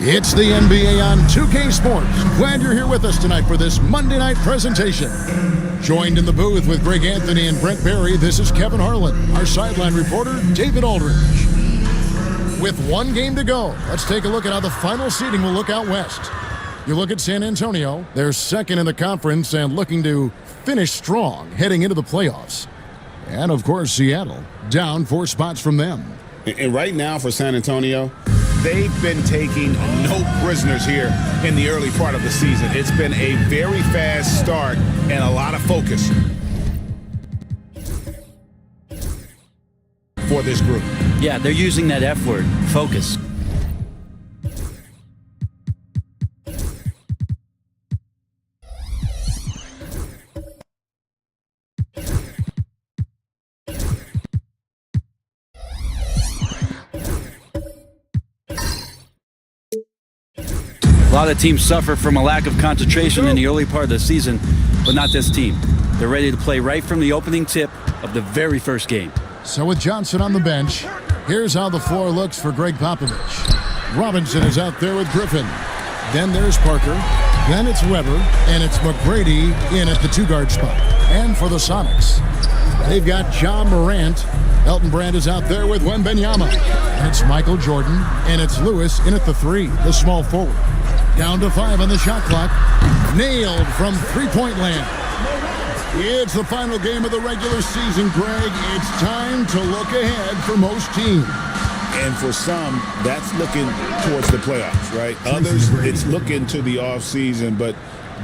It's the NBA on 2K Sports. Glad you're here with us tonight for this Monday night presentation. Joined in the booth with Greg Anthony and Brent Barry, this is Kevin Harlan. Our sideline reporter, David Aldridge. With one game to go, let's take a look at how the final seeding will look out west. You look at San Antonio, they're second in the conference and looking to finish strong heading into the playoffs. And, of course, Seattle, down 4 spots from them. And right now for San Antonio, they've been taking no prisoners here in the early part of the season. It's been a very fast start and a lot of focus for this group. Yeah, they're using that F word, focus. A lot of teams suffer from a lack of concentration in the early part of the season, but not this team. They're ready to play right from the opening tip of the very first game. So with Johnson on the bench, here's how the floor looks for Greg Popovich. Robinson is out there with Griffin. Then there's Parker. Then it's Weber. And it's McGrady in at the 2-guard spot. And for the Sonics, they've got John Morant. Elton Brand is out there with Wembanyama. And it's Michael Jordan. And it's Lewis in at the 3, the small forward. Down to 5 on the shot clock. Nailed from three-point land. It's the final game of the regular season, Greg. It's time to look ahead for most teams. And for some, that's looking towards the playoffs, right? Others, it's looking to the offseason, but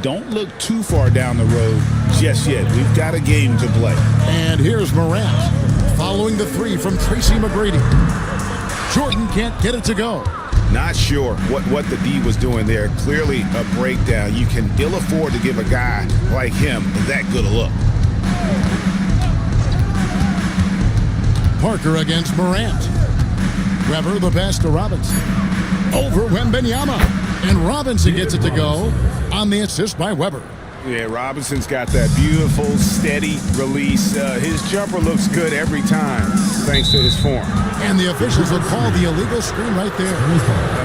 don't look too far down the road just yet. We've got a game to play. And here's Morant following the 3 from Tracy McGrady. Jordan can't get it to go. Not sure what the D was doing there. Clearly a breakdown. You can ill afford to give a guy like him that good a look. Parker against Morant. Weber the pass to Robinson. Over Wembanyama. And Robinson gets it to go on the assist by Weber. Yeah, Robinson's got that beautiful, steady release. His jumper looks good every time, thanks to his form. And the officials will call the illegal screen right there.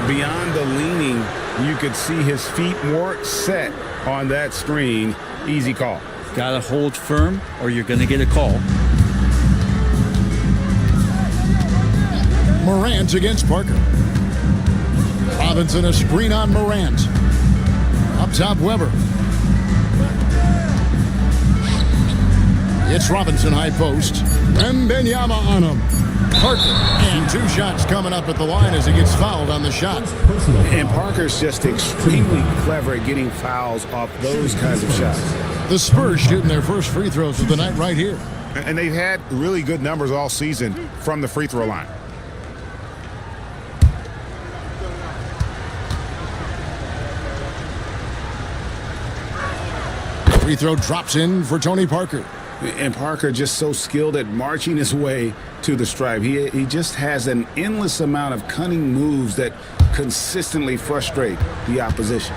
Beyond the leaning, you could see his feet more set on that screen. Easy call. Gotta hold firm or you're gonna get a call. Morant against Parker. Robinson a screen on Morant. Up top, Weber. It's Robinson high post. Wembanyama on him. Parker. And 2 shots coming up at the line as he gets fouled on the shot. And Parker's just extremely clever at getting fouls off those kinds of shots. The Spurs shooting their first free throws of the night right here. And they've had really good numbers all season from the free throw line. Free throw drops in for Tony Parker. And Parker just so skilled at marching his way to the stripe. He just has an endless amount of cunning moves that consistently frustrate the opposition.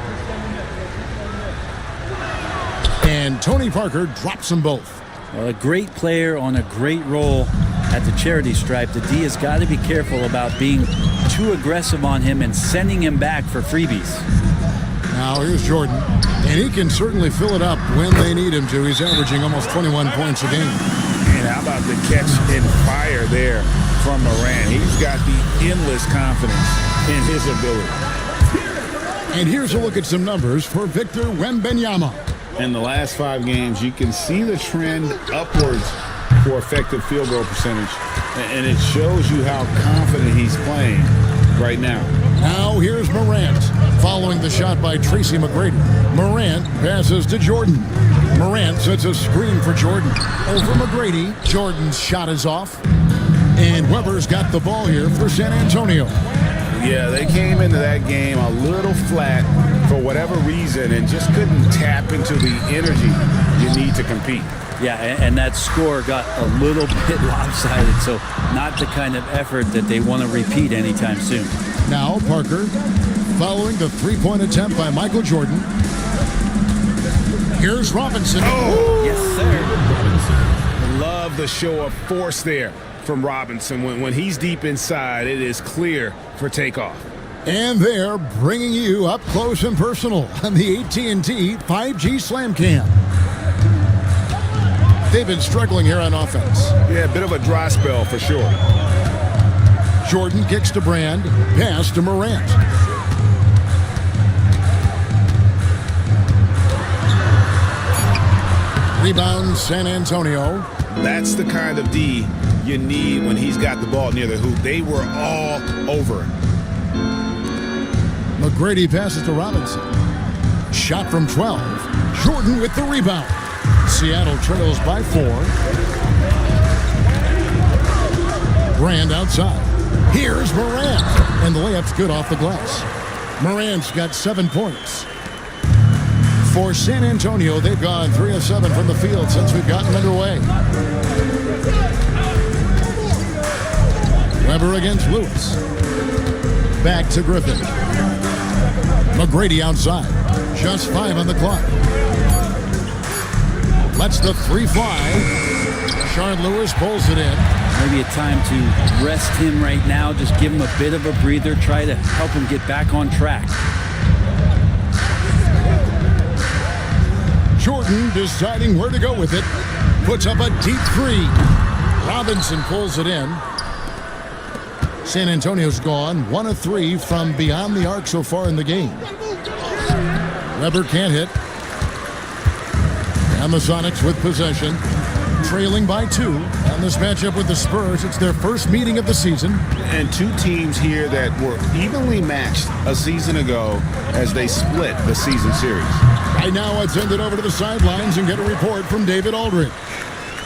And Tony Parker drops them both. Well, a great player on a great role at the charity stripe. The D has got to be careful about being too aggressive on him and sending him back for freebies. Now here's Jordan, and he can certainly fill it up when they need him to. He's averaging almost 21 points a game. And how about the catch and fire there from Morant? He's got the endless confidence in his ability. And here's a look at some numbers for Victor Wembanyama. In the last 5 games, you can see the trend upwards for effective field goal percentage. And it shows you how confident he's playing right now. Now here's Morant, following the shot by Tracy McGrady. Morant passes to Jordan. Morant sets a screen for Jordan. Over McGrady, Jordan's shot is off. And Weber's got the ball here for San Antonio. Yeah, they came into that game a little flat for whatever reason and just couldn't tap into the energy you need to compete. Yeah, and that score got a little bit lopsided, so not the kind of effort that they want to repeat anytime soon. Now Parker, following the 3-point attempt by Michael Jordan. Here's Robinson. Oh, yes, sir. Love the show of force there from Robinson. When he's deep inside, it is clear for takeoff. And they're bringing you up close and personal on the AT&T 5G Slam Cam. They've been struggling here on offense. Yeah, a bit of a dry spell for sure. Jordan kicks to Brand, pass to Morant. Rebound, San Antonio. That's the kind of D you need when he's got the ball near the hoop. They were all over him. McGrady passes to Robinson. Shot from 12. Jordan with the rebound. Seattle trails by 4. Brand outside. Here's Morant. And the layup's good off the glass. Morant's got 7 points. For San Antonio, they've gone 3 of 7 from the field since we've gotten underway. Weber against Lewis. Back to Griffin. McGrady outside. Just 5 on the clock. Lets the 3 fly. Shard Lewis pulls it in. Maybe a time to rest him right now. Just give him a bit of a breather. Try to help him get back on track. Jordan deciding where to go with it. Puts up a deep 3. Robinson pulls it in. San Antonio's gone 1 of 3 from beyond the arc so far in the game. Weber can't hit. And the Sonics with possession. Trailing by 2 on this matchup with the Spurs. It's their first meeting of the season. And 2 teams here that were evenly matched a season ago as they split the season series. Right now, I'd send it over to the sidelines and get a report from David Aldridge.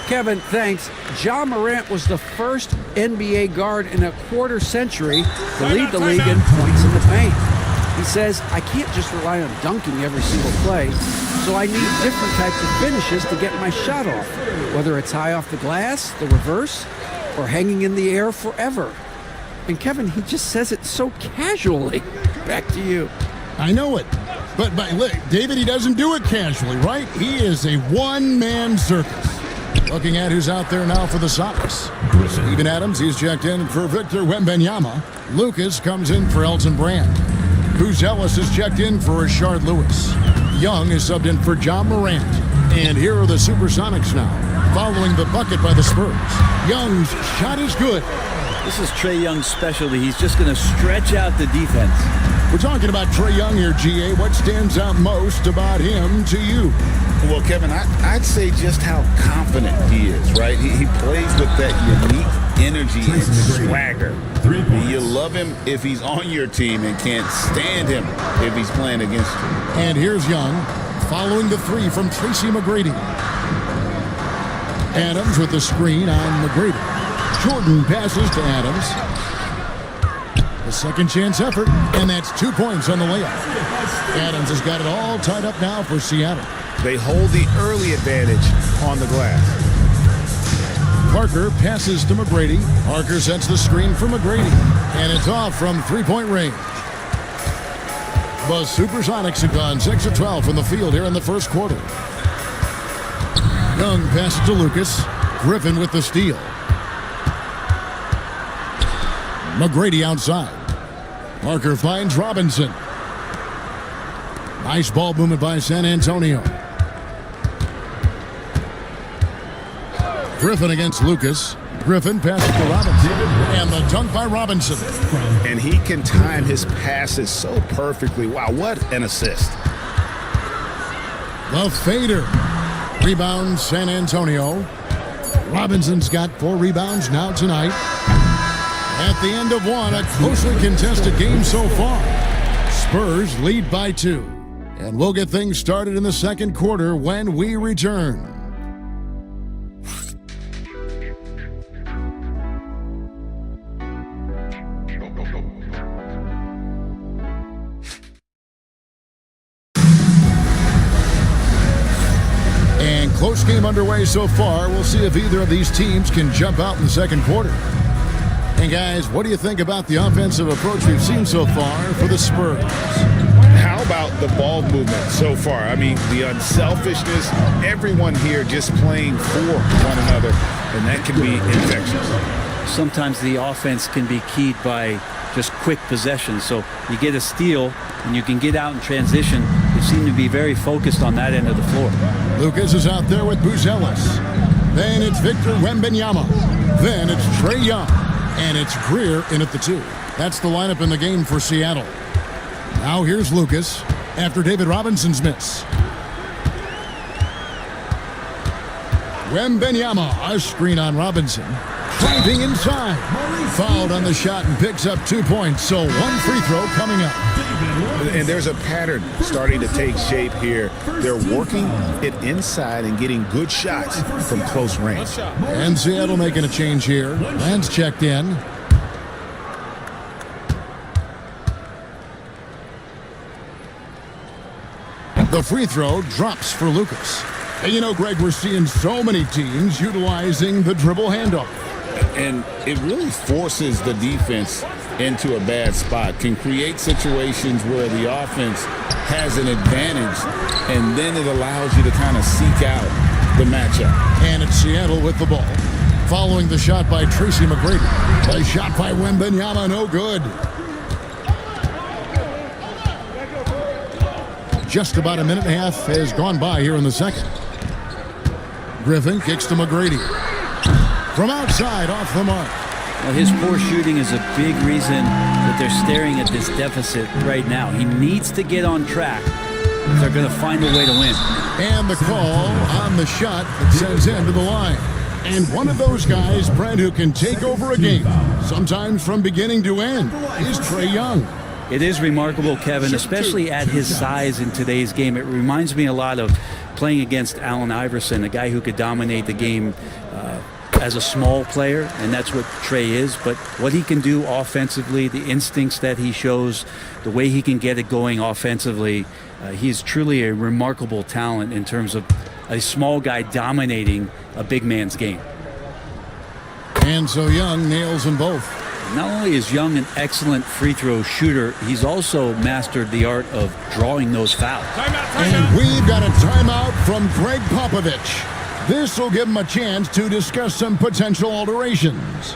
Kevin, thanks. Ja Morant was the first NBA guard in a quarter century to lead the league in points in the paint. He says, I can't just rely on dunking every single play, so I need different types of finishes to get my shot off, whether it's high off the glass, the reverse, or hanging in the air forever. And Kevin, he just says it so casually. Back to you. I know it. But look, David, he doesn't do it casually, right? He is a one-man circus. Looking at who's out there now for the Sonics. Steven Adams, he's checked in for Victor Wembanyama. Lucas comes in for Elton Brand. Cruz Ellis is checked in for Rashard Lewis. Young is subbed in for John Morant. And here are the Supersonics now, following the bucket by the Spurs. Young's shot is good. This is Trae Young's specialty. He's just going to stretch out the defense. We're talking about Trae Young here, GA. What stands out most about him to you? Well, Kevin, I'd say just how confident he is, right? He plays with that unique energy and swagger. You love him if he's on your team and can't stand him if he's playing against you. And here's Young, following the 3 from Tracy McGrady. Adams with the screen on McGrady. Jordan passes to Adams. A second chance effort, and that's 2 points on the layup. Adams has got it all tied up now for Seattle. They hold the early advantage on the glass. Parker passes to McGrady. Parker sets the screen for McGrady, and it's off from 3-point range. The Supersonics have gone 6 of 12 from the field here in the first quarter. Young passes to Lucas. Griffin with the steal. McGrady outside. Parker finds Robinson. Nice ball movement by San Antonio. Griffin against Lucas. Griffin passes to Robinson. And the dunk by Robinson. And he can time his passes so perfectly. Wow, what an assist. The fader. Rebound San Antonio. Robinson's got 4 rebounds now tonight. At the end of one, a closely contested game so far. Spurs lead by 2. And we'll get things started in the second quarter when we return. And close game underway so far. We'll see if either of these teams can jump out in the second quarter. And guys, what do you think about the offensive approach we've seen so far for the Spurs? How about the ball movement so far? I mean, the unselfishness, everyone here just playing for one another, and that can be infectious. Sometimes the offense can be keyed by just quick possessions. So you get a steal and you can get out in transition. They seem to be very focused on that end of the floor. Lucas is out there with Buzelis. Then it's Victor Wembanyama. Then it's Trae Young. And it's Greer in at the 2. That's the lineup in the game for Seattle. Now here's Lucas after David Robinson's miss. Wembanyama, a screen on Robinson. Driving inside. Fouled on the shot and picks up 2 points. So one free throw coming up. And there's a pattern starting to take shape here. They're working it inside and getting good shots from close range. And Seattle making a change here. Lance checked in. The free throw drops for Lucas. And you know, Greg, we're seeing so many teams utilizing the dribble handoff. And it really forces the defense into a bad spot, can create situations where the offense has an advantage, and then it allows you to kind of seek out the matchup. And it's Seattle with the ball. Following the shot by Tracy McGrady. The shot by Wembanyama, no good. Just about a minute and a half has gone by here in the second. Griffin kicks to McGrady. From outside, off the mark. Well, his poor shooting is a big reason that they're staring at this deficit right now. He needs to get on track if they're going to find a way to win. And the call on the shot that sends him to the line. And one of those guys, Brent, who can take over a game, sometimes from beginning to end, is Trae Young. It is remarkable, Kevin, especially at his size in today's game. It reminds me a lot of playing against Allen Iverson, a guy who could dominate the game as a small player, and that's what Trae is. But what he can do offensively, the instincts that he shows, the way he can get it going offensively, he's truly a remarkable talent in terms of a small guy dominating a big man's game. And so Young nails them both. Not only is Young an excellent free throw shooter, he's also mastered the art of drawing those fouls. And we've got a timeout from Greg Popovich. This will give him a chance to discuss some potential alterations.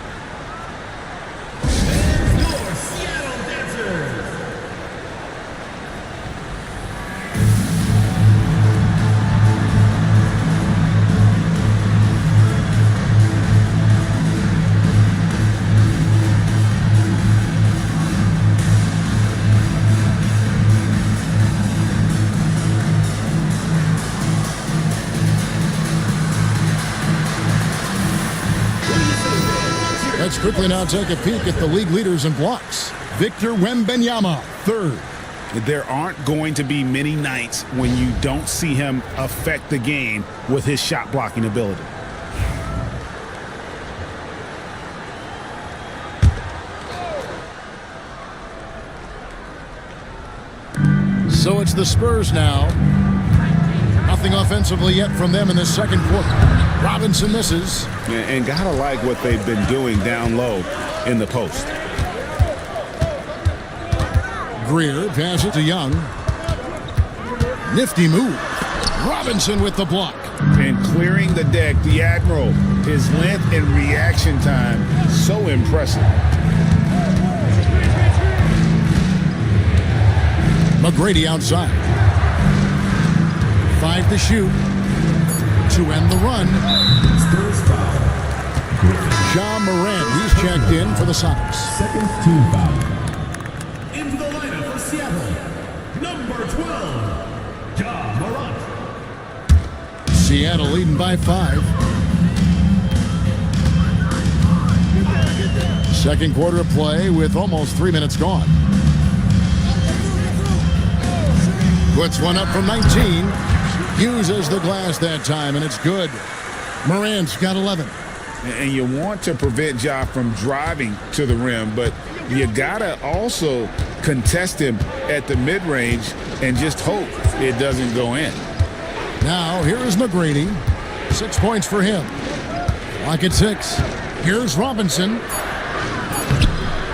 Let's quickly now take a peek at the league leaders in blocks. Victor Wembanyama, 3rd. There aren't going to be many nights when you don't see him affect the game with his shot blocking ability. So it's the Spurs now. Nothing offensively yet from them in this second quarter. Robinson misses. And gotta like what they've been doing down low in the post. Greer passes to Young. Nifty move. Robinson with the block. And clearing the deck, the Admiral. His length and reaction time, so impressive. McGrady outside. 5 to shoot. To end the run. John Morant, he's checked in for the Sonics. Second team foul. Into the lineup for Seattle, number 12, John Morant. Seattle leading by 5. Second quarter of play with almost 3 minutes gone. Puts one up from 19. Uses the glass that time, and it's good. Morant's got 11. And you want to prevent Ja from driving to the rim, but you gotta also contest him at the mid-range and just hope it doesn't go in. Now, here is McGrady. 6 points for him. Lock at 6. Here's Robinson.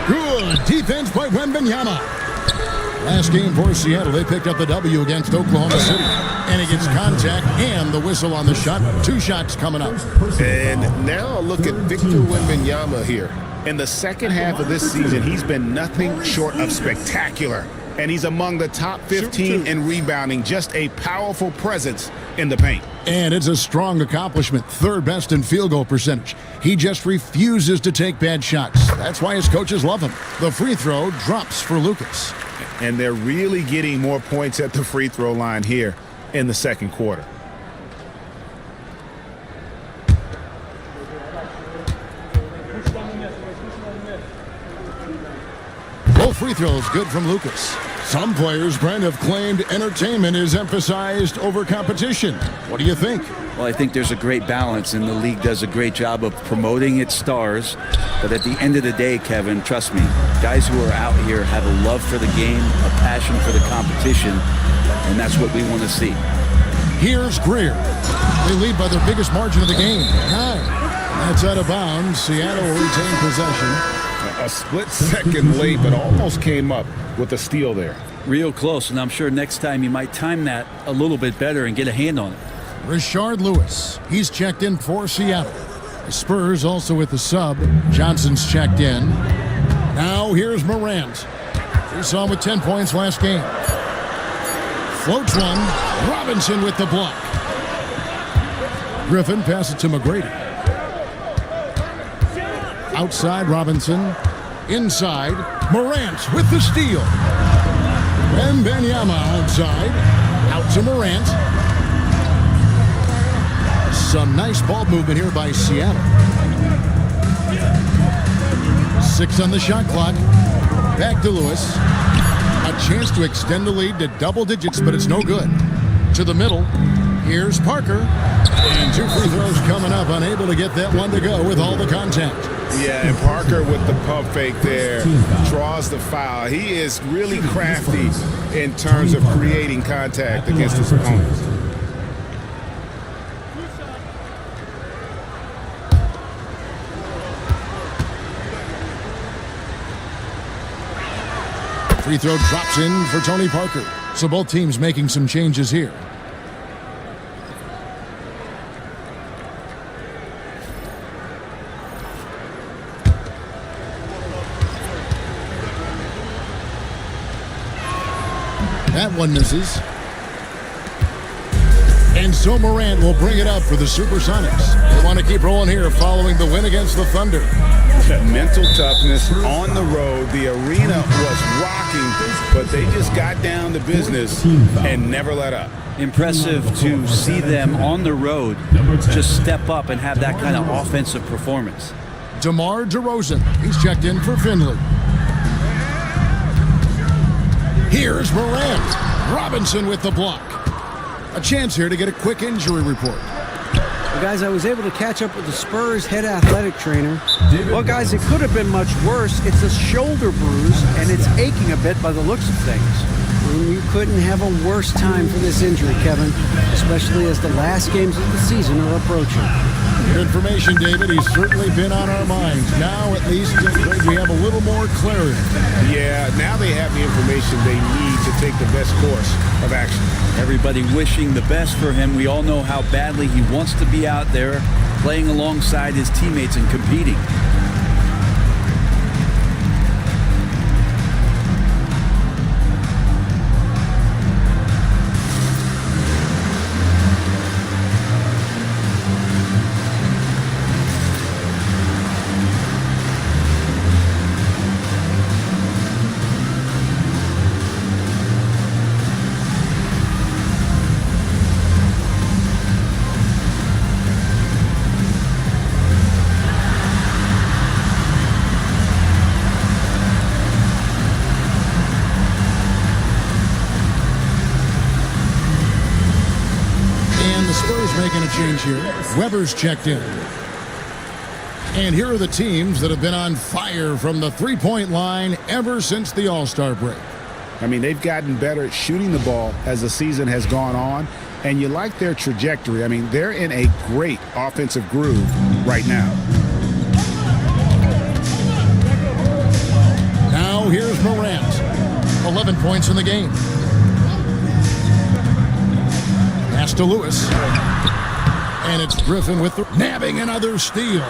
Good defense by Wembanyama. Last game for Seattle, they picked up the W against Oklahoma City. And he gets contact and the whistle on the shot. 2 shots coming up. And now look at Victor Wembanyama here. In the second half of this season, he's been nothing short of spectacular. And he's among the top 15 in rebounding, just a powerful presence in the paint. And it's a strong accomplishment, third best in field goal percentage. He just refuses to take bad shots. That's why his coaches love him. The free throw drops for Lucas. And they're really getting more points at the free throw line here in the second quarter. Both free throws good from Lucas. Some players, Brent, have claimed entertainment is emphasized over competition. What do you think? Well, I think there's a great balance, and the league does a great job of promoting its stars. But at the end of the day, Kevin, trust me, guys who are out here have a love for the game, a passion for the competition, and that's what we want to see. Here's Greer. They lead by their biggest margin of the game, 9. That's out of bounds. Seattle will retain possession. A split second late, but almost came up with a steal there. Real close, and I'm sure next time you might time that a little bit better and get a hand on it. Rashard Lewis. He's checked in for Seattle. The Spurs also with the sub. Johnson's checked in. Now here's Morant. We saw him with 10 points last game. Floats one. Robinson with the block. Griffin passes it to McGrady. Outside Robinson. Inside. Morant with the steal. Wembanyama outside. Out to Morant. Some nice ball movement here by Seattle. 6 on the shot clock. Back to Lewis. A chance to extend the lead to double digits, but it's no good. To the middle. Here's Parker. And 2 free throws coming up. Unable to get that one to go with all the contact. Yeah, and Parker with the pump fake there draws the foul. He is really crafty in terms of creating contact against his opponents. Free throw drops in for Tony Parker. So both teams making some changes here. That one misses. And so Morant will bring it up for the Supersonics. They want to keep rolling here following the win against the Thunder. Mental toughness on the road. The arena was rocking, but they just got down to business and never let up. Impressive to see them on the road just step up and have that kind of offensive performance. DeMar DeRozan. He's checked in for Finley. Here's Morant. Robinson with the block. A chance here to get a quick injury report. Well, guys, I was able to catch up with the Spurs head athletic trainer. Well, guys, it could have been much worse. It's a shoulder bruise, and it's aching a bit by the looks of things. And you couldn't have a worse time for this injury, Kevin, especially as the last games of the season are approaching. Good information, David. He's certainly been on our minds. Now, at least, we have a little more clarity. Yeah, now they have the information they need to take the best course of action. Everybody wishing the best for him. We all know how badly he wants to be out there playing alongside his teammates and competing. Making a change here. Weber's checked in. And here are the teams that have been on fire from the three-point line ever since the All-Star break. I mean, they've gotten better at shooting the ball as the season has gone on, and you like their trajectory. I mean, they're in a great offensive groove right now. Now here's Morant. 11 points in the game. Pass to Lewis. And it's Griffin with the nabbing another steal.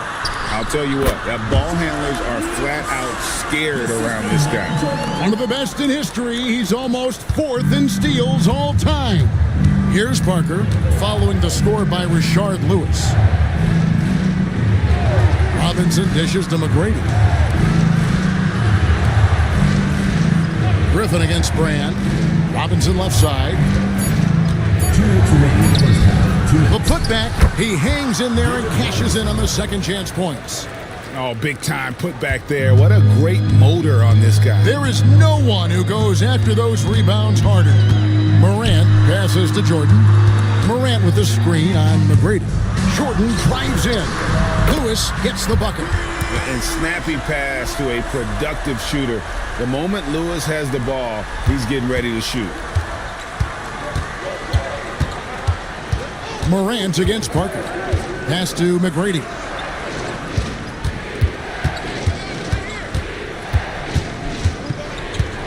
I'll tell you what, that ball handlers are flat out scared around this guy. One of the best in history. He's almost 4th in steals all time. Here's Parker, following the score by Rashard Lewis. Robinson dishes to McGrady. Griffin against Brand. Robinson left side. The putback, he hangs in there and cashes in on the second chance points. Oh, big time putback there. What a great motor on this guy. There is no one who goes after those rebounds harder. Morant passes to Jordan. Morant with the screen on McGrady. Jordan drives in. Lewis gets the bucket. And snappy pass to a productive shooter. The moment Lewis has the ball, he's getting ready to shoot. Morant against Parker. Pass to McGrady.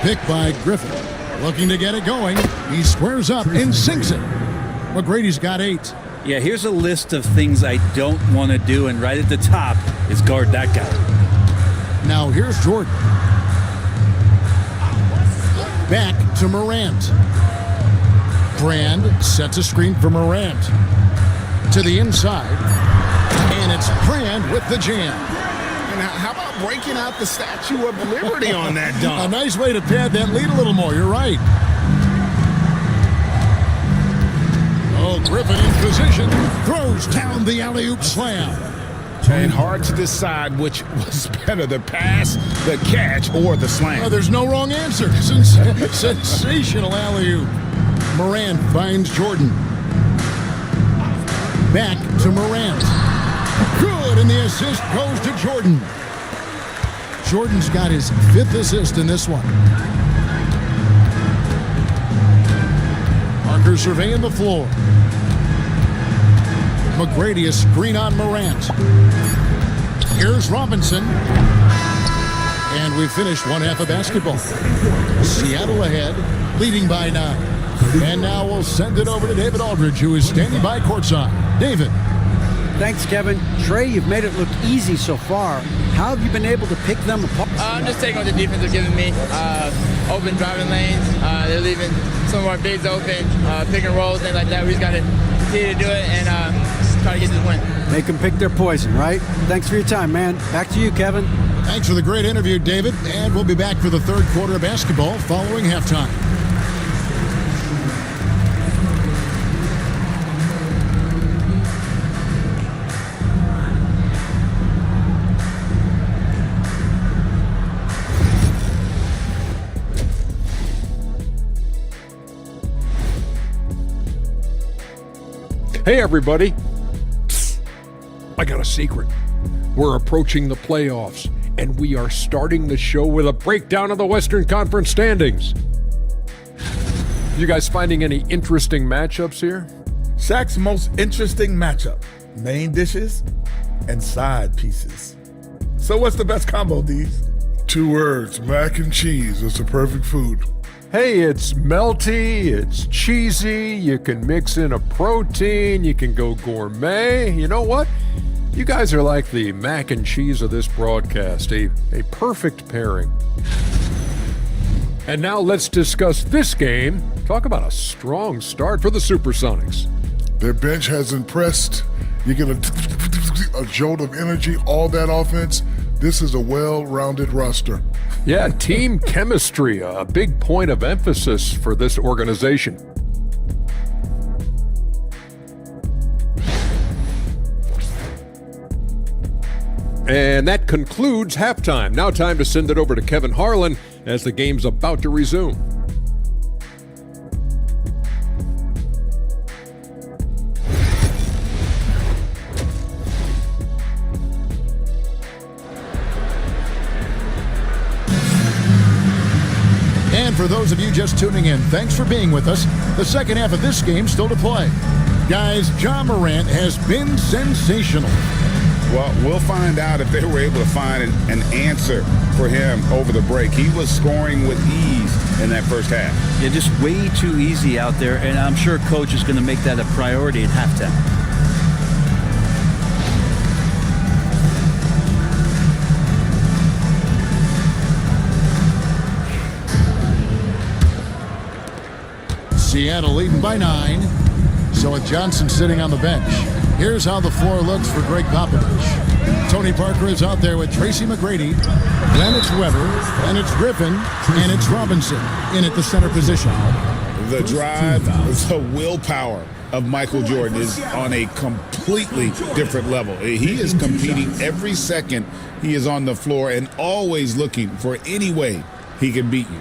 Pick by Griffin. Looking to get it going. He squares up and sinks it. McGrady's got 8. Yeah, here's a list of things I don't want to do, and right at the top is guard that guy. Now here's Jordan. Back to Morant. Brand sets a screen for Morant. To the inside. And it's Brand with the jam. And how about breaking out the Statue of Liberty on that dunk? A nice way to pad that lead a little more. You're right. Oh, Griffin in position. Throws down the alley-oop slam. And hard to decide which was better, the pass, the catch, or the slam. Oh, there's no wrong answer. Sensational alley-oop. Morant finds Jordan. Back to Morant. Good, and the assist goes to Jordan. Jordan's got his 5th assist in this one. Parker surveying the floor. McGrady a screen on Morant. Here's Robinson. And we finished one half of basketball. Seattle ahead, leading by 9. And now we'll send it over to David Aldridge, who is standing by courtside. David. Thanks, Kevin. Trey, you've made it look easy so far. How have you been able to pick them apart? I'm just taking what the defense is giving me. Open driving lanes. They're leaving some of our bigs open, pick and rolls, things like that. We just got to continue to do it and try to get this win. Make them pick their poison, right? Thanks for your time, man. Back to you, Kevin. Thanks for the great interview, David. And we'll be back for the third quarter of basketball following halftime. Hey everybody, I got a secret. We're approaching the playoffs, and we are starting the show with a breakdown of the Western Conference standings. You guys finding any interesting matchups here? Shaq's most interesting matchup, main dishes and side pieces. So what's the best combo, D's? 2 words, mac and cheese. It's a perfect food. Hey, it's melty, it's cheesy, you can mix in a protein, you can go gourmet. You know what? You guys are like the mac and cheese of this broadcast, a perfect pairing. And now let's discuss this game. Talk about a strong start for the Supersonics. Their bench has impressed. You get a jolt of energy, all that offense. This is a well-rounded roster. Yeah, team chemistry, a big point of emphasis for this organization. And that concludes halftime. Now time to send it over to Kevin Harlan as the game's about to resume. And for those of you just tuning in, thanks for being with us. The second half of this game still to play. Guys, Ja Morant has been sensational. Well, we'll find out if they were able to find an answer for him over the break. He was scoring with ease in that first half. Yeah, just way too easy out there, and I'm sure Coach is going to make that a priority at halftime. Seattle leading by 9. So with Johnson sitting on the bench, here's how the floor looks for Greg Popovich. Tony Parker is out there with Tracy McGrady. Then it's Weber, then it's Griffin, and it's Robinson in at the center position. The drive, the willpower of Michael Jordan is on a completely different level. He is competing every second he is on the floor and always looking for any way he can beat you.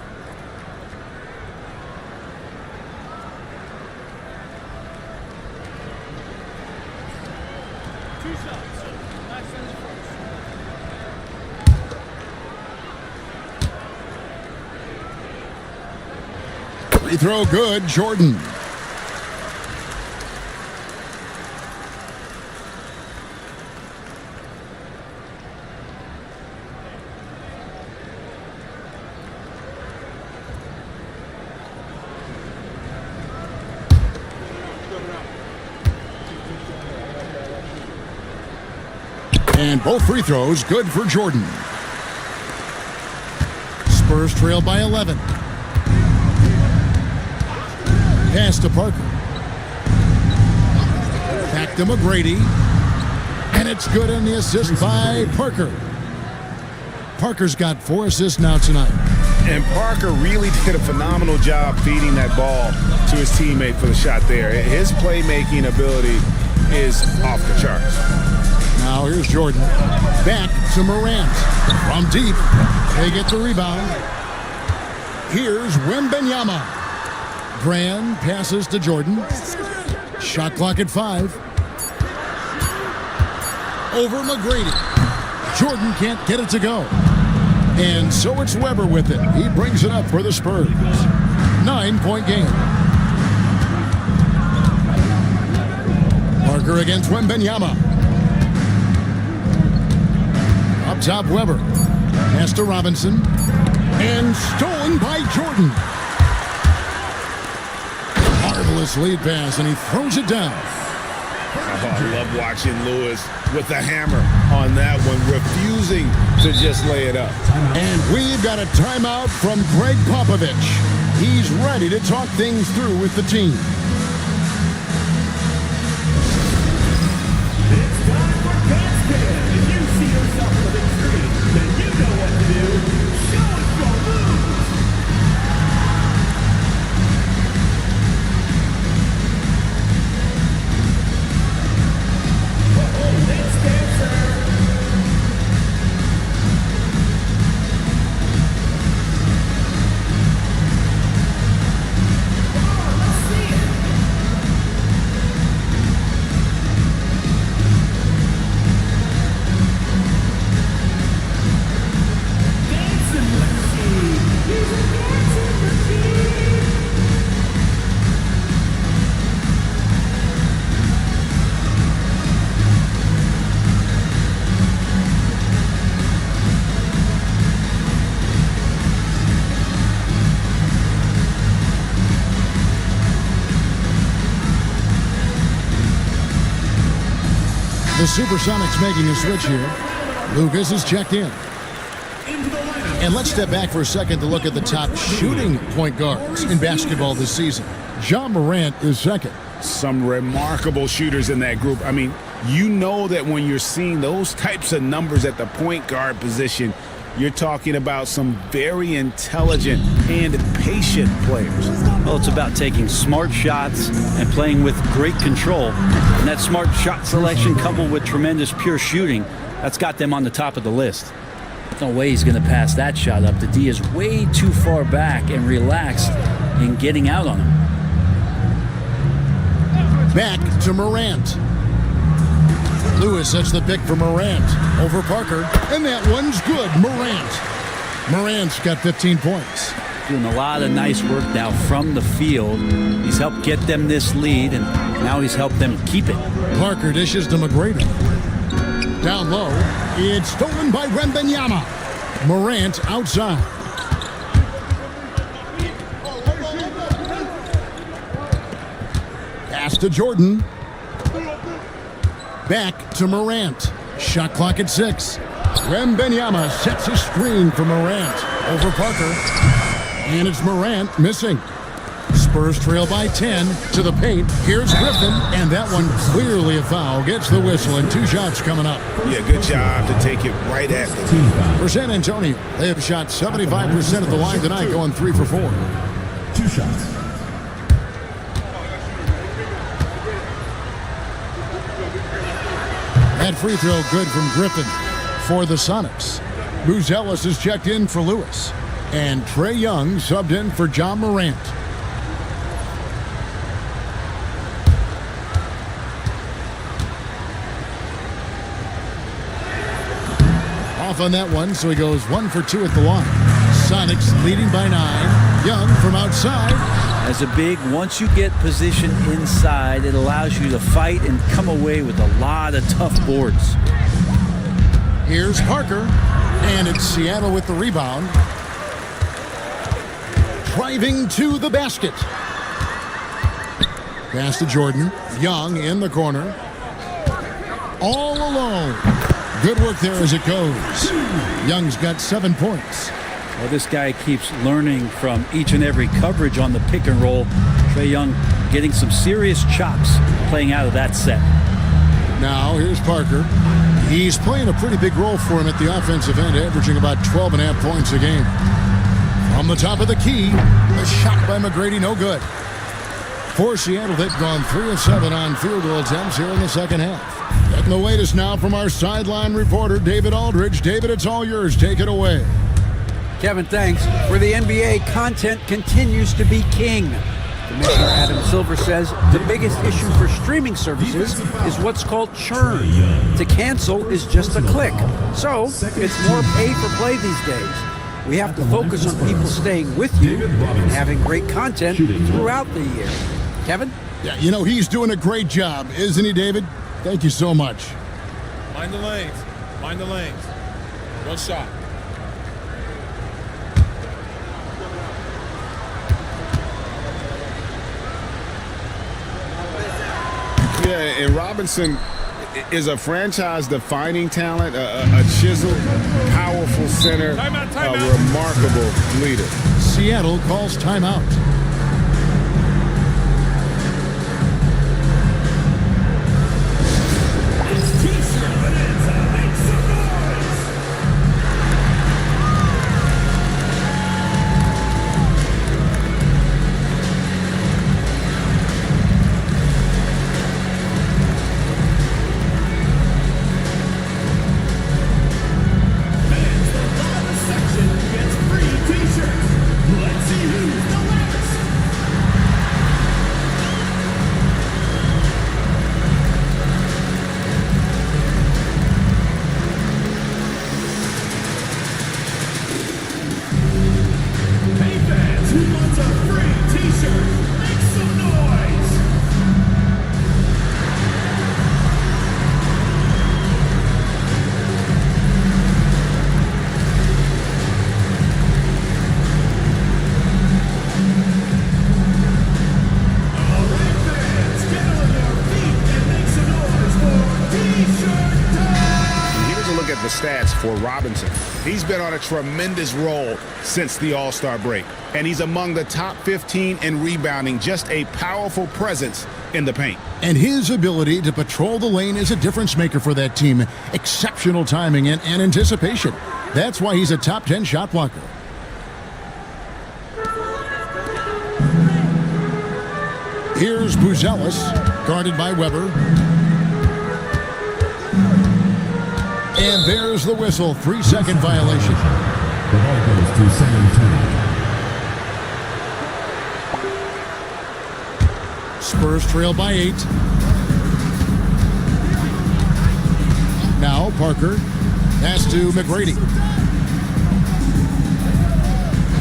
Free throw good, Jordan. And both free throws good for Jordan. Spurs trail by 11. Pass to Parker. Back to McGrady. And it's good on the assist by Parker. Parker's got 4 assists now tonight. And Parker really did a phenomenal job feeding that ball to his teammate for the shot there. His playmaking ability is off the charts. Now here's Jordan. Back to Morant. From deep. They get the rebound. Here's Wembanyama. Graham passes to Jordan. Shot clock at 5. Over McGrady. Jordan can't get it to go. And so it's Weber with it. He brings it up for the Spurs. 9-point game. Parker against Wembanyama. Up top, Weber. Pass to Robinson. And stolen by Jordan. Marvelous lead pass, and he throws it down. Oh, I love watching Lewis with the hammer on that one, refusing to just lay it up. And we've got a timeout from Greg Popovich. He's ready to talk things through with the team. It's time for God's Pen. If you see yourself on the big screen, then you know what to do. Show us your moves. Let's dancer. Let's see it. Dancing machine. He's a dancing machine. The Supersonics making a switch here. Lucas is checked in. Into the lineup. And let's step back for a second to look at the top shooting point guards in basketball this season. Ja Morant is second. Some remarkable shooters in that group. I mean, you know that when you're seeing those types of numbers at the point guard position, you're talking about some very intelligent and patient players. Well, it's about taking smart shots and playing with great control. And that smart shot selection coupled with tremendous pure shooting, that's got them on the top of the list. No way he's going to pass that shot up. The D is way too far back and relaxed in getting out on him. Back to Morant. Lewis sets the pick for Morant over Parker, and that one's good. Morant's got 15 points. Doing a lot of nice work now from the field. He's helped get them this lead, and now he's helped them keep it. Parker dishes to McGrady. Down low, it's stolen by Wembanyama. Morant outside. Pass to Jordan. Back to Morant. Shot clock at 6. Wembanyama sets a screen for Morant over Parker. And it's Morant missing. Spurs trail by 10 to the paint. Here's Griffin, and that one clearly a foul. Gets the whistle, and 2 shots coming up. Yeah, good job to take it right at them. For San Antonio, they have shot 75% at the line tonight, going 3 for 4. 2 shots. That free throw good from Griffin for the Sonics. Buzelis is checked in for Lewis. And Trae Young subbed in for John Morant. Off on that one, so he goes 1 for 2 at the line. Sonics leading by 9. Young from outside. As a big, once you get position inside, it allows you to fight and come away with a lot of tough boards. Here's Parker, and it's Seattle with the rebound. Driving to the basket. Pass to Jordan. Young in the corner. All alone. Good work there as it goes. Young's got 7 points. Well, this guy keeps learning from each and every coverage on the pick and roll. Trae Young getting some serious chops playing out of that set. Now, here's Parker. He's playing a pretty big role for him at the offensive end, averaging about 12.5 points a game. From the top of the key, a shot by McGrady, no good. For Seattle, they've gone 3 of 7 on field goal attempts here in the second half. Getting the latest now from our sideline reporter, David Aldridge. David, it's all yours. Take it away. Kevin, thanks. For the NBA, content continues to be king. Commissioner Adam Silver says the biggest issue for streaming services is what's called churn. To cancel is just a click. So it's more pay for play these days. We have to focus on people staying with you and having great content throughout the year. Kevin? Yeah, you know, he's doing a great job, isn't he, David? Thank you so much. Mind the lanes. Mind the lanes. One shot. Yeah, and Robinson is a franchise-defining talent, a chiseled, powerful center, a remarkable leader. Seattle calls timeout. Stats for Robinson. He's been on a tremendous roll since the All-Star break, and he's among the top 15 in rebounding, just a powerful presence in the paint. And his ability to patrol the lane is a difference maker for that team. Exceptional timing and anticipation. That's why he's a top 10 shot blocker. Here's Buzelis, guarded by Weber. And there's the whistle, 3-second violation. The ball goes to San Antonio. Spurs trail by 8. Now Parker, pass to McGrady.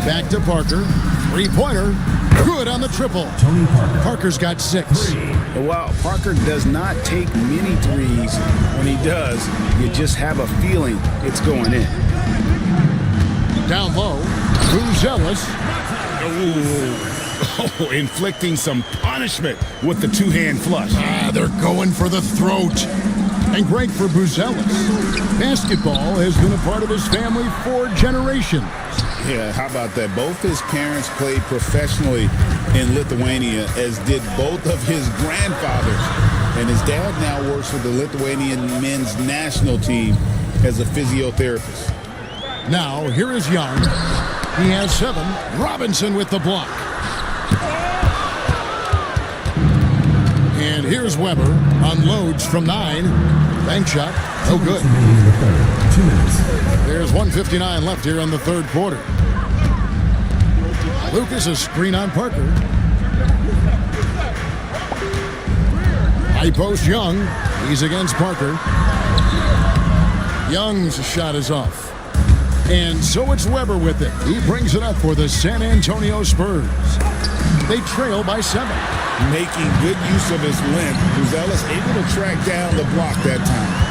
Back to Parker, 3-pointer, good on the triple. Tony Parker. Parker's got 6. While Parker does not take many threes, when he does, you just have a feeling it's going in. Down low, Buzelis. Oh, inflicting some punishment with the two-hand flush. They're going for the throat. And great for Buzelis. Basketball has been a part of his family for generations. Yeah, how about that? Both his parents played professionally in Lithuania, as did both of his grandfathers. And his dad now works with the Lithuanian men's national team as a physiotherapist. Now, here is Young. He has 7. Robinson with the block. And here's Weber. Unloads from 9. Bank shot. No good. There's 1:59 left here in the third quarter. Lucas, a screen on Parker. High post Young. He's against Parker. Young's shot is off. And so it's Weber with it. He brings it up for the San Antonio Spurs. They trail by 7. Making good use of his length. Buzelis able to track down the block that time.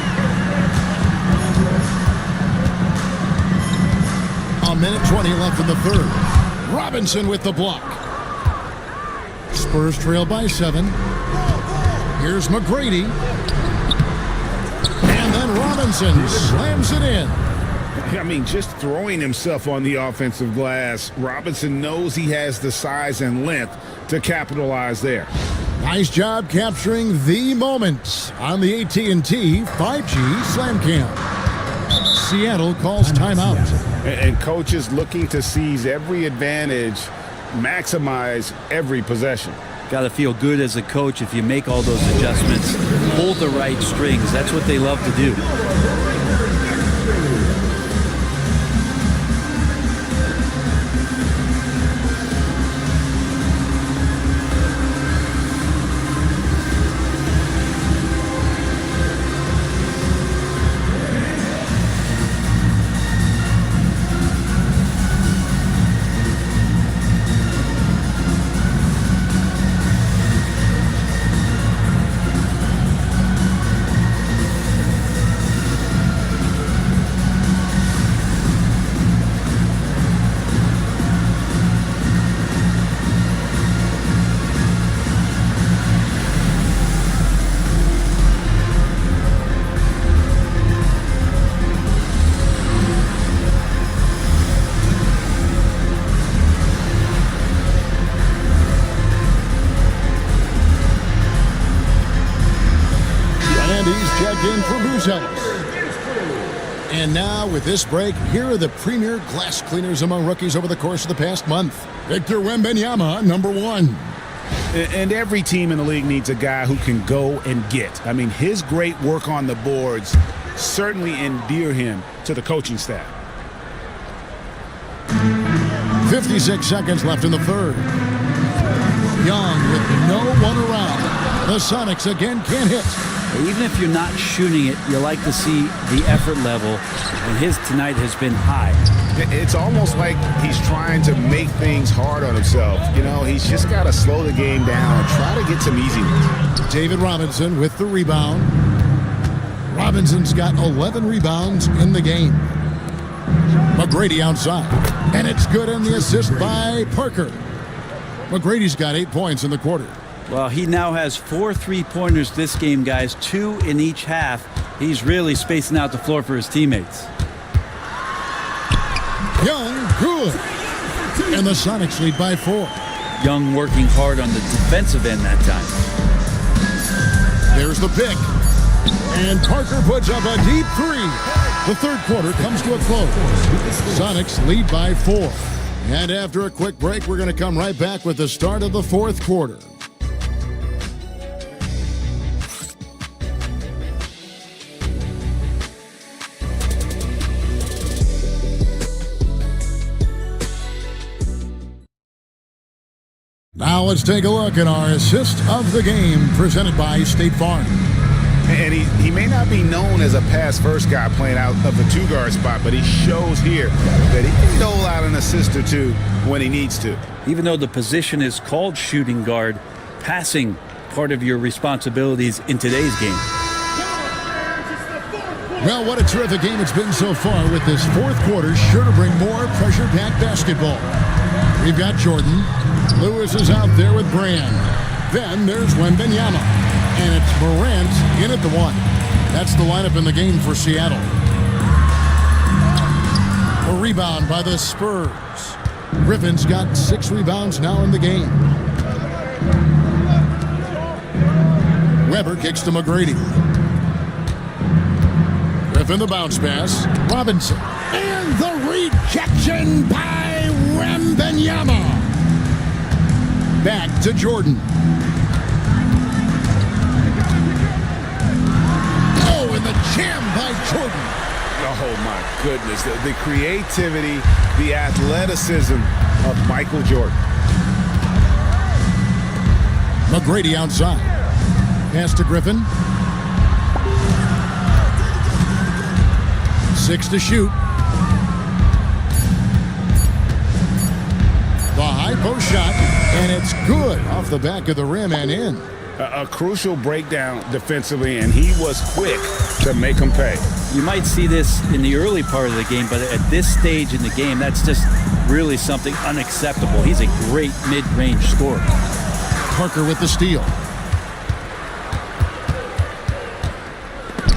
A minute 20 left in the third. Robinson with the block. Spurs trail by 7. Here's McGrady. And then Robinson slams it in. I mean, just throwing himself on the offensive glass, Robinson knows he has the size and length to capitalize there. Nice job capturing the moments on the AT&T 5G Slam Cam. Seattle calls timeout. And coaches looking to seize every advantage, maximize every possession. Got to feel good as a coach if you make all those adjustments, pull the right strings. That's what they love to do. In for Buzelis. And now with this break, here are the premier glass cleaners among rookies over the course of the past month. Victor Wembanyama, number 1. And every team in the league needs a guy who can go and get. I mean, his great work on the boards certainly endear him to the coaching staff. 56 seconds left in the third. Young with no one around. The Sonics again can't hit. Even if you're not shooting it, you like to see the effort level, and his tonight has been high. It's almost like he's trying to make things hard on himself. You know, he's just got to slow the game down and try to get some easiness. David Robinson with the rebound. Robinson's got 11 rebounds in the game. McGrady outside, and it's good in the assist by Parker. McGrady's got 8 points in the quarter. Well, he now has 4 3-pointers this game, guys, 2 in each half. He's really spacing out the floor for his teammates. Young, good. And the Sonics lead by 4. Young working hard on the defensive end that time. There's the pick. And Parker puts up a deep 3. The third quarter comes to a close. Sonics lead by 4. And after a quick break, we're going to come right back with the start of the fourth quarter. Now let's take a look at our assist of the game presented by State Farm. And he may not be known as a pass-first guy playing out of the 2-guard spot, but he shows here that he can dole out an assist or 2 when he needs to. Even though the position is called shooting guard, passing part of your responsibilities in today's game. Well, what a terrific game it's been so far, with this fourth quarter sure to bring more pressure-packed basketball. We've got Jordan. Lewis is out there with Brand. Then there's Wembanyama. And it's Morant in at the 1. That's the lineup in the game for Seattle. A rebound by the Spurs. Griffin's got 6 rebounds now in the game. Weber kicks to McGrady. Griffin the bounce pass. Robinson. And the rejection by Wembanyama. Back to Jordan. Oh, and the jam by Jordan. Oh, my goodness. The creativity, the athleticism of Michael Jordan. McGrady outside. Pass to Griffin. 6 to shoot. The high post shot, and it's good off the back of the rim and in. A crucial breakdown defensively, and he was quick to make him pay. You might see this in the early part of the game, but at this stage in the game, that's just really something unacceptable. He's a great mid-range scorer. Parker with the steal.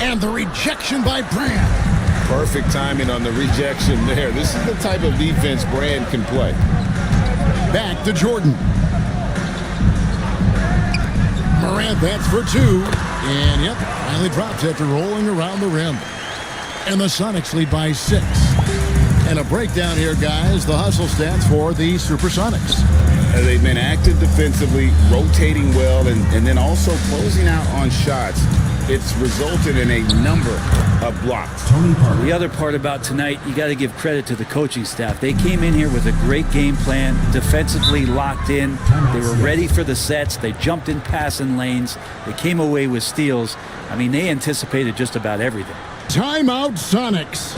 And the rejection by Brand. Perfect timing on the rejection there. This is the type of defense Brand can play. Back to Jordan. Morant bats for 2. And yep, finally drops after rolling around the rim. And the Sonics lead by 6. And a breakdown here, guys. The hustle stats for the Supersonics. They've been active defensively, rotating well, and then also closing out on shots. It's resulted in a number of blocks. The other part about tonight, you got to give credit to the coaching staff. They came in here with a great game plan, defensively locked in. They were ready for the sets. They jumped in passing lanes. They came away with steals. I mean, they anticipated just about everything. Timeout, Sonics.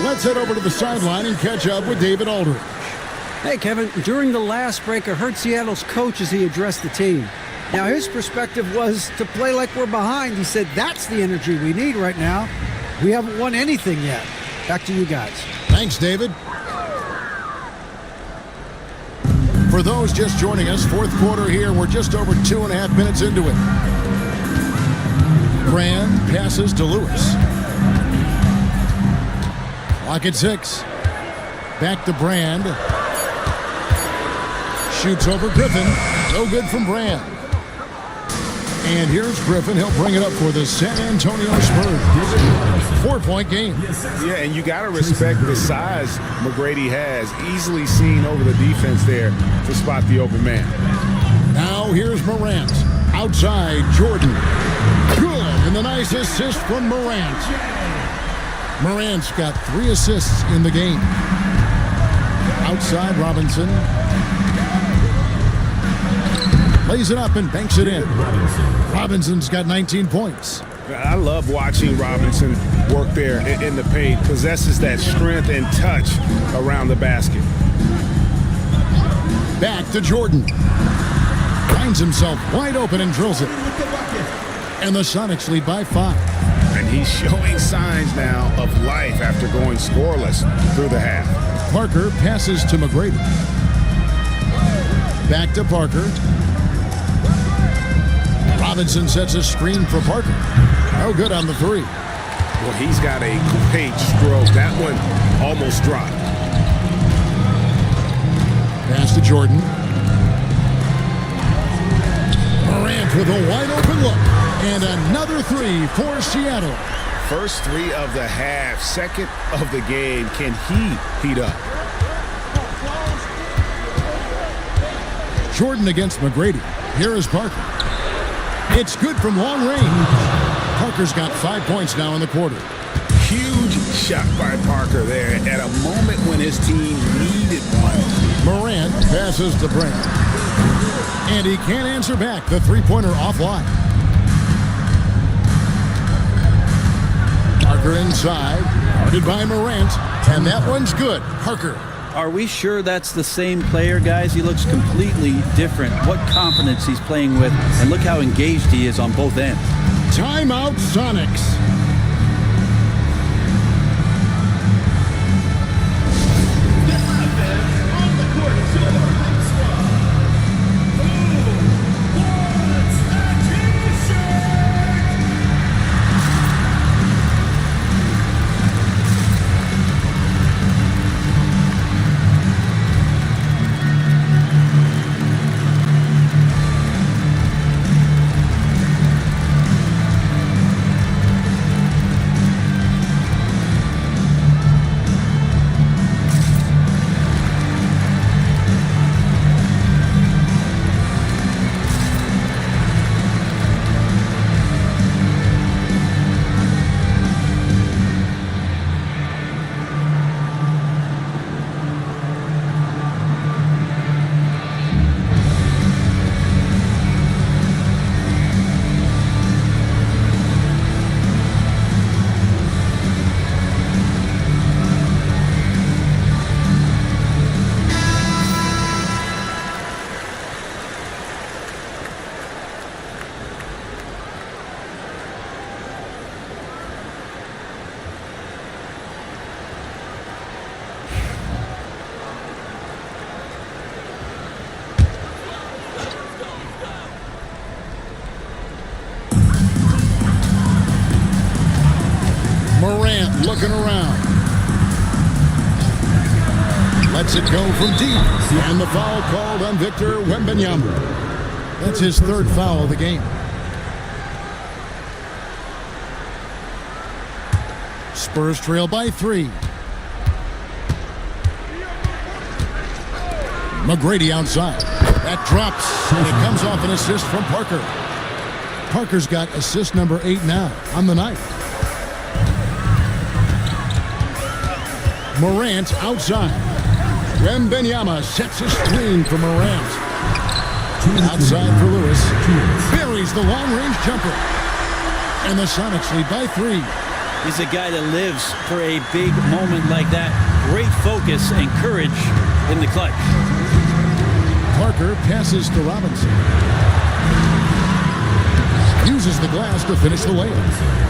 Let's head over to the sideline and catch up with David Aldridge. Hey, Kevin, during the last break, I heard Seattle's coach as he addressed the team. Now, his perspective was to play like we're behind. He said, that's the energy we need right now. We haven't won anything yet. Back to you guys. Thanks, David. For those just joining us, fourth quarter here. We're just over 2.5 minutes into it. Brand passes to Lewis. Lock at 6. Back to Brand. Shoots over Griffin. No good from Brand. And here's Griffin. He'll bring it up for the San Antonio Spurs. 4-point game. Yeah, and you got to respect the size McGrady has. Easily seen over the defense there to spot the open man. Now here's Morant. Outside, Jordan. Good. And the nice assist from Morant. Morant's got 3 assists in the game. Outside, Robinson. Lays it up and banks it in. Robinson's got 19 points. I love watching Robinson work there in the paint. Possesses that strength and touch around the basket. Back to Jordan. Finds himself wide open and drills it. And the Sonics lead by 5. And he's showing signs now of life after going scoreless through the half. Parker passes to McGrady. Back to Parker. Robinson sets a screen for Parker. No good on the 3. Well, he's got a great stroke. That one almost dropped. Pass to Jordan. Morant with a wide open look. And another 3 for Seattle. First 3 of the half, second of the game. Can he heat up? Jordan against McGrady. Here is Parker. It's good from long range. Parker's got 5 points now in the quarter. Huge shot by Parker there at a moment when his team needed one. Morant passes to Brent. And he can't answer back. The three-pointer offline. Parker inside. Guarded by Morant. And that one's good. Parker. Are we sure that's the same player, guys? He looks completely different. What confidence he's playing with, and look how engaged he is on both ends. Timeout, Sonics. Morant looking around. Lets it go from deep. And the foul called on Victor Wembanyama. That's his 3rd foul of the game. Spurs trail by 3. McGrady outside. That drops, and it comes off an assist from Parker. Parker's got assist number 8 now on the night. Morant outside. Wembanyama sets a screen for Morant. Outside for Lewis. Buries the long-range jumper. And the Sonics lead by 3. He's a guy that lives for a big moment like that. Great focus and courage in the clutch. Parker passes to Robinson. Uses the glass to finish the layup.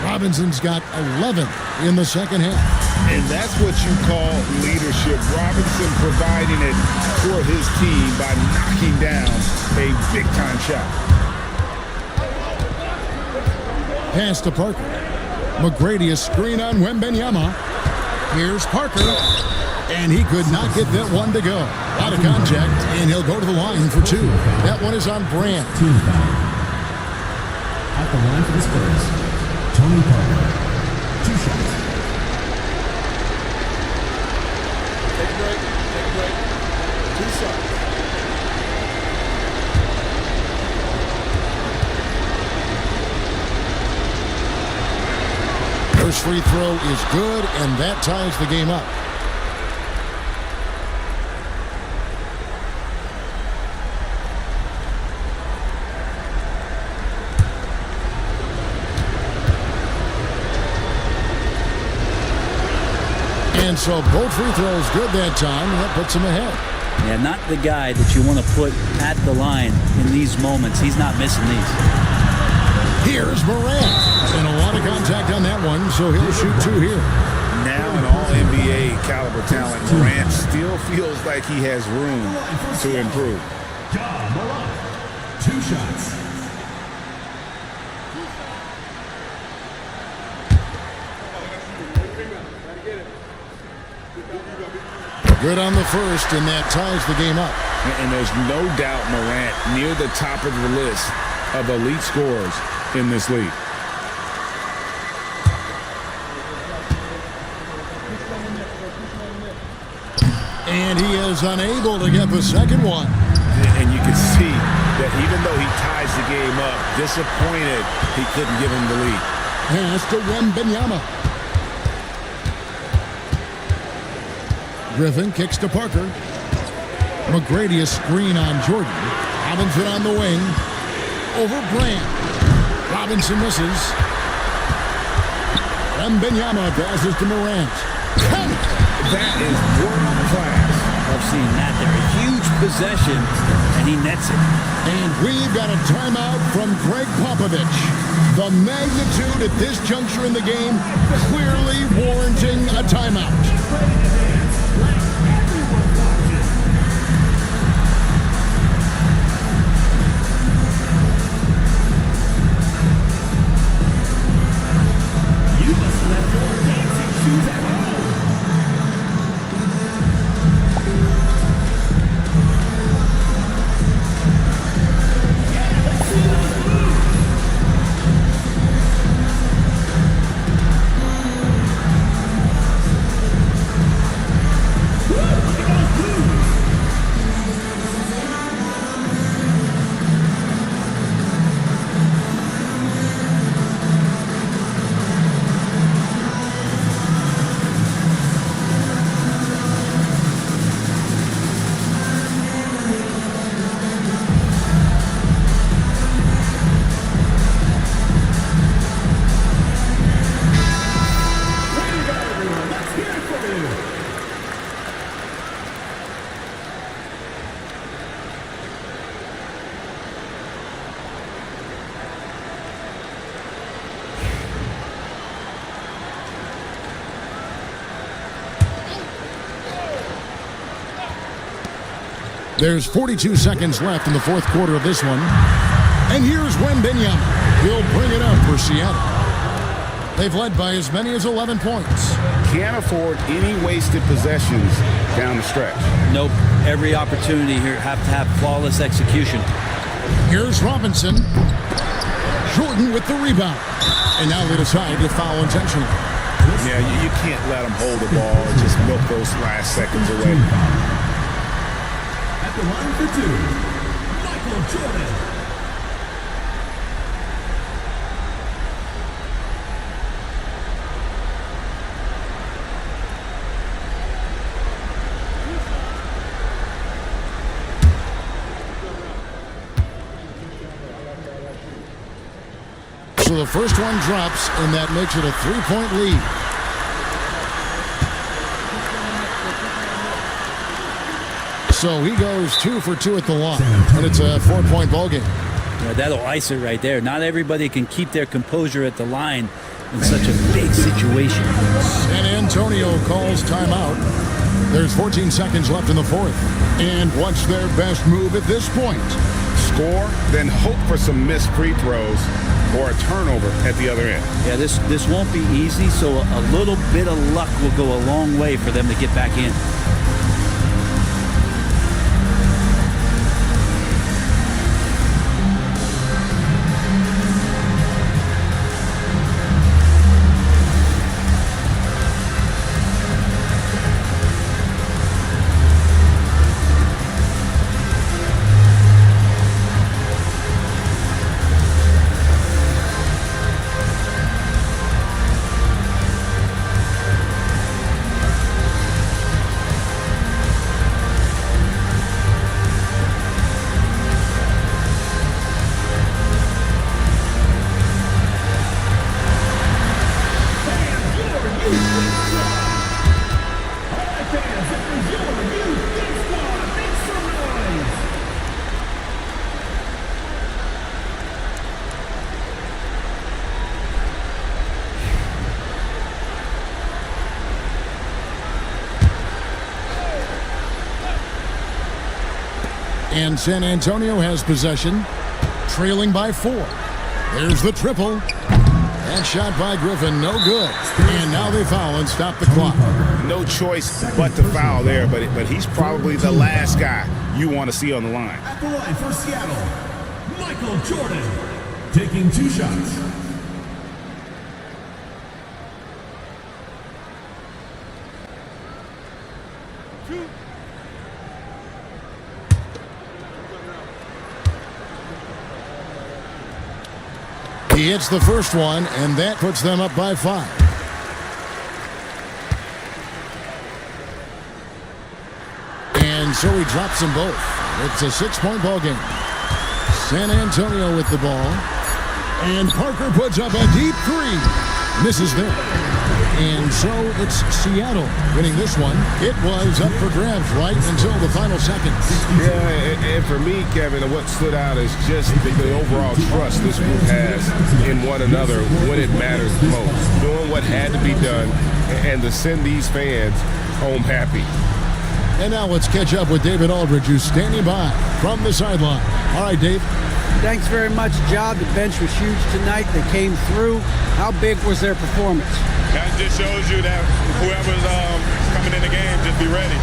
Robinson's got 11 in the second half. And that's what you call leadership. Robinson providing it for his team by knocking down a big-time shot. Pass to Parker. McGrady a screen on Wembanyama. Here's Parker. And he could not get that one to go. Out of contact, and he'll go to the line for 2. That one is on Brand. At the line for the Spurs, Tony Parker, 2 shots. Take a break. 2 shots. First free throw is good, and that ties the game up. And so both free throws good that time, and that puts him ahead. Yeah, not the guy that you want to put at the line in these moments. He's not missing these. Here's Morant. And a lot of contact on that one, so he'll shoot 2 here. Now an all-NBA caliber talent, Morant still feels like he has room to improve. Ja Morant, 2 shots. Good on the first, and that ties the game up. And there's no doubt Morant near the top of the list of elite scorers in this league. And he is unable to get the second one. And you can see that even though he ties the game up, disappointed he couldn't give him the lead. Pass to Wembanyama. Griffin kicks to Parker. McGrady a screen on Jordan. Robinson on the wing. Over Brand. Robinson misses. Wembanyama passes to Morant. That is world class. I've seen that there. A huge possession, and he nets it. And we've got a timeout from Greg Popovich. The magnitude at this juncture in the game clearly warranting a timeout. You must have left your dancing shoes at home. There's 42 seconds left in the fourth quarter of this one. And here's Wembanyama. He'll bring it up for Seattle. They've led by as many as 11 points. Can't afford any wasted possessions down the stretch. Nope. Every opportunity here have to have flawless execution. Here's Robinson. Jordan with the rebound. And now they decide to foul intentionally. Yeah, you can't let them hold the ball and just milk those last seconds away. At the line for two, Michael Jordan. So the first one drops, and that makes it a 3-point lead. So he goes 2 for 2 at the line, and it's a 4-point ball game. Yeah, that'll ice it right there. Not everybody can keep their composure at the line in such a big situation. San Antonio calls timeout. There's 14 seconds left in the fourth. And what's their best move at this point? Score, then hope for some missed free throws or a turnover at the other end. Yeah, this won't be easy, so a little bit of luck will go a long way for them to get back in. And San Antonio has possession, trailing by 4. There's the triple. That shot by Griffin, no good. And now they foul and stop the clock. No choice but to foul there, but he's probably the last guy you want to see on the line. At the line for Seattle, Michael Jordan, taking 2 shots. He hits the first one, and that puts them up by 5. And so he drops them both. It's a 6-point ball game. San Antonio with the ball. And Parker puts up a deep 3. Misses there. And so it's Seattle winning this one. It was up for grabs right until the final seconds. Yeah, and for me, Kevin, what stood out is just the overall trust this group has in one another when it matters the most. Doing what had to be done and to send these fans home happy. And now let's catch up with David Aldridge, who's standing by from the sideline. All right, Dave. Thanks very much, Job. The bench was huge tonight. They came through. How big was their performance? That just shows you that whoever's coming in the game, just be ready.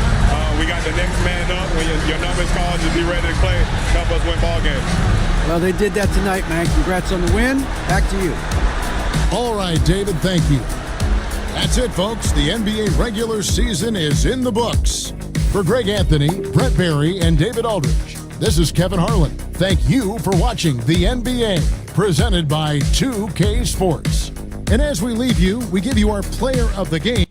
We got the next man up. When your number's called, just be ready to play. Help us win ball games. Well, they did that tonight, man. Congrats on the win. Back to you. All right, David, thank you. That's it, folks. The NBA regular season is in the books. For Greg Anthony, Brett Barry, and David Aldridge, this is Kevin Harlan. Thank you for watching the NBA, presented by 2K Sports. And as we leave you, we give you our player of the game.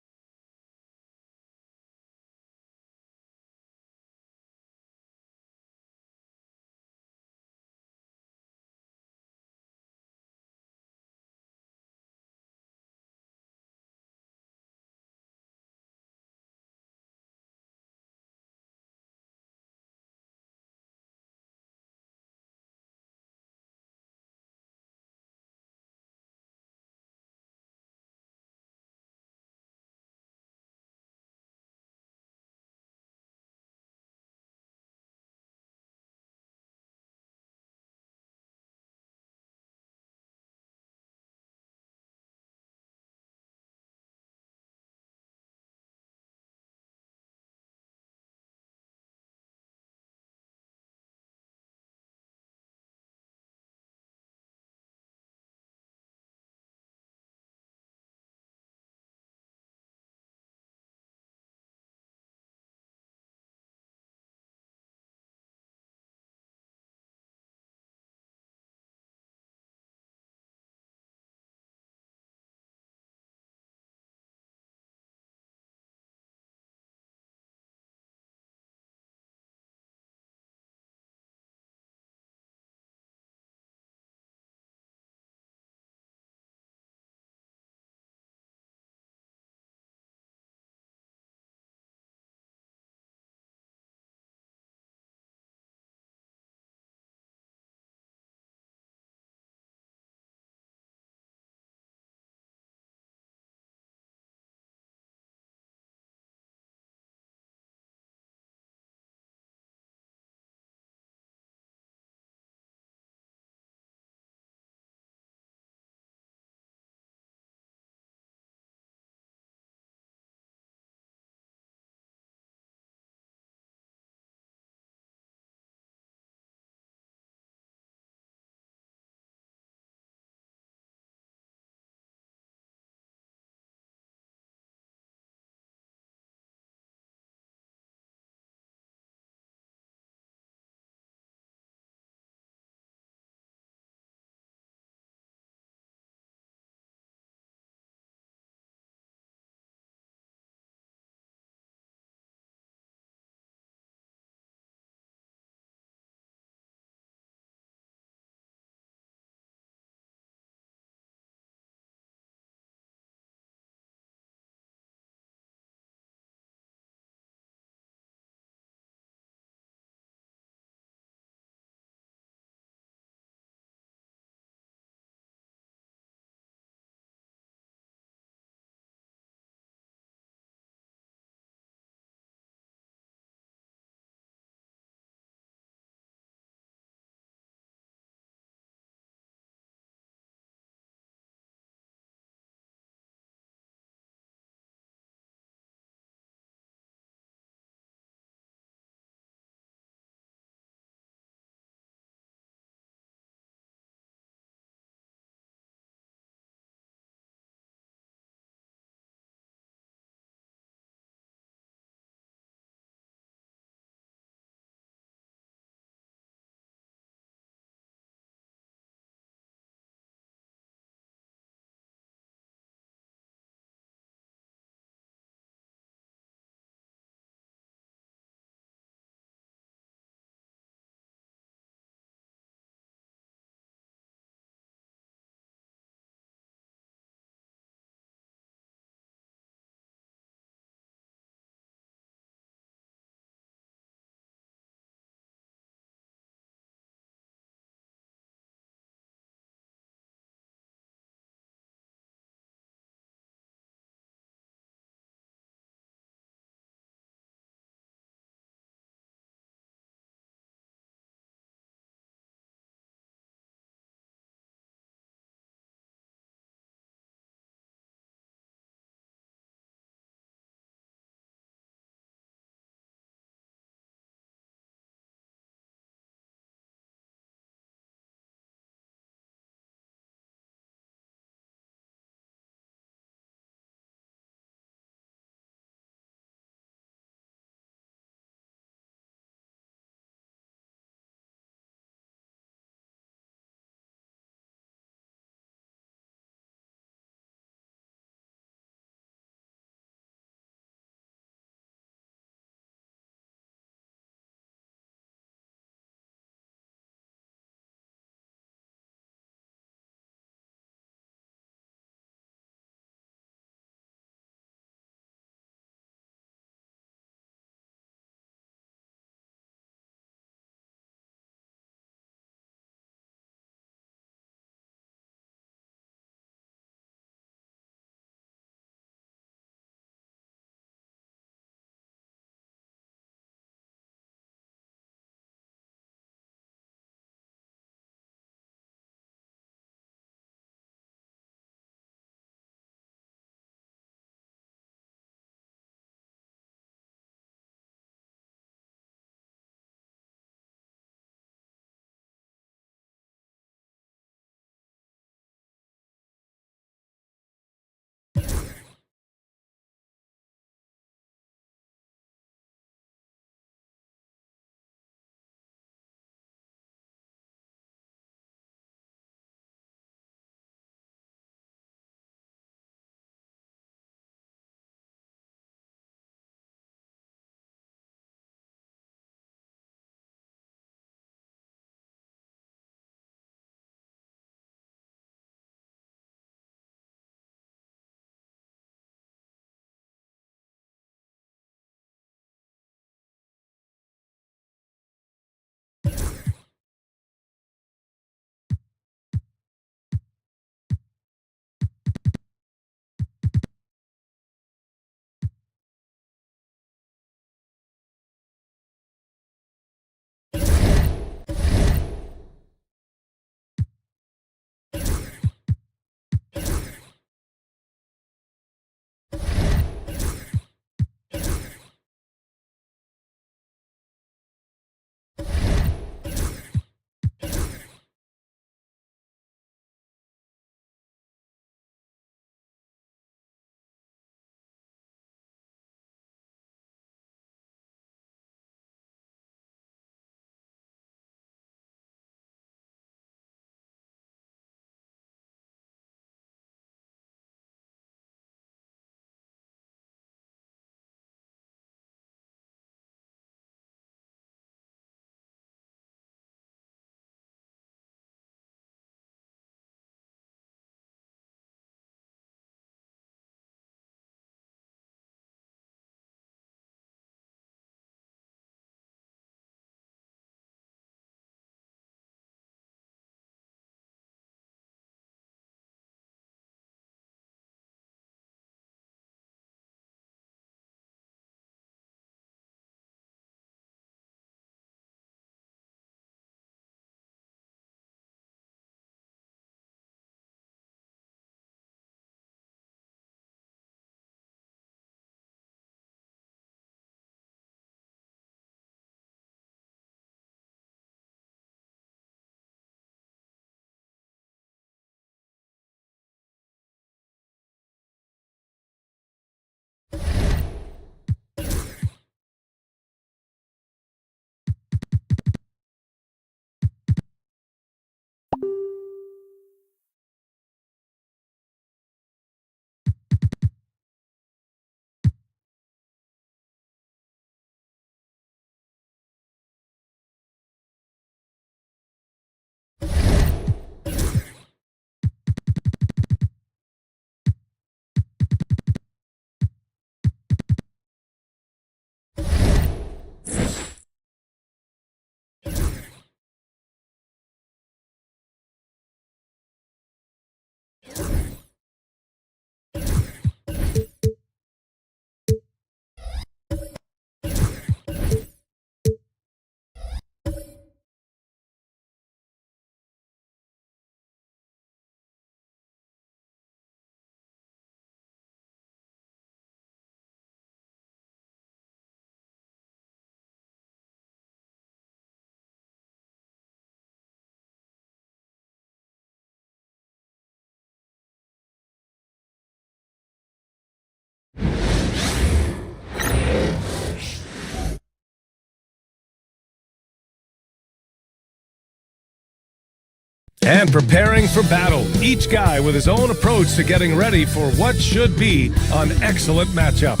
And preparing for battle, each guy with his own approach to getting ready for what should be an excellent matchup.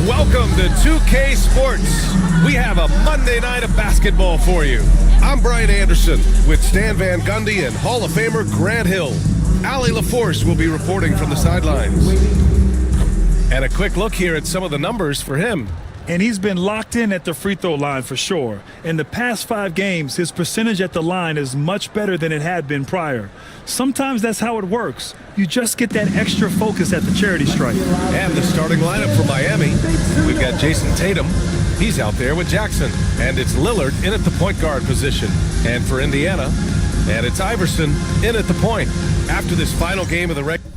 Welcome to 2K Sports. We have a Monday night of basketball for you. I'm Brian Anderson with Stan Van Gundy and Hall of Famer Grant Hill. Allie LaForce will be reporting from the sidelines. And a quick look here at some of the numbers for him. And he's been locked in at the free throw line for sure. In the past 5 games, his percentage at the line is much better than it had been prior. Sometimes that's how it works. You just get that extra focus at the charity stripe. And the starting lineup for Miami, we've got Jason Tatum. He's out there with Jackson. And it's Lillard in at the point guard position. And for Indiana, and it's Iverson in at the point. After this final game of the regular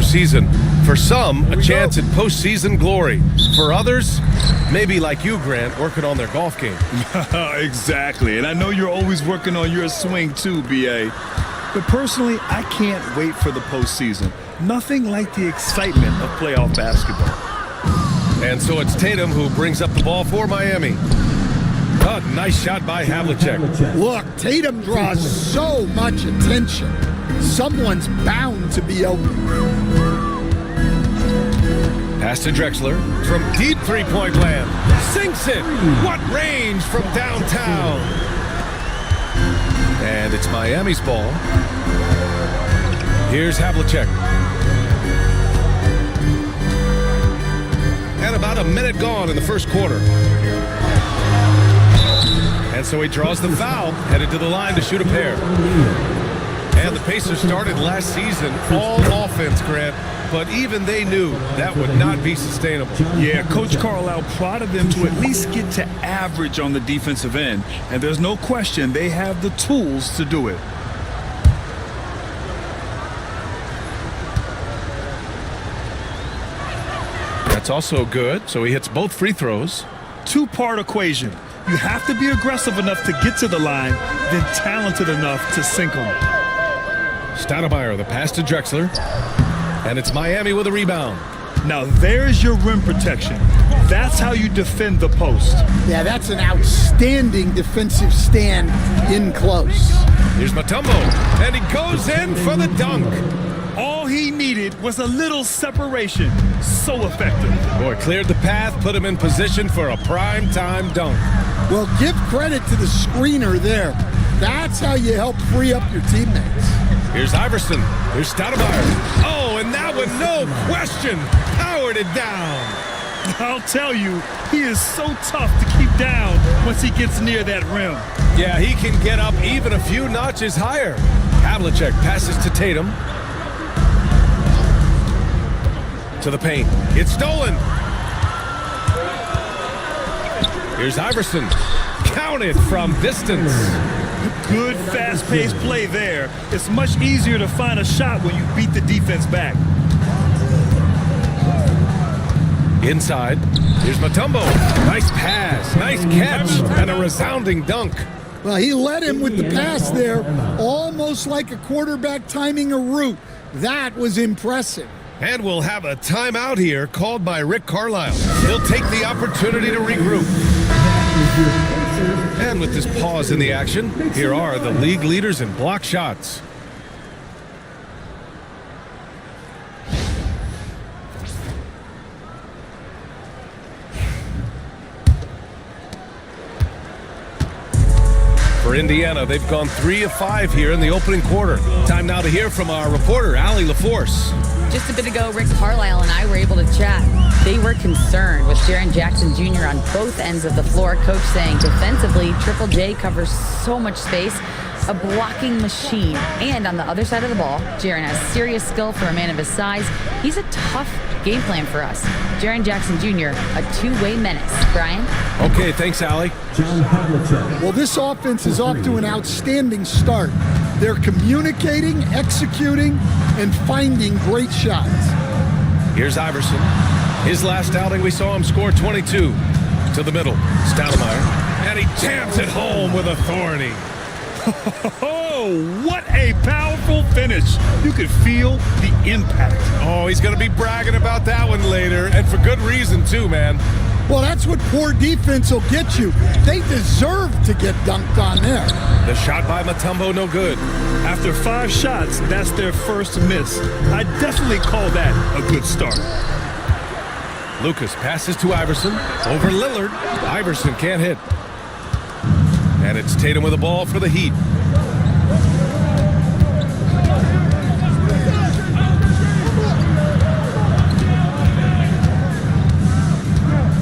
season. For some, a chance at postseason glory. For others, maybe like you, Grant, working on their golf game. Exactly. And I know you're always working on your swing too, B.A. But personally, I can't wait for the postseason. Nothing like the excitement of playoff basketball. And so it's Tatum who brings up the ball for Miami. Oh, nice shot by Havlicek. Look, Tatum draws so much attention. Someone's bound to be open. Pass to Drexler from deep three-point land. Sinks it. What range from downtown. And it's Miami's ball. Here's Havlicek. And about a minute gone in the first quarter. And so he draws the foul, headed to the line to shoot a pair. And the Pacers started last season all offense, Grant, but even they knew that would not be sustainable. Yeah, Coach Carlisle prodded them to at least get to average on the defensive end, and there's no question they have the tools to do it. That's also good, so he hits both free throws. Two-part equation. You have to be aggressive enough to get to the line, then talented enough to sink them. Stoudemire, the pass to Drexler. And it's Miami with a rebound. Now there's your rim protection. That's how you defend the post. Yeah, that's an outstanding defensive stand in close. Here's Mutombo, and he goes in for the dunk. All he needed was a little separation. So effective. Boy, cleared the path, put him in position for a prime-time dunk. Well, give credit to the screener there. That's how you help free up your teammates. Here's Iverson. Here's Stoudemire. Oh, and that one, no question, powered it down. I'll tell you, he is so tough to keep down once he gets near that rim. Yeah, he can get up even a few notches higher. Havlicek passes to Tatum. To the paint. It's stolen. Here's Iverson. Counted from distance. Good fast-paced play there. It's much easier to find a shot when you beat the defense back. Inside. Here's Mutombo. Nice pass. Nice catch. And a resounding dunk. Well, he led him with the pass there, almost like a quarterback timing a route. That was impressive. And we'll have a timeout here called by Rick Carlisle. He'll take the opportunity to regroup. And with this pause in the action, here are the league leaders in block shots. For Indiana, they've gone 3 of 5 here in the opening quarter. Time now to hear from our reporter, Allie LaForce. Just a bit ago, Rick Carlisle and I were able to chat. They were concerned with Jaren Jackson Jr. on both ends of the floor. Coach saying defensively, Triple J covers so much space, a blocking machine. And on the other side of the ball, Jaren has serious skill for a man of his size. He's a tough game plan for us. Jaren Jackson Jr., a two-way menace. Brian? Okay, thanks, Allie. Well, this offense is off to an outstanding start. They're communicating, executing, and finding great shots. Here's Iverson. His last outing, we saw him score 22. To the middle, Stoudemire, and he jams it home with authority. Oh, what a powerful finish. You could feel the impact. Oh, he's going to be bragging about that one later, and for good reason, too, man. Well, that's what poor defense will get you. They deserve to get dunked on there. The shot by Mutombo, no good. After 5 shots, that's their first miss. I definitely call that a good start. Lucas passes to Iverson. Over Lillard. Iverson can't hit. And it's Tatum with the ball for the Heat.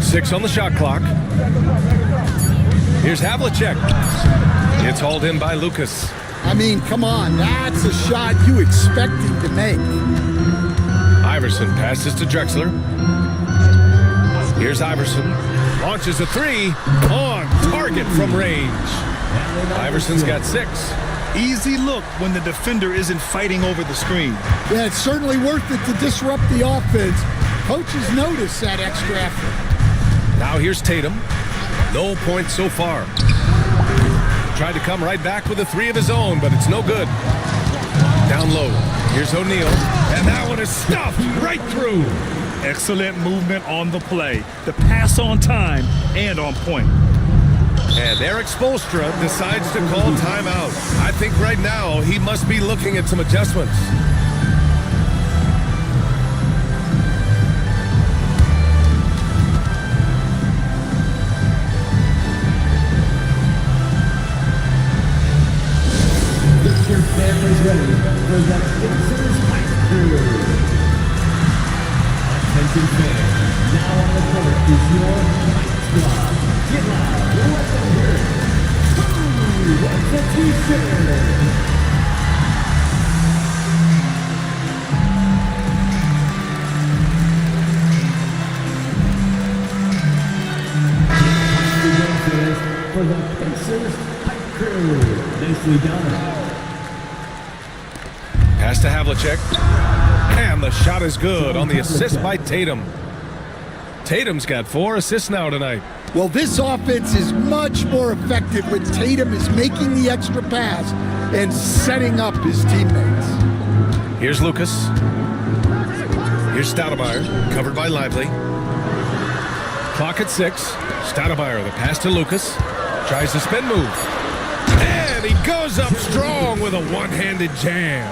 Six on the shot clock. Here's Havlicek. It's hauled in by Lucas. I mean, come on. That's a shot you expect him to make. Iverson passes to Drexler. Here's Iverson. Launches a 3 on target from range. Iverson's got 6. Easy look when the defender isn't fighting over the screen. Yeah, it's certainly worth it to disrupt the offense. Coaches notice that extra effort. Now here's Tatum. No points so far. Tried to come right back with a 3 of his own, but it's no good. Down low. Here's O'Neal. And that one is stuffed right through. Excellent movement on the play. The pass on time and on point. And Eric Spoelstra decides to call timeout. I think right now he must be looking at some adjustments. Get your families ready for the Pacers Hype Crew. Attention fans, now on the court is your Hype Squad. Get loud, let them hear it. Who wants a t-shirt? For the Pacers Hype Crew. Nicely done. Pass to Havlicek. And the shot is good on the assist by Tatum. Tatum's got 4 assists now tonight. Well, this offense is much more effective when Tatum is making the extra pass and setting up his teammates. Here's Lucas. Here's Stoudemire, covered by Lively. Clock at 6. Stoudemire, the pass to Lucas. Tries the spin move. And he goes up strong with a one-handed jam.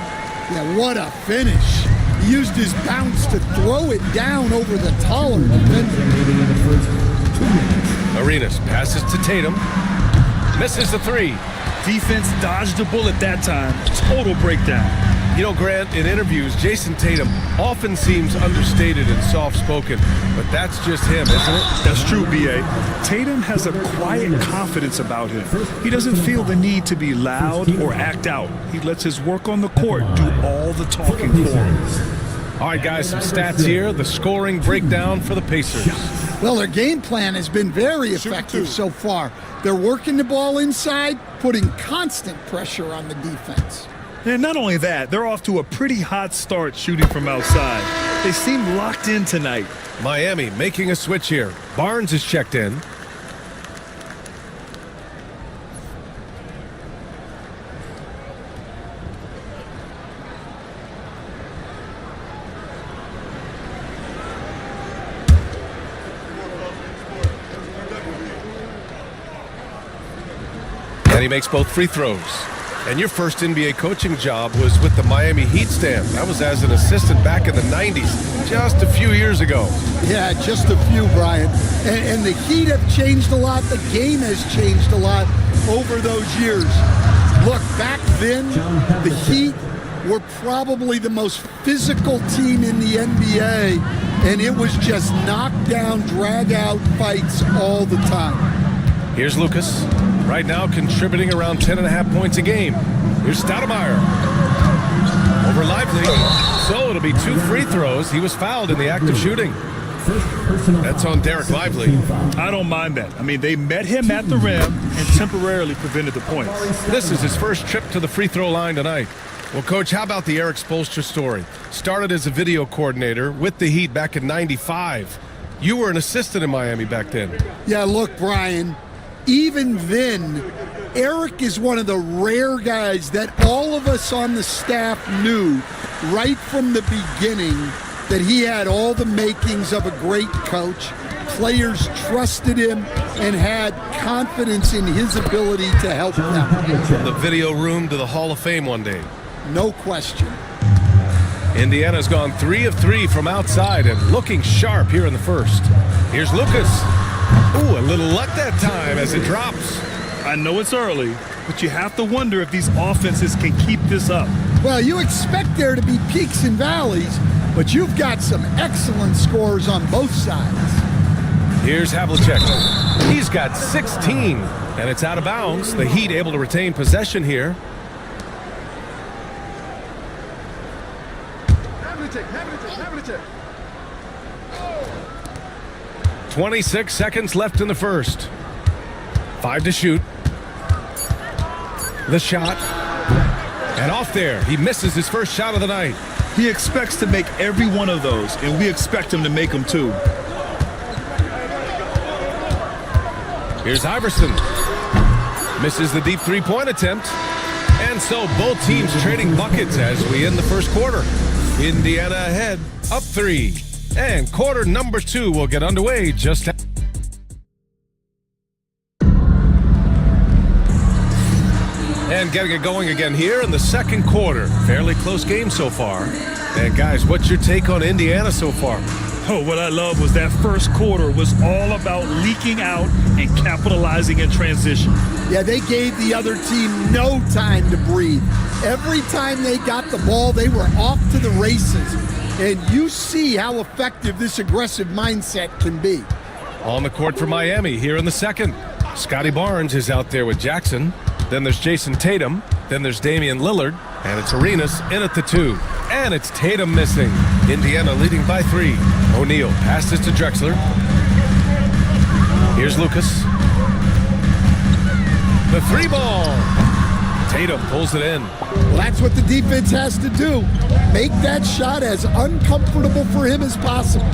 Yeah, what a finish. He used his bounce to throw it down over the taller defender. Arenas passes to Tatum. Misses the 3. Defense dodged the bullet that time. Total breakdown. You know, Grant, in interviews, Jason Tatum often seems understated and soft-spoken, but that's just him, isn't it? That's true, B.A. Tatum has a quiet confidence about him. He doesn't feel the need to be loud or act out. He lets his work on the court do all the talking for him. All right, guys, some stats here. The scoring breakdown for the Pacers. Well, their game plan has been very effective so far. They're working the ball inside, putting constant pressure on the defense. And not only that, they're off to a pretty hot start shooting from outside. They seem locked in tonight. Miami making a switch here. Barnes is checked in. And he makes both free throws. And your first NBA coaching job was with the Miami Heat, Stan. That was as an assistant back in the 90s, just a few years ago. Yeah, just a few, Brian. And the Heat have changed a lot. The game has changed a lot over those years. Look, back then, the Heat were probably the most physical team in the NBA, and it was just knockdown, drag-out fights all the time. Here's Lucas. Right now contributing around 10.5 points a game. Here's Stoudemire. Over Lively. So it'll be 2 free throws. He was fouled in the act of shooting. That's on Derek Lively. I don't mind that. I mean, they met him at the rim and temporarily prevented the points. This is his first trip to the free throw line tonight. Well, Coach, how about the Eric Spoelstra story? Started as a video coordinator with the Heat back in '95. You were an assistant in Miami back then. Yeah, look, Brian, even then, Eric is one of the rare guys that all of us on the staff knew right from the beginning that he had all the makings of a great coach. Players trusted him and had confidence in his ability to help them. From the video room to the Hall of Fame one day. No question. Indiana's gone 3 of 3 from outside and looking sharp here in the first. Here's Lucas. Ooh, a little luck that time as it drops. I know it's early, but you have to wonder if these offenses can keep this up. Well, you expect there to be peaks and valleys, but you've got some excellent scores on both sides. Here's Havlicek. He's got 16, and it's out of bounds. The Heat able to retain possession here. 26 seconds left in the first. 5 to shoot. The shot. And off there. He misses his first shot of the night. He expects to make every one of those, and we expect him to make them too. Here's Iverson. Misses the deep three-point attempt. And so both teams trading buckets as we end the first quarter. Indiana ahead, up 3. And quarter number 2 will get underway just after. And getting it going again here in the second quarter. Fairly close game so far. And guys, what's your take on Indiana so far? Oh, what I love was that first quarter was all about leaking out and capitalizing in transition. Yeah, they gave the other team no time to breathe. Every time they got the ball, they were off to the races. And you see how effective this aggressive mindset can be. On the court for Miami here in the second. Scotty Barnes is out there with Jackson. Then there's Jason Tatum. Then there's Damian Lillard. And it's Arenas in at the 2. And it's Tatum missing. Indiana leading by 3. O'Neal passes to Drexler. Here's Lucas. The 3 ball. Tatum pulls it in. Well, that's what the defense has to do. Make that shot as uncomfortable for him as possible.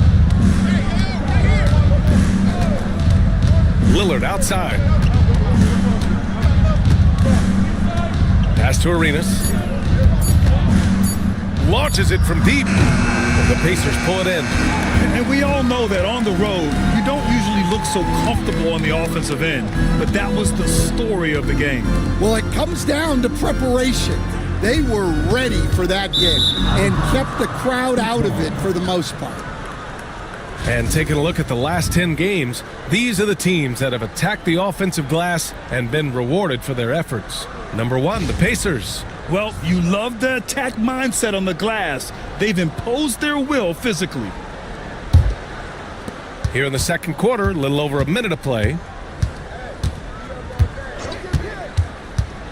Lillard outside. Pass to Arenas. Launches it from deep. The Pacers pull it in. And we all know that on the road, you don't usually look so comfortable on the offensive end. But that was the story of the game. Well, it comes down to preparation. They were ready for that game and kept the crowd out of it for the most part. And taking a look at the last 10 games, these are the teams that have attacked the offensive glass and been rewarded for their efforts. Number 1, the Pacers. Well, you love the attack mindset on the glass. They've imposed their will physically. Here in the second quarter, a little over a minute of play.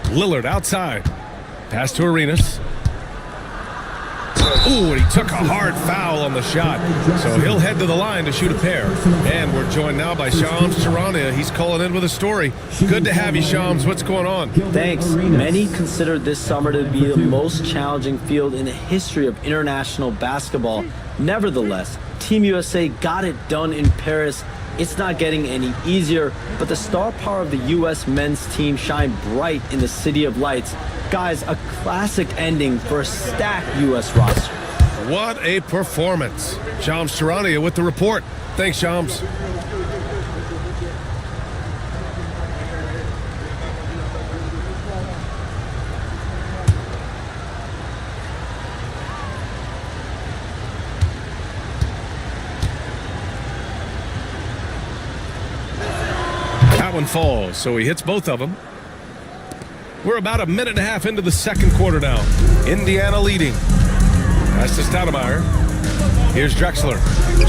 Lillard outside. Pass to Arenas. Ooh, and he took a hard foul on the shot. So he'll head to the line to shoot a pair. And we're joined now by Shams Charania. He's calling in with a story. Good to have you, Shams. What's going on? Thanks. Many consider this summer to be the most challenging field in the history of international basketball. Nevertheless, Team USA got it done in Paris. It's not getting any easier, but the star power of the U.S. men's team shined bright in the City of Lights. Guys, a classic ending for a stacked U.S. roster. What a performance. Shams Charania with the report. Thanks, Shams. That one falls, so he hits both of them. We're about a minute and a half into the second quarter now. Indiana leading. Pass to Stoudemire. Here's Drexler.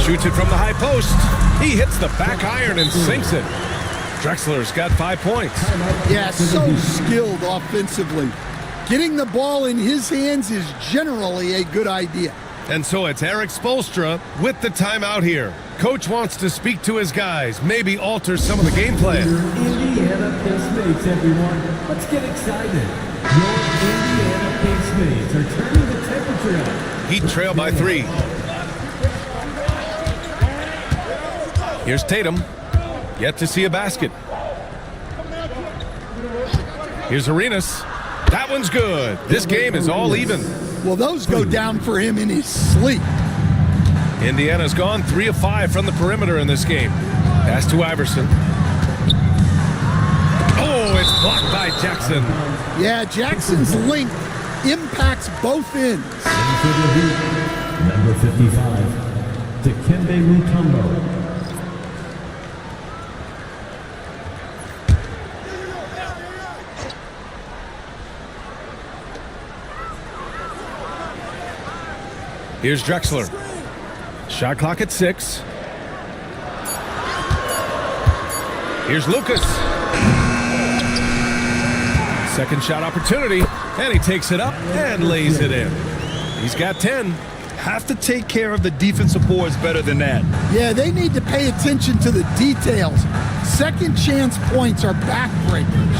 Shoots it from the high post. He hits the back iron and sinks it. Drexler's got 5 points. Yeah, so skilled offensively. Getting the ball in his hands is generally a good idea. And so it's Eric Spoelstra with the timeout here. Coach wants to speak to his guys, maybe alter some of the game plan. Indiana Pace Mates, everyone. Let's get excited. Your Indiana Pace Teammates are turning the temperature up. Heat trail by 3. Here's Tatum. Yet to see a basket. Here's Arenas. That one's good. This game is all even. Well, those go down for him in his sleep. Indiana's gone 3 of 5 from the perimeter in this game. Pass to Iverson. Oh, it's blocked by Jackson. Yeah, Jackson's length impacts both ends. For the Heat, number 55, Dikembe Mutombo. Here's Drexler. Shot clock at 6. Here's Lucas. Second shot opportunity, and he takes it up and lays it in. He's got 10. Have to take care of the defensive boards better than that. Yeah, they need to pay attention to the details. Second chance points are backbreakers.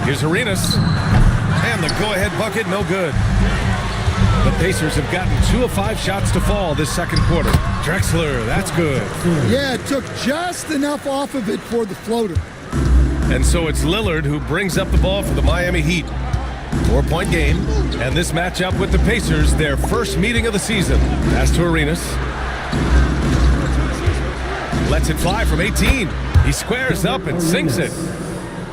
Here's Arenas. And the go-ahead bucket, no good. The Pacers have gotten 2 of 5 shots to fall this second quarter. Drexler, that's good. Yeah, it took just enough off of it for the floater. And so it's Lillard who brings up the ball for the Miami Heat. 4-point game, and this matchup with the Pacers, their first meeting of the season. Pass to Arenas. Lets it fly from 18. He squares up and sinks it.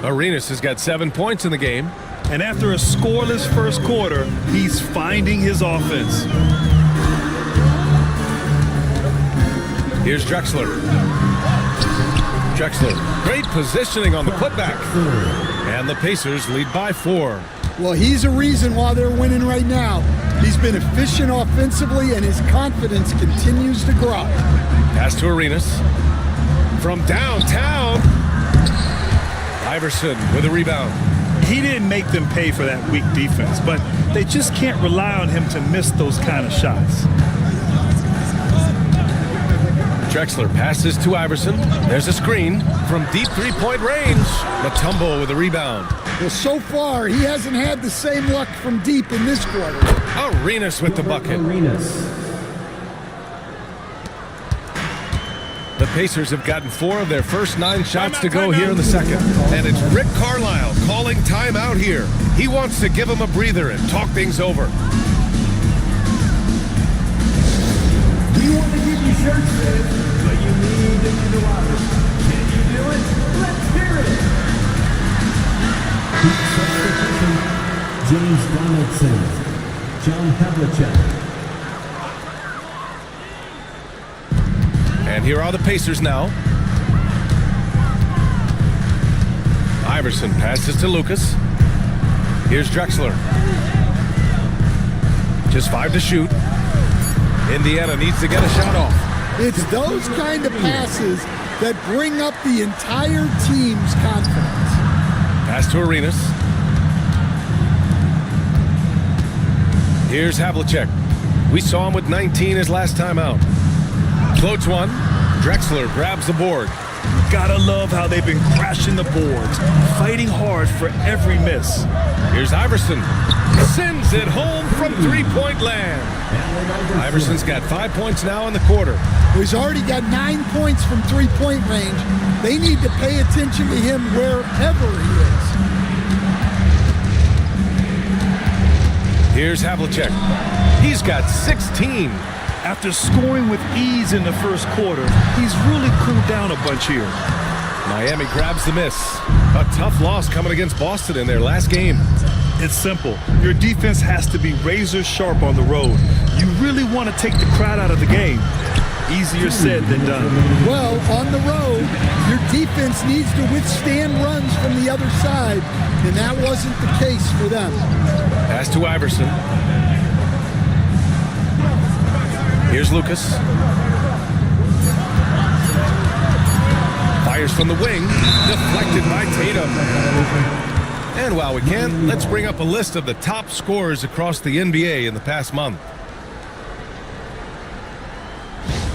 Arenas has got 7 points in the game. And after a scoreless first quarter, he's finding his offense. Here's Drexler. Drexler, great positioning on the putback. And the Pacers lead by 4. Well, he's a reason why they're winning right now. He's been efficient offensively, and his confidence continues to grow. Pass to Arenas. From downtown. Iverson with a rebound. He didn't make them pay for that weak defense, but they just can't rely on him to miss those kind of shots. Drexler passes to Iverson. There's a screen from deep three-point range. Mutombo with a rebound. Well, so far, he hasn't had the same luck from deep in this quarter. Arenas with the bucket. The Pacers have gotten 4 of their first 9 shots to go here in the second. And it's Rick Carlisle calling timeout here. He wants to give them a breather and talk things over. You want to give your shirt fitted, but you need to do it. Can you do it? Let's hear it. Substitution, James Donaldson, John Havlicek. And here are the Pacers now. Iverson passes to Lucas. Here's Drexler. Just 5 to shoot. Indiana needs to get a shot off. It's those kind of passes that bring up the entire team's confidence. Pass to Arenas. Here's Havlicek. We saw him with 19 his last time out. Floats one. Drexler grabs the board. Gotta love how they've been crashing the boards, fighting hard for every miss. Here's Iverson. Sends it home from three-point land. Iverson's got 5 points now in the quarter. He's already got 9 points from three-point range. They need to pay attention to him wherever he is. Here's Havlicek. He's got 16. After scoring with ease in the first quarter, he's really cooled down a bunch here. Miami grabs the miss. A tough loss coming against Boston in their last game. It's simple. Your defense has to be razor sharp on the road. You really want to take the crowd out of the game. Easier said than done. Well, on the road, your defense needs to withstand runs from the other side, and that wasn't the case for them. Pass to Iverson. Here's Lucas. Fires from the wing, deflected by Tatum. And while we can, let's bring up a list of the top scorers across the NBA in the past month.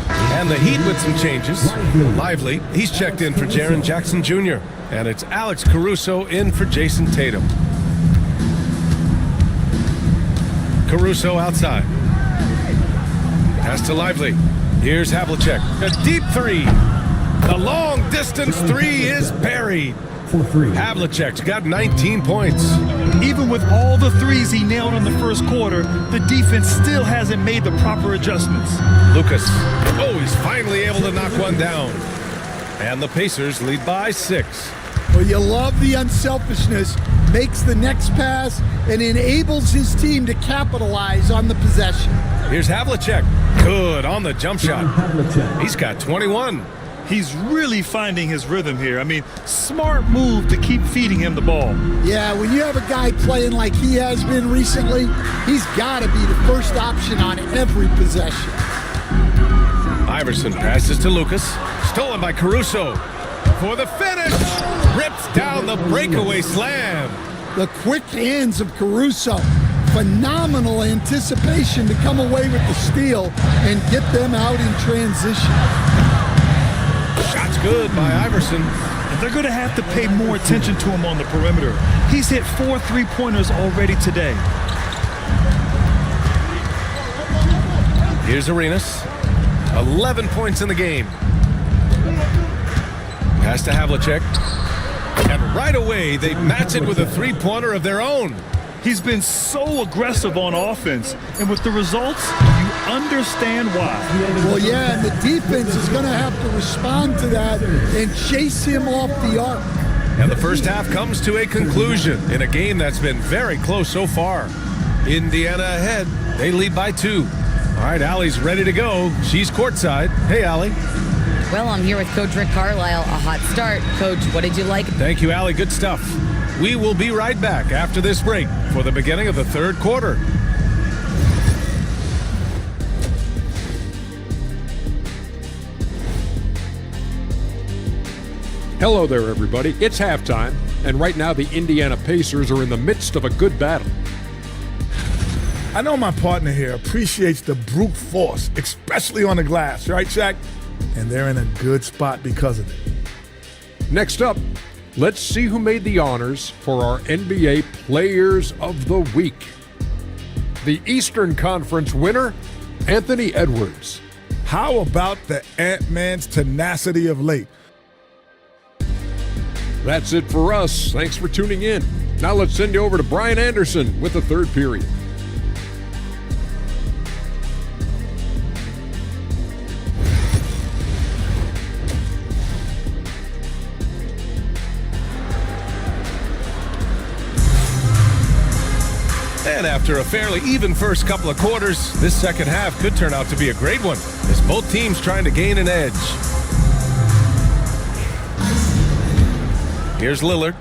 And the Heat with some changes. Lively, he's checked in for Jaren Jackson Jr. And it's Alex Caruso in for Jason Tatum. Caruso outside. Pass to Lively. Here's Havlicek. A deep three. The long distance three is buried. Havlicek's got 19 points. Even with all the threes he nailed in the first quarter, the defense still hasn't made the proper adjustments. Lucas. Oh, he's finally able to knock one down. And the Pacers lead by 6. Well, you love the unselfishness, makes the next pass, and enables his team to capitalize on the possession. Here's Havlicek. Good on the jump shot. He's got 21. He's really finding his rhythm here. I mean, smart move to keep feeding him the ball. Yeah, when you have a guy playing like he has been recently, he's got to be the first option on every possession. Iverson passes to Lucas. Stolen by Caruso. For the finish. Rips down the breakaway slam. The quick hands of Caruso. Phenomenal anticipation to come away with the steal and get them out in transition. Shot's good by Iverson. And they're going to have to pay more attention to him on the perimeter. He's hit 4 3-pointers already today. Here's Arenas. 11 points in the game. Pass to Havlicek. And right away, they match it with a three-pointer of their own. He's been so aggressive on offense, and with the results, you understand why. Well, yeah, and the defense is going to have to respond to that and chase him off the arc. And the first half comes to a conclusion in a game that's been very close so far. Indiana ahead. They lead by 2. All right, Allie's ready to go. She's courtside. Hey, Allie. Well, I'm here with Coach Rick Carlisle. A hot start. Coach, what did you like? Thank you, Allie. Good stuff. We will be right back after this break for the beginning of the third quarter. Hello there, everybody. It's halftime, and right now the Indiana Pacers are in the midst of a good battle. I know my partner here appreciates the brute force, especially on the glass, right, Shaq? And they're in a good spot because of it. Next up, let's see who made the honors for our NBA Players of the Week. The Eastern Conference winner, Anthony Edwards. How about the Ant-Man's tenacity of late? That's it for us. Thanks for tuning in. Now let's send you over to Brian Anderson with the third period. And after a fairly even first couple of quarters, this second half could turn out to be a great one as both teams trying to gain an edge. Here's Lillard.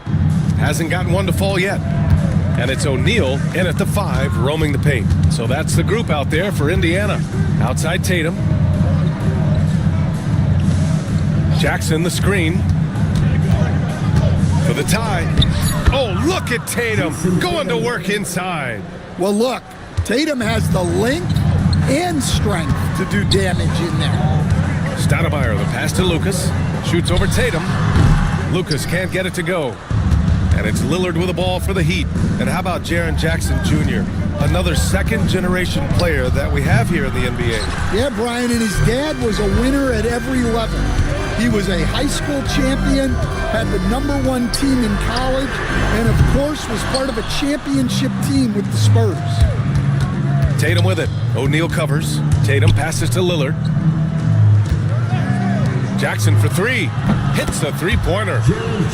Hasn't gotten one to fall yet. And it's O'Neal in at the 5, roaming the paint. So that's the group out there for Indiana. Outside Tatum. Jackson the screen. For the tie. Oh, look at Tatum going to work inside. Well, look, Tatum has the length and strength to do damage in there. Stoudemire, the pass to Lucas. Shoots over Tatum. Lucas can't get it to go. And it's Lillard with the ball for the Heat. And how about Jaren Jackson Jr., another second-generation player that we have here in the NBA? Yeah, Brian, and his dad was a winner at every level. He was a high school champion, had the #1 team in college, and of course was part of a championship team with the Spurs. Tatum with it. O'Neal covers. Tatum passes to Lillard. Jackson for 3. Hits a three-pointer.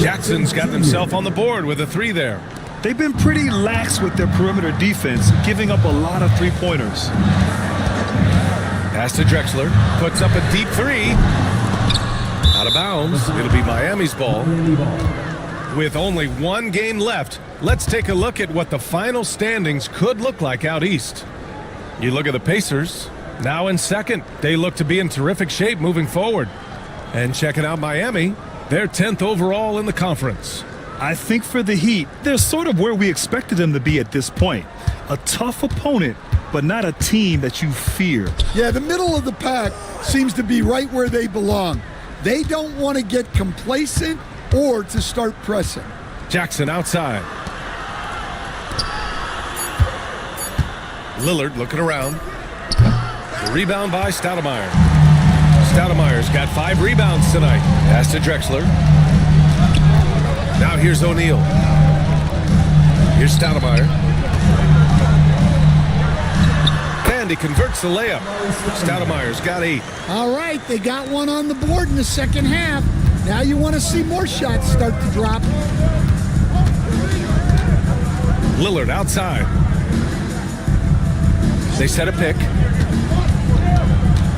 Jackson's got himself on the board with a 3 there. They've been pretty lax with their perimeter defense, giving up a lot of three-pointers. Pass to Drexler. Puts up a deep 3. Out of bounds. It'll be Miami's ball. With only one game left, let's take a look at what the final standings could look like out east. You look at the Pacers, now in second. They look to be in terrific shape moving forward. And checking out Miami, they're 10th overall in the conference. I think for the Heat, they're sort of where we expected them to be at this point. A tough opponent, but not a team that you fear. Yeah, the middle of the pack seems to be right where they belong. They don't want to get complacent or to start pressing. Jackson outside. Lillard looking around. The rebound by Stoudemire. Stoudemire's got 5 rebounds tonight. Pass to Drexler. Now here's O'Neal. Here's Stoudemire. And he converts the layup. Stoudemire's got 8. All right, they got one on the board in the second half. Now you want to see more shots start to drop. Lillard outside. They set a pick.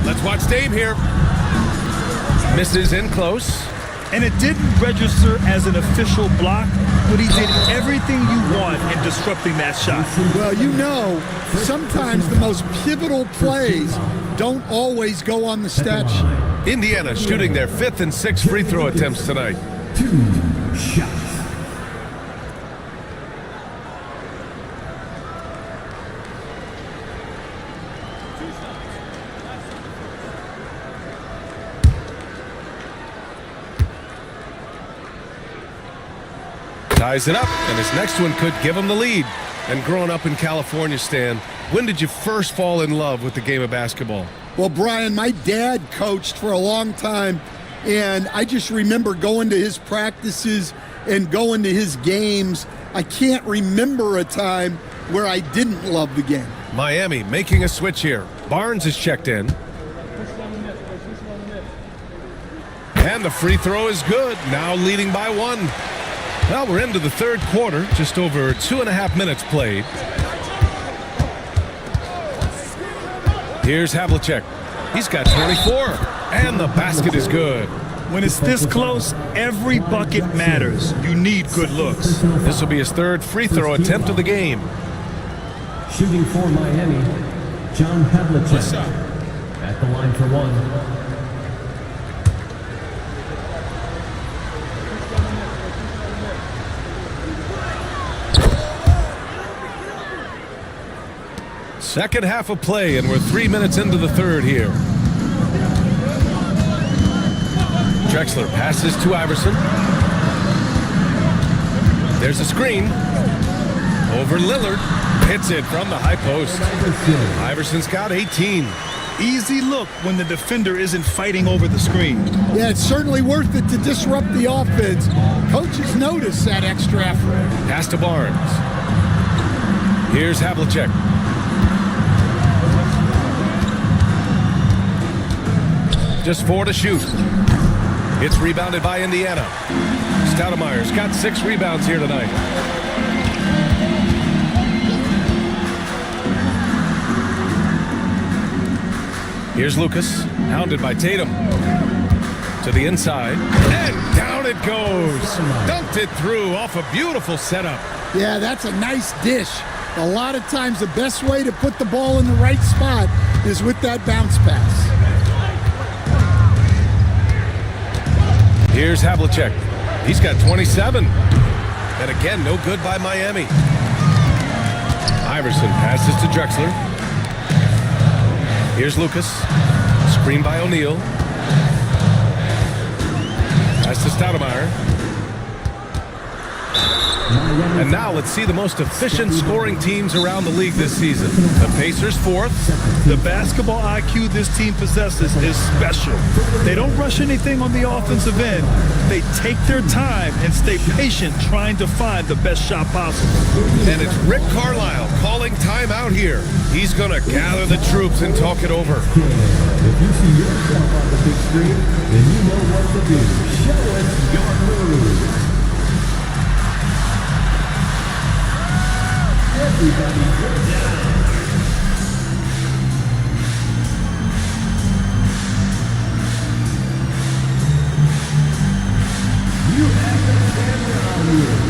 Let's watch Dame here. Misses in close. And it didn't register as an official block, but he did everything you want in disrupting that shot. Well, you know, sometimes the most pivotal plays don't always go on the stat sheet. Indiana shooting their 5th and 6th free throw attempts tonight. 2 shots. Ties it up, and his next one could give him the lead. And growing up in California, Stan, when did you first fall in love with the game of basketball? Well, Brian, my dad coached for a long time, and I just remember going to his practices and going to his games. I can't remember a time where I didn't love the game. Miami making a switch here. Barnes is checked in. And the free throw is good, now leading by 1. Well, we're into the third quarter, just over 2.5 minutes played. Here's Havlicek. He's got 24, and the basket is good. When it's this close, every bucket matters. You need good looks. This will be his 3rd free throw attempt of the game. Shooting for Miami, John Havlicek. At the line for 1. Second half of play, and we're 3 minutes into the third here. Drexler passes to Iverson. There's a screen. Over Lillard. Hits it from the high post. Iverson's got 18. Easy look when the defender isn't fighting over the screen. Yeah, it's certainly worth it to disrupt the offense. Coaches notice that extra effort. Pass to Barnes. Here's Havlicek. Just 4 to shoot. It's rebounded by Indiana. Stoudemire's got 6 rebounds here tonight. Here's Lucas, hounded by Tatum. To the inside, and down it goes. Dunked it through off a beautiful setup. Yeah, that's a nice dish. A lot of times the best way to put the ball in the right spot is with that bounce pass. Here's Havlicek. He's got 27. And again, no good by Miami. Iverson passes to Drexler. Here's Lucas. Screen by O'Neal. Pass to Stoudemire. And now let's see the most efficient scoring teams around the league this season. The Pacers 4th. The basketball IQ this team possesses is special. They don't rush anything on the offensive end. They take their time and stay patient trying to find the best shot possible. And it's Rick Carlisle calling timeout here. He's going to gather the troops and talk it over. If you see yourself on the big screen, then you know what to do. Show us your move. Everybody go down. You have to stand around here.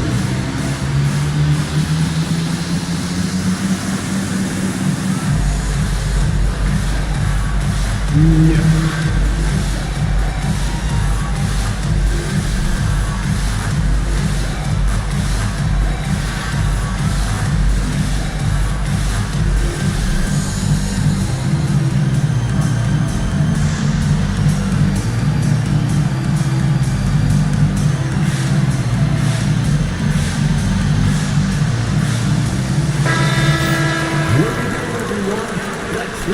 The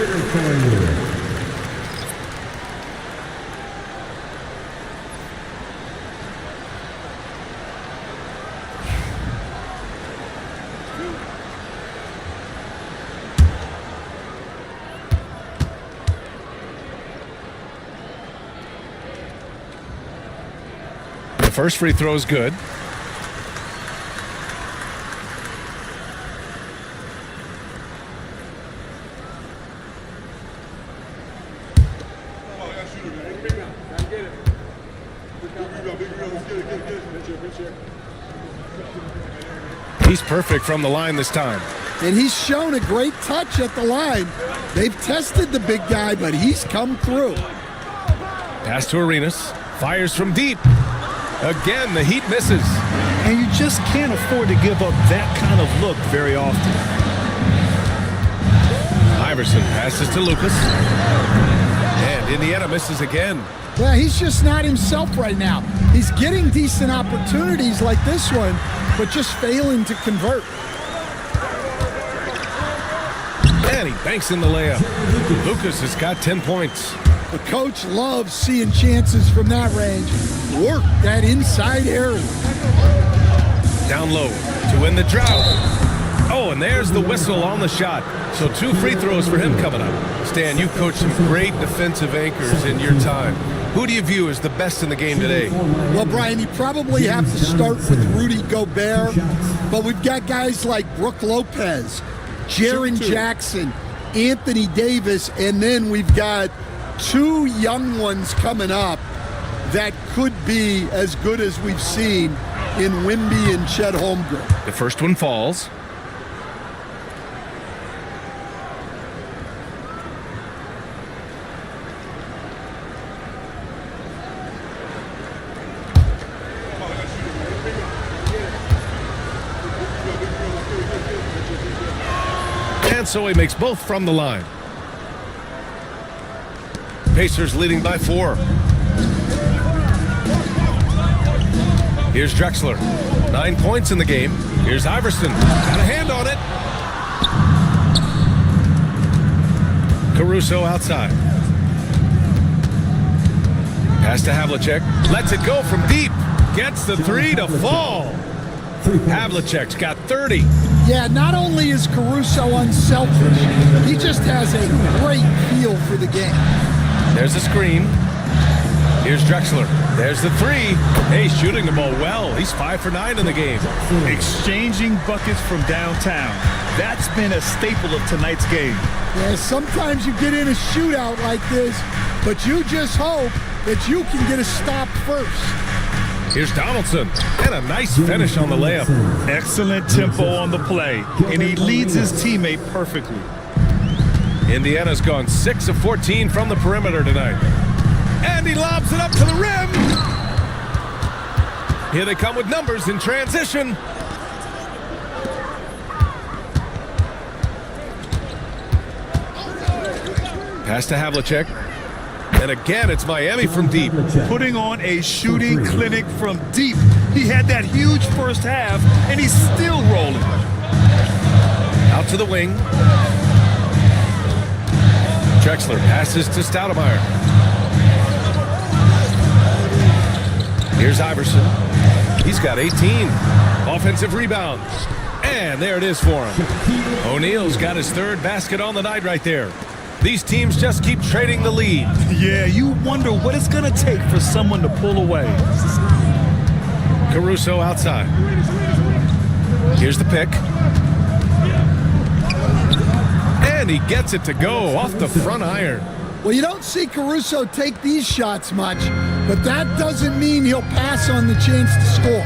first free throw is good. He's perfect from the line this time. And he's shown a great touch at the line. They've tested the big guy, but he's come through. Pass to Arenas. Fires from deep. Again, the Heat misses. And you just can't afford to give up that kind of look very often. Iverson passes to Lucas. And Indiana misses again. Yeah, he's just not himself right now. He's getting decent opportunities like this one, but just failing to convert. And he banks in the layup. Lucas has got 10 points. The coach loves seeing chances from that range. Work that inside area. Down low to win the drought. Oh, and there's the whistle on the shot. So 2 free throws for him coming up. Stan, you've coached some great defensive anchors in your time. Who do you view as the best in the game today? Well, Brian, you probably have to start with Rudy Gobert, but we've got guys like Brook Lopez, Jaren Jackson, Anthony Davis, and then we've got 2 young ones coming up that could be as good as we've seen in Wimby and Chet Holmgren. The first one falls. And so he makes both from the line. Pacers leading by 4. Here's Drexler. 9 points in the game. Here's Iverson. Got a hand on it. Caruso outside. Pass to Havlicek. Lets it go from deep. Gets the 3 to fall. Havlicek's got 30. Yeah, not only is Caruso unselfish, he just has a great feel for the game. There's a screen. Here's Drexler. There's the 3. Hey, shooting the ball well. He's 5 for 9 in the game. Exchanging buckets from downtown. That's been a staple of tonight's game. Yeah, sometimes you get in a shootout like this, but you just hope that you can get a stop first. Here's Donaldson, and a nice finish on the layup. Excellent tempo on the play, and he leads his teammate perfectly. Indiana's gone 6 of 14 from the perimeter tonight. And he lobs it up to the rim. Here they come with numbers in transition. Pass to Havlicek. And again, it's Miami from deep. Putting on a shooting clinic from deep. He had that huge first half, and he's still rolling. Out to the wing. Drexler passes to Stoudemire. Here's Iverson. He's got 18. Offensive rebound. And there it is for him. O'Neal's got his 3rd basket on the night right there. These teams just keep trading the lead. Yeah, you wonder what it's going to take for someone to pull away. Caruso outside. Here's the pick. And he gets it to go off the front iron. Well, you don't see Caruso take these shots much, but that doesn't mean he'll pass on the chance to score.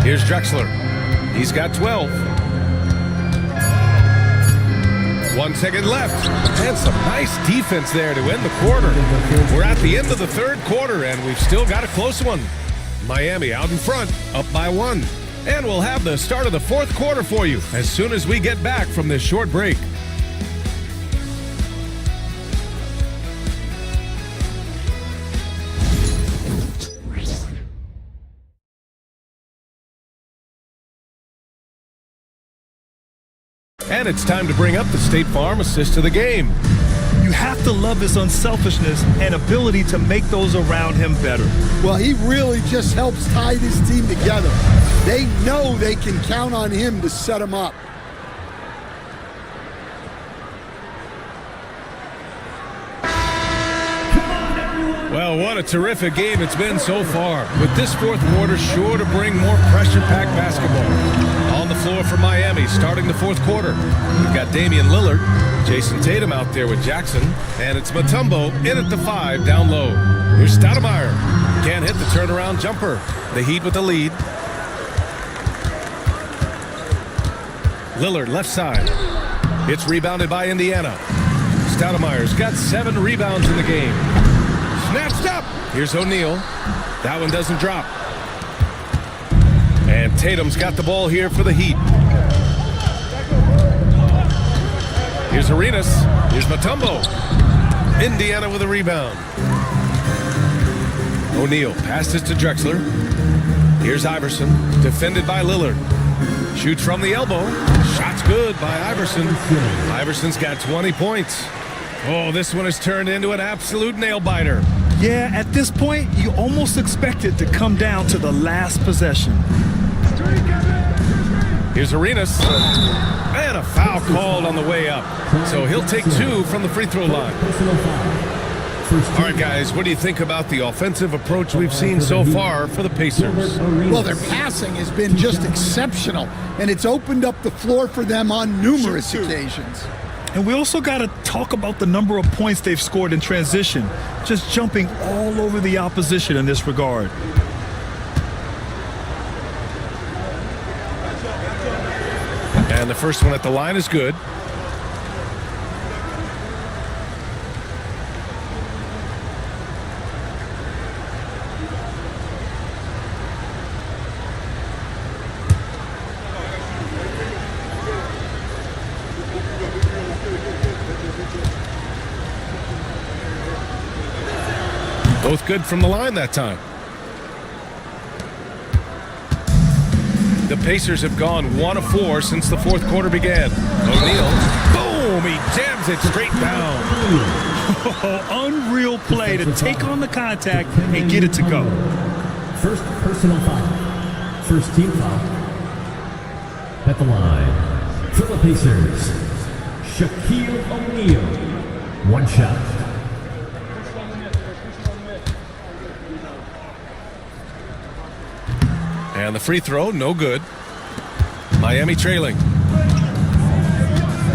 Here's Drexler. He's got 12. 1 second left. And some nice defense there to end the quarter. We're at the end of the 3rd quarter, and we've still got a close one. Miami out in front, up by 1. And we'll have the start of the 4th quarter for you as soon as we get back from this short break. And it's time to bring up the State Farm assist of the game. You have to love his unselfishness and ability to make those around him better. Well, he really just helps tie this team together. They know they can count on him to set them up. Well, what a terrific game it's been so far, with this fourth quarter sure to bring more pressure-packed basketball. On the floor for Miami, starting the fourth quarter, we've got Damian Lillard, Jason Tatum out there with Jackson, and it's Mutombo in at the 5 down low. Here's Stoudemire. Can't hit the turnaround jumper. The Heat with the lead. Lillard left side. It's rebounded by Indiana. Stoudemire's got 7 rebounds in the game. Snatched up. Here's O'Neal. That one doesn't drop. And Tatum's got the ball here for the Heat. Here's Arenas. Here's Mutombo. Indiana with a rebound. O'Neal passes to Drexler. Here's Iverson. Defended by Lillard. Shoots from the elbow. Shot's good by Iverson. Iverson's got 20 points. Oh, this one has turned into an absolute nail-biter. Yeah, at this point, you almost expect it to come down to the last possession. Here's Arenas. And a foul called on the way up. So he'll take 2 from the free throw line. All right, guys, what do you think about the offensive approach we've seen so far for the Pacers? Well, their passing has been just exceptional, and it's opened up the floor for them on numerous occasions. And we also got to talk about the number of points they've scored in transition, just jumping all over the opposition in this regard. And the first one at the line is good. Both good from the line that time. The Pacers have gone 1 of 4 since the fourth quarter began. O'Neal, boom, he jams it straight down. Unreal play to take on the contact and get it to go. First personal foul. First team foul. At the line, for the Pacers, Shaquille O'Neal. 1 shot. And the free throw, no good. Miami trailing.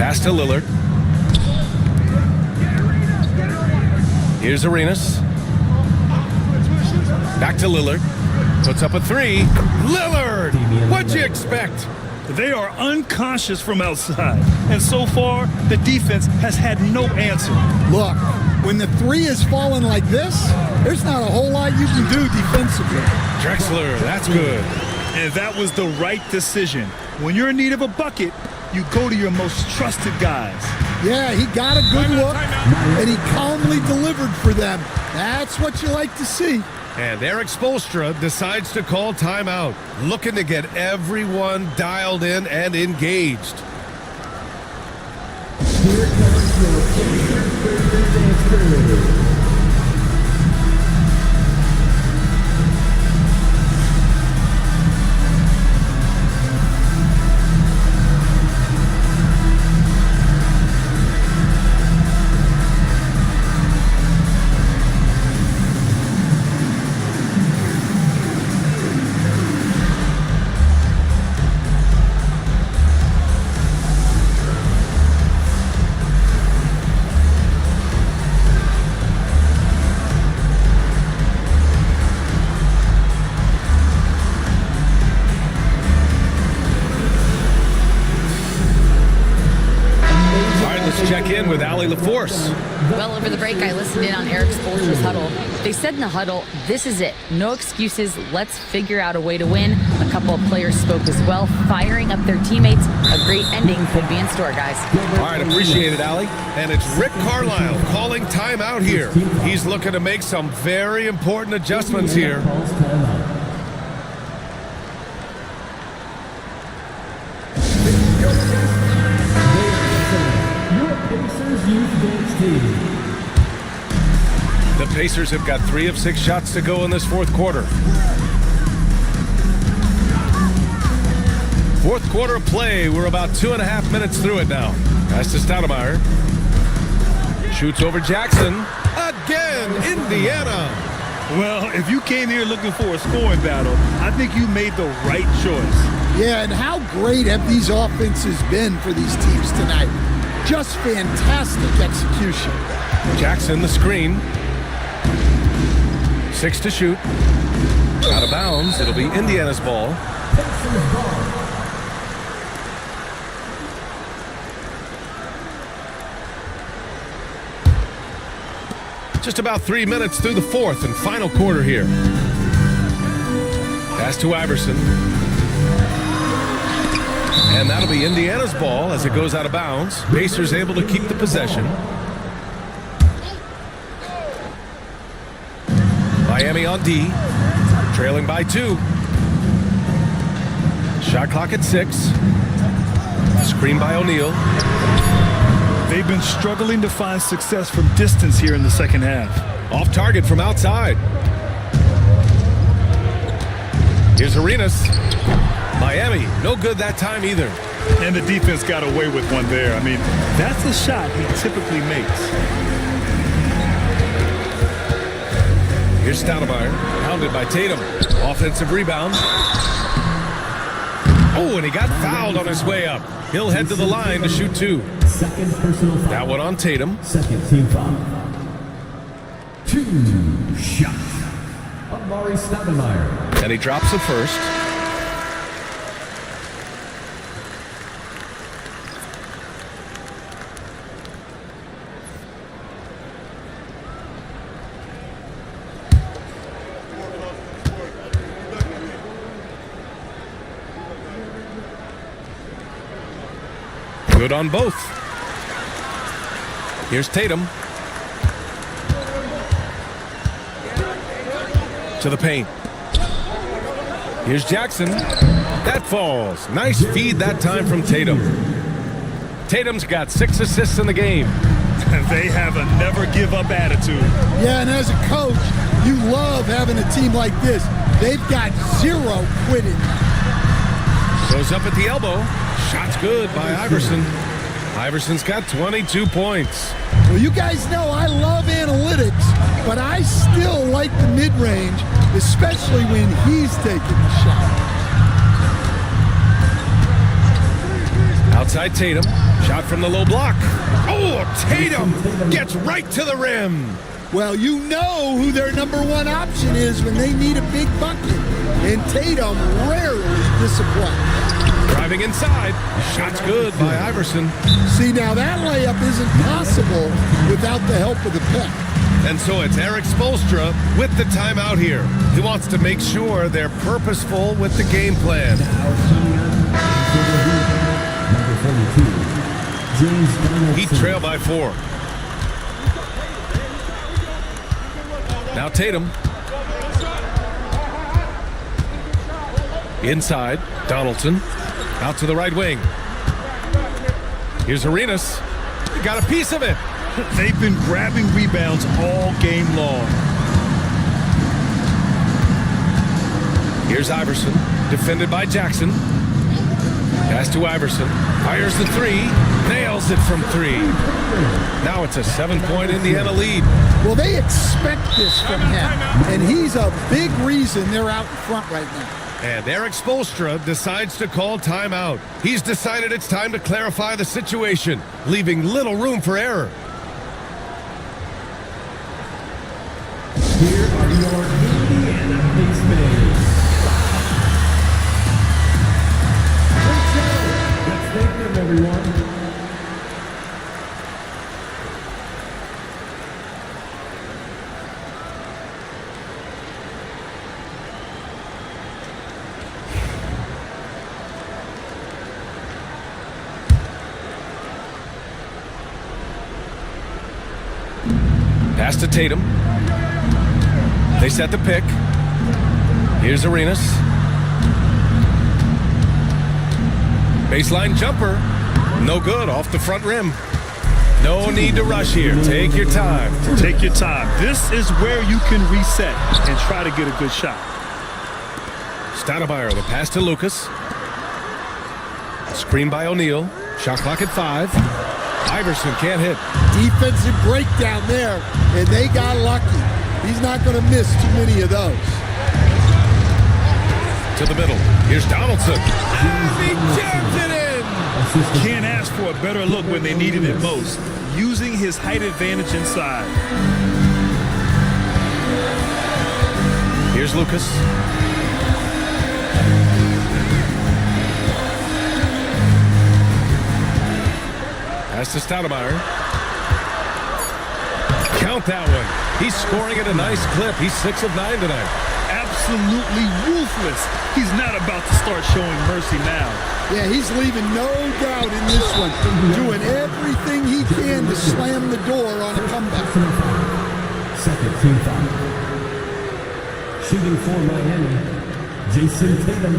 Pass to Lillard. Here's Arenas. Back to Lillard. Puts up a 3. Lillard! What'd you expect? They are unconscious from outside. And so far, the defense has had no answer. Look, when the 3 is falling like this, there's not a whole lot you can do defensively. Drexler, that's good. And that was the right decision. When you're in need of a bucket, you go to your most trusted guys. Yeah, he got a good look, and he calmly delivered for them. That's what you like to see. And Eric Spoelstra decides to call timeout, looking to get everyone dialed in and engaged. Here comes your Pacers. Check in with Allie LaForce. Well, over the break, I listened in on Eric Spoelstra's huddle. They said in the huddle, this is it. No excuses. Let's figure out a way to win. A couple of players spoke as well, firing up their teammates. A great ending could be in store, guys. All right, appreciate it, Allie. And it's Rick Carlisle calling timeout here. He's looking to make some very important adjustments here. Pacers have got 3 of 6 shots to go in this fourth quarter. Fourth quarter of play. We're about 2.5 minutes through it now. Pass to Stoudemire. Shoots over Jackson. Again, Indiana. Well, if you came here looking for a scoring battle, I think you made the right choice. Yeah, and how great have these offenses been for these teams tonight? Just fantastic execution. Jackson, the screen. 6 to shoot. Out of bounds. It'll be Indiana's ball. Just about 3 minutes through the fourth and final quarter here. Pass to Iverson. And that'll be Indiana's ball as it goes out of bounds. Pacers able to keep the possession. Miami on D, trailing by 2. Shot clock at 6. Screen by O'Neal. They've been struggling to find success from distance here in the second half. Off target from outside. Here's Arenas. Miami, no good that time either. And the defense got away with one there. I mean, that's a shot he typically makes. Here's Stoudemire, pounded by Tatum. Offensive rebound. Oh, and he got fouled on his way up. He'll head to the line to shoot 2. Second personal foul. That one on Tatum. Second team foul. 2 shots. Amari Stoudemire. And he drops the first. Good on both. Here's Tatum. To the paint. Here's Jackson. That falls. Nice feed that time from Tatum. Tatum's got 6 assists in the game. They have a never-give-up attitude. Yeah, and as a coach, you love having a team like this. They've got 0 quitting. Goes up at the elbow. Shot's good by Iverson. Iverson's got 22 points. Well, you guys know I love analytics, but I still like the mid-range, especially when he's taking the shot. Outside Tatum. Shot from the low block. Oh, Tatum gets right to the rim. Well, you know who their #1 option is when they need a big bucket, and Tatum rarely disappoints. Driving inside. Shot's good by Iverson. See, now that layup isn't possible without the help of the pep. And so it's Eric Spoelstra with the timeout here. He wants to make sure they're purposeful with the game plan. Heat trail by 4. Now Tatum. Inside, Donaldson. Out to the right wing. Here's Arenas. He got a piece of it. They've been grabbing rebounds all game long. Here's Iverson, defended by Jackson. Pass to Iverson. Fires the 3. Nails it from 3. Now it's a 7-point Indiana lead. Well, they expect this from him, and he's a big reason they're out in front right now. And Eric Spoelstra decides to call timeout. He's decided it's time to clarify the situation, leaving little room for error. Here are your Indiana Pacers. Let's thank them, everyone. Pass to Tatum. They set the pick. Here's Arenas. Baseline jumper. No good, off the front rim. No need to rush here. Take your time. Take your time. This is where you can reset and try to get a good shot. Stoudemire, the pass to Lucas. Screen by O'Neal. Shot clock at 5. Iverson can't hit. Defensive breakdown there, and they got lucky. He's not going to miss too many of those. To the middle. Here's Donaldson. He jams it in. Can't ask for a better look when they needed it most. Using his height advantage inside. Here's Lucas. Pass to Stoudemire. Count that one. He's scoring at a nice clip. He's 6 of 9 tonight. Absolutely ruthless. He's not about to start showing mercy now. Yeah, he's leaving no doubt in this one. Doing everything he can to slam the door on a comeback. Second team foul. Shooting for Miami, Jason Tatum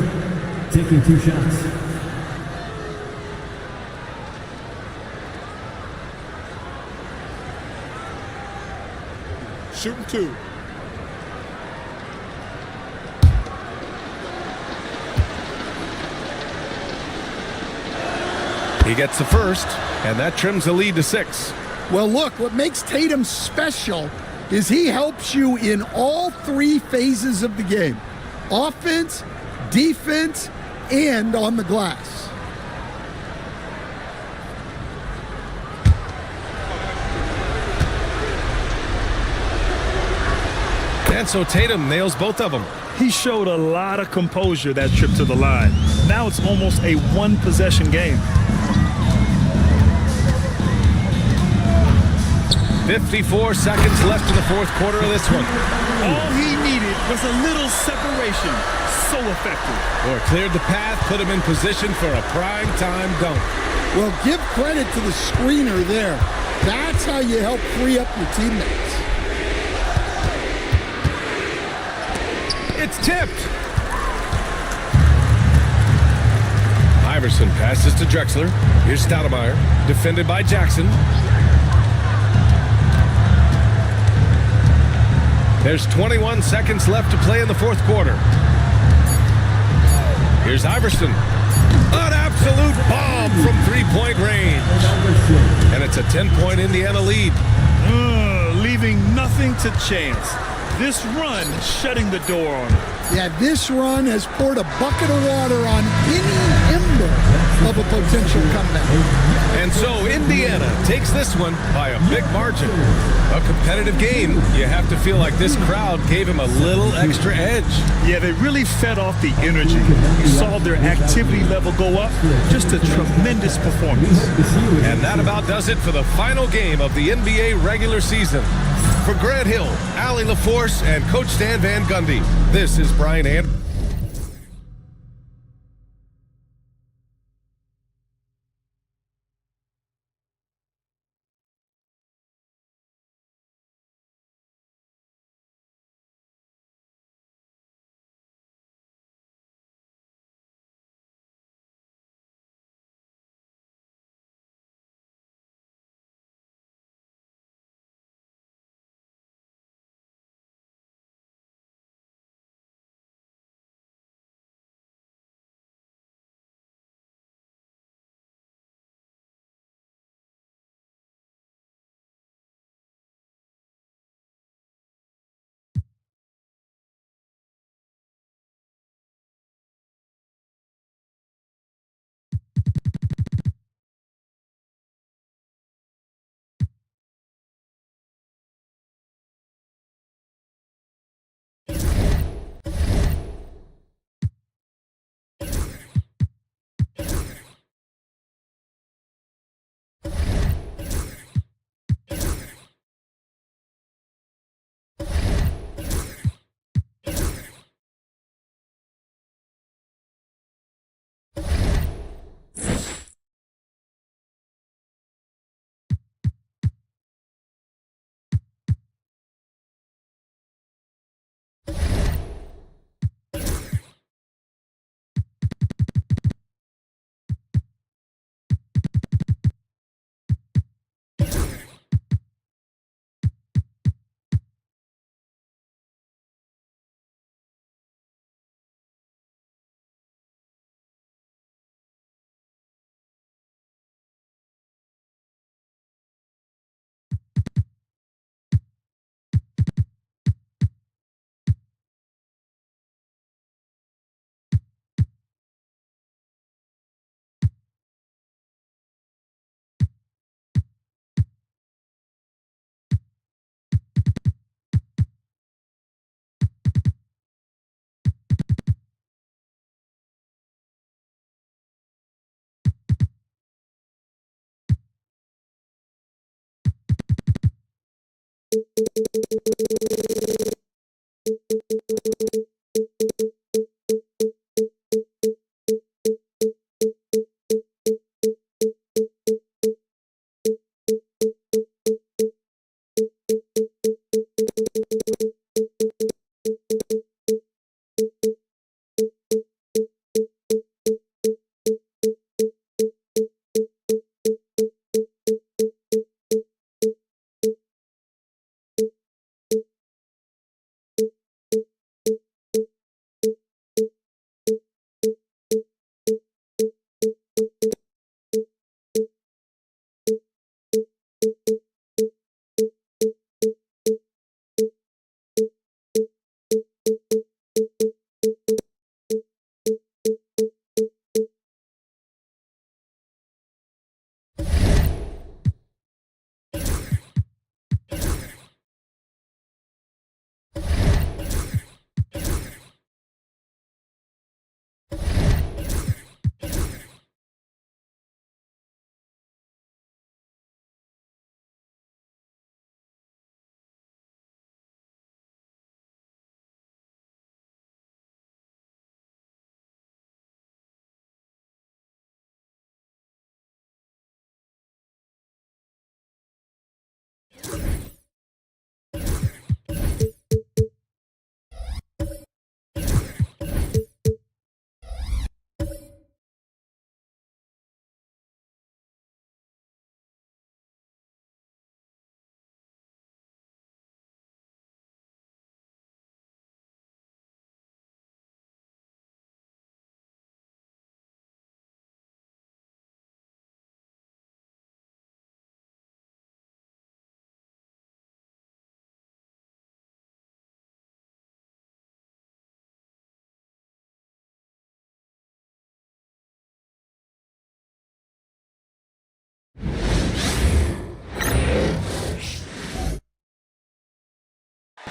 taking 2 shots. Shooting 2. He gets the first, and that trims the lead to 6. Well, look, what makes Tatum special is he helps you in all 3 phases of the game. Offense, defense, and on the glass. And so Tatum nails both of them. He showed a lot of composure that trip to the line. Now it's almost a one-possession game. 54 seconds left in the 4th quarter of this one. All he needed was a little separation. So effective. Or cleared the path, put him in position for a prime-time dunk. Well, give credit to the screener there. That's how you help free up your teammates. It's tipped. Iverson passes to Drexler. Here's Stoudemire, defended by Jackson. There's 21 seconds left to play in the 4th quarter. Here's Iverson. An absolute bomb from 3-point range. And it's a 10-point Indiana lead. Leaving nothing to chance. This run shutting the door on him. Yeah, this run has poured a bucket of water on any ember of a potential comeback. And so Indiana takes this one by a big margin. A competitive game. You have to feel like this crowd gave him a little extra edge. Yeah, they really fed off the energy. You saw their activity level go up. Just a tremendous performance. And that about does it for the final game of the NBA regular season. For Grant Hill, Allie LaForce, and Coach Stan Van Gundy, this is Brian Anderson.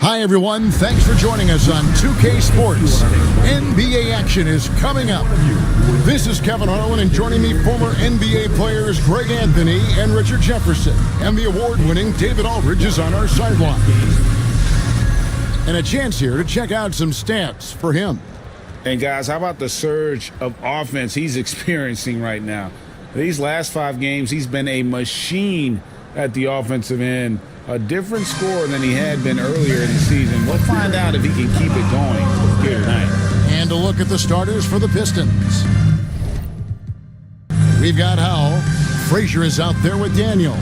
Hi, everyone. Thanks for joining us on 2K Sports. NBA action is coming up. This is Kevin Harlan, and joining me, former NBA players Greg Anthony and Richard Jefferson. And the award-winning David Aldridge is on our sideline. And a chance here to check out some stats for him. And guys, how about the surge of offense he's experiencing right now? These last 5 games, he's been a machine at the offensive end. A different score than he had been earlier in the season. We'll find out if he can keep it going here tonight. And a look at the starters for the Pistons. We've got Howell. Frazier is out there with Daniels.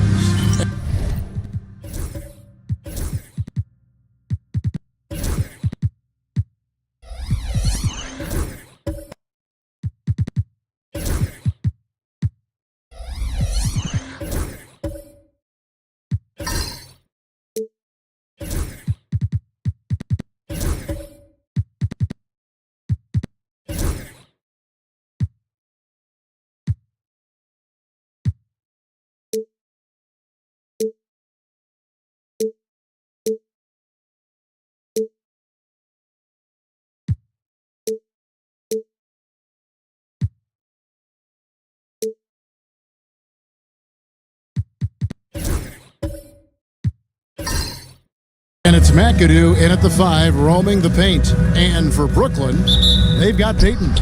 And it's McAdoo in at the 5, roaming the paint. And for Brooklyn, they've got Peyton.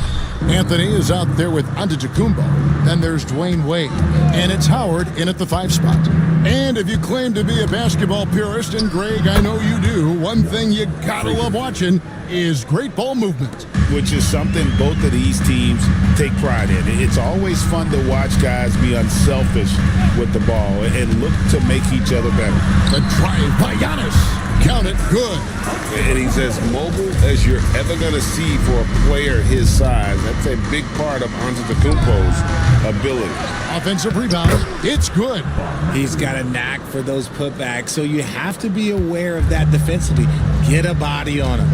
Anthony is out there with Antetokounmpo. Then there's Dwayne Wade. And it's Howard in at the 5 spot. And if you claim to be a basketball purist, and Greg, I know you do, one thing you gotta love watching is great ball movement. Which is something both of these teams take pride in. It's always fun to watch guys be unselfish with the ball and look to make each other better. The drive by Giannis. Count it good. And he's as mobile as you're ever going to see for a player his size. That's a big part of Antetokounmpo's ability. Offensive rebound. It's good. He's got a knack for those putbacks, so you have to be aware of that defensively. Get a body on him.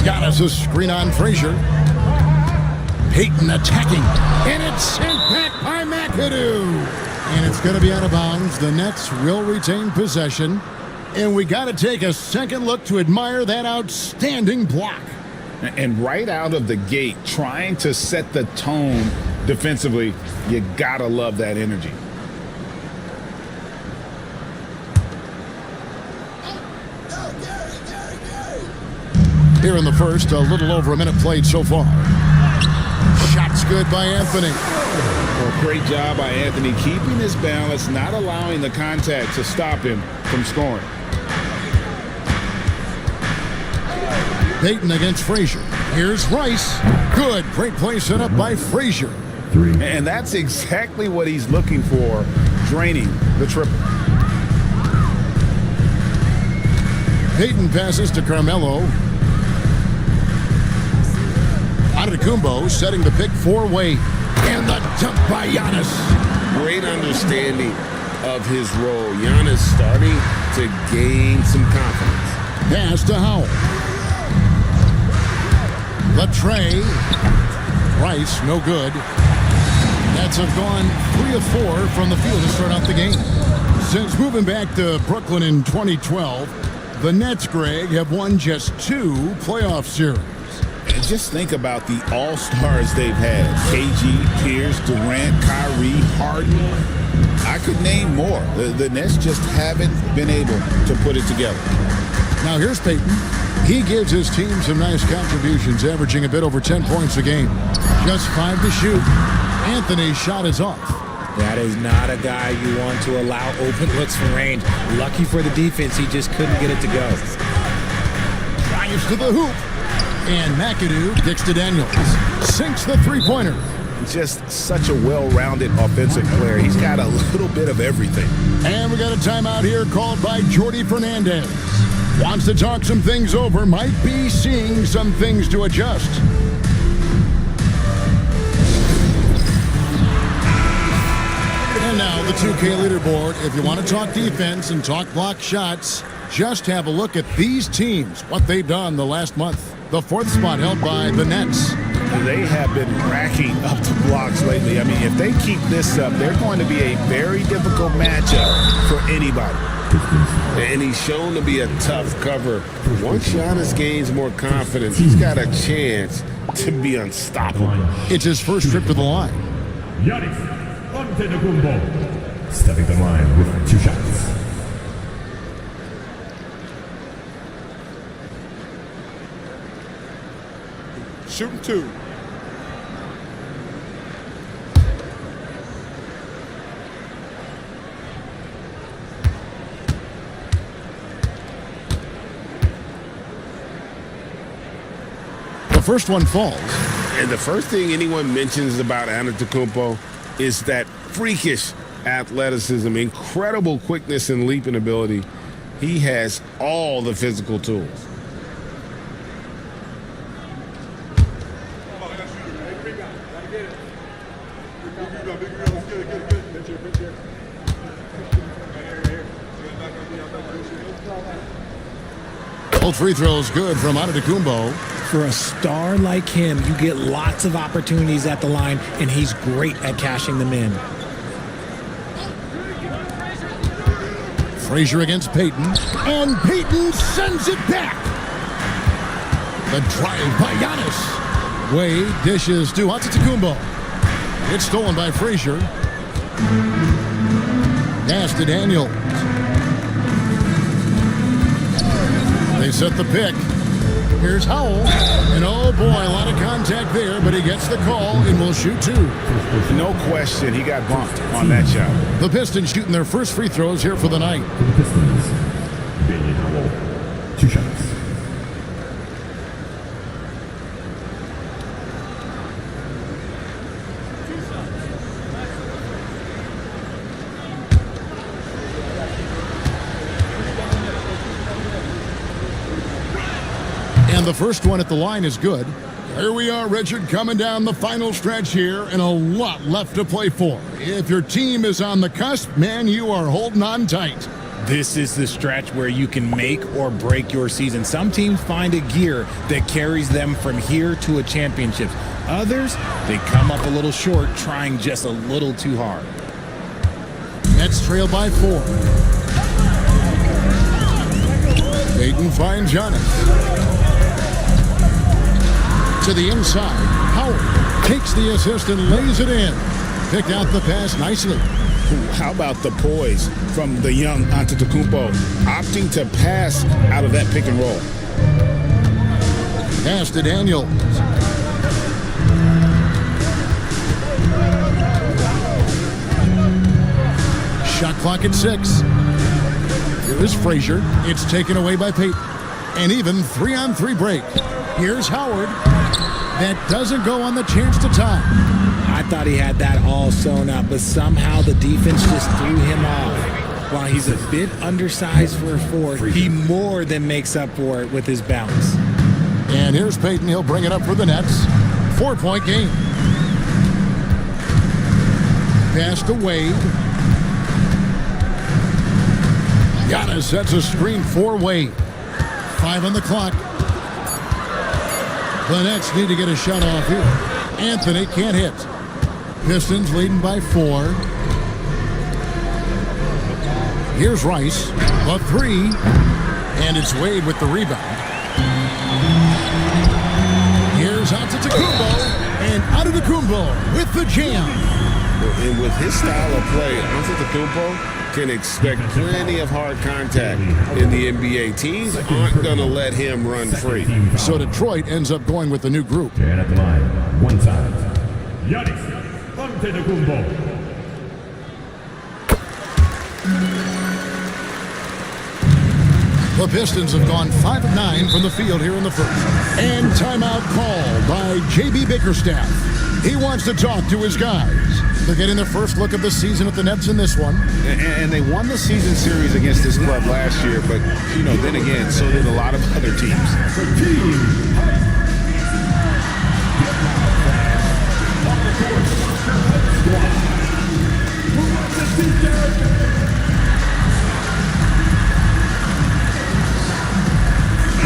Giannis a screen on Frazier. Peyton attacking. And it's sent back by McAdoo. And it's going to be out of bounds. The Nets will retain possession. And we got to take a second look to admire that outstanding block. And right out of the gate, trying to set the tone defensively, you got to love that energy. Here in the first, a little over a minute played so far. Shot's good by Anthony. Well, great job by Anthony keeping his balance, not allowing the contact to stop him from scoring. Payton against Frazier. Here's Rice. Good. Great play set up by Frazier. And that's exactly what he's looking for, draining the triple. Payton passes to Carmelo. Antetokounmpo setting the pick four-way. And the jump by Giannis. Great understanding of his role. Giannis starting to gain some confidence. Pass to Howell. The tray. Rice, no good. Nets have gone 3 of 4 from the field to start out the game. Since moving back to Brooklyn in 2012, the Nets, Greg, have won just 2 playoff series. And just think about the all-stars they've had. KG, Pierce, Durant, Kyrie, Harden. I could name more. The Nets just haven't been able to put it together. Now here's Payton. He gives his team some nice contributions, averaging a bit over 10 points a game. Just 5 to shoot. Anthony's shot is off. That is not a guy you want to allow open looks from range. Lucky for the defense, he just couldn't get it to go. Drives to the hoop. And McAdoo kicks to Daniels. Sinks the three-pointer. Just such a well-rounded offensive player. He's got a little bit of everything. And we got a timeout here called by Jordy Fernandez. Wants to talk some things over. Might be seeing some things to adjust. And now the 2K leaderboard. If you want to talk defense and talk block shots, just have a look at these teams, what they've done the last month. The 4th spot held by the Nets. They have been racking up the blocks lately. I mean, if they keep this up, they're going to be a very difficult matchup for anybody. And he's shown to be a tough cover. Once Giannis gains more confidence, he's got a chance to be unstoppable. It's his first trip to the line. Giannis Antetokounmpo stepping the line with 2 shots. Shooting 2. The first one falls. And the first thing anyone mentions about Antetokounmpo is that freakish athleticism, incredible quickness and leaping ability. He has all the physical tools. Both free throws good from Antetokounmpo. For a star like him, you get lots of opportunities at the line, and he's great at cashing them in. Frazier against Payton. And Payton sends it back. The drive by Giannis. Wade dishes to Antetokounmpo. It's stolen by Frazier. Pass to Daniels. They set the pick. Here's Howell. And oh boy, a lot of contact there, but he gets the call and will shoot 2. No question, he got bumped on that shot. The Pistons shooting their first free throws here for the night. For the Pistons, Benny Howell, 2 shots. And the first one at the line is good. Here we are, Richard, coming down the final stretch here, and a lot left to play for. If your team is on the cusp, man, you are holding on tight. This is the stretch where you can make or break your season. Some teams find a gear that carries them from here to a championship. Others, they come up a little short, trying just a little too hard. Nets trail by 4. Payton finds Giannis. To the inside, Howard takes the assist and lays it in. Picked out the pass nicely. How about the poise from the young Antetokounmpo, opting to pass out of that pick and roll? Pass to Daniels. Shot clock at 6. Here is Frazier. It's taken away by Peyton. An even 3-on-3 break. Here's Howard. That doesn't go on the chance to tie. I thought he had that all sewn up, but somehow the defense just threw him off. While he's a bit undersized for a 4, he more than makes up for it with his bounce. And here's Peyton. He'll bring it up for the Nets. 4-point game. Pass to Wade. Giannis sets a screen for Wade. 5 on the clock. The Nets need to get a shot off here. Anthony can't hit. Pistons leading by 4. Here's Rice. A 3. And it's Wade with the rebound. Here's Antetokounmpo. And Antetokounmpo with the jam. And with his style of play, Antetokounmpo can expect plenty of hard contact in the NBA. Teams aren't going to let him run free. So Detroit ends up going with the new group. And at the line, one time, Giannis Antetokounmpo. The Pistons have gone 5 of 9 from the field here in the first. And timeout called by J.B. Bickerstaff. He wants to talk to his guys. They're getting their first look of the season at the Nets in this one. And they won the season series against this club last year, but, then again, so did a lot of other teams.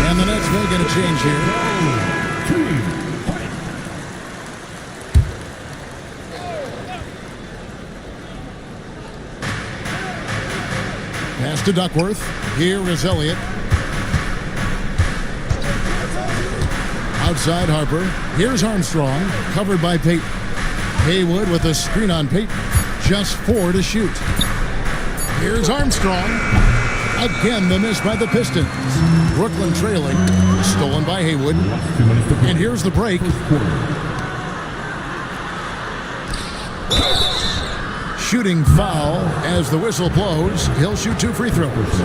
And the Nets may get a change here. Pass to Duckworth. Here is Elliott. Outside Harper. Here's Armstrong. Covered by Peyton. Haywood with a screen on Peyton. Just 4 to shoot. Here's Armstrong. Again, the miss by the Pistons. Brooklyn trailing. Stolen by Haywood. And here's the break. Shooting foul as the whistle blows. He'll shoot 2 free throws.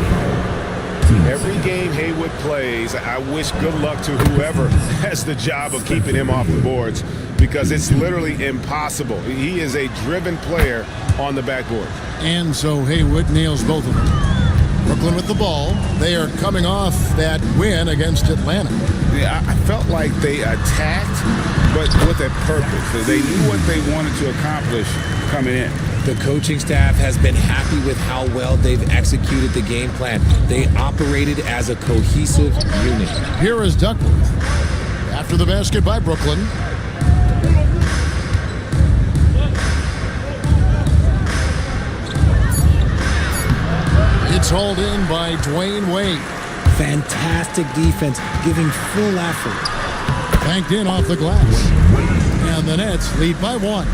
Every game Haywood plays, I wish good luck to whoever has the job of keeping him off the boards, because it's literally impossible. He is a driven player on the backboard. And so Haywood nails both of them. Brooklyn with the ball. They are coming off that win against Atlanta. Yeah, I felt like they attacked, but with a purpose. They knew what they wanted to accomplish coming in. The coaching staff has been happy with how well they've executed the game plan. They operated as a cohesive unit. Here is Duckworth. After the basket by Brooklyn. It's hauled in by Dwayne Wade. Fantastic defense, giving full effort. Banked in off the glass. And the Nets lead by 1.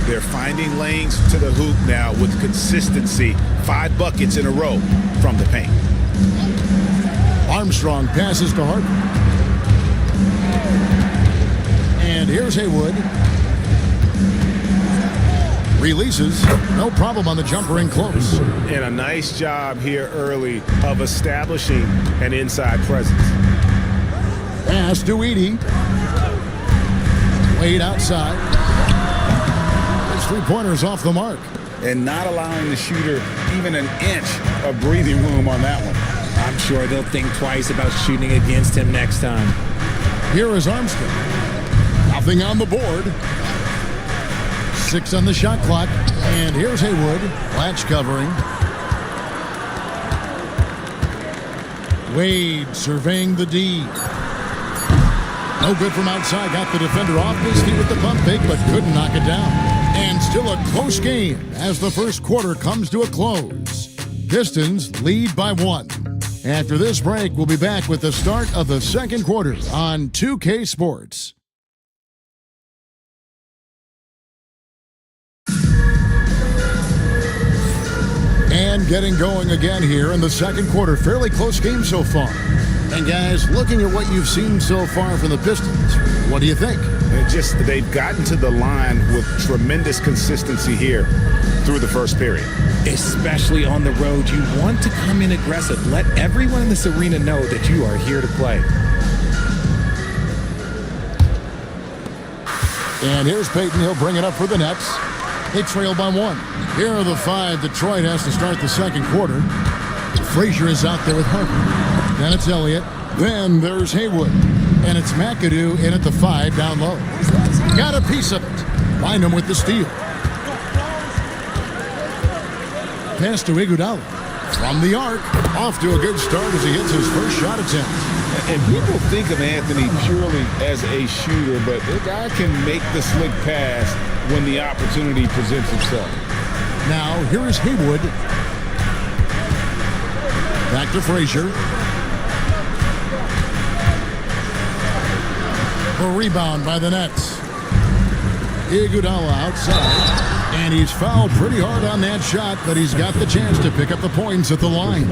They're finding lanes to the hoop now with consistency. 5 buckets in a row from the paint. Armstrong passes to Harper. And here's Haywood. Releases. No problem on the jumper in close. And a nice job here early of establishing an inside presence. Pass to Edey. Wade outside. 3-pointers off the mark. And not allowing the shooter even an inch of breathing room on that one. I'm sure they'll think twice about shooting against him next time. Here is Armstrong. Nothing on the board. 6 on the shot clock. And here's Haywood. Latch covering. Wade surveying the D. No good from outside. Got the defender off his feet with the pump fake, but couldn't knock it down. And still a close game as the first quarter comes to a close. Pistons lead by 1. After this break, we'll be back with the start of the second quarter on 2K Sports. And getting going again here in the second quarter. Fairly close game so far. And guys, looking at what you've seen so far from the Pistons, what do you think? They've gotten to the line with tremendous consistency here through the first period. Especially on the road, you want to come in aggressive. Let everyone in this arena know that you are here to play. And here's Payton. He'll bring it up for the Nets. They trail by 1. Here are the 5 Detroit has to start the second quarter. Frazier is out there with Harper. Then it's Elliott. Then there's Haywood. And it's McAdoo in at the 5 down low. Got a piece of it. Bynum with the steal. Pass to Iguodala. From the arc. Off to a good start as he hits his first shot attempt. And people think of Anthony purely as a shooter, but the guy can make the slick pass when the opportunity presents itself. Now, here is Haywood. Back to Frazier. The rebound by the Nets. Iguodala outside. And he's fouled pretty hard on that shot, but he's got the chance to pick up the points at the line.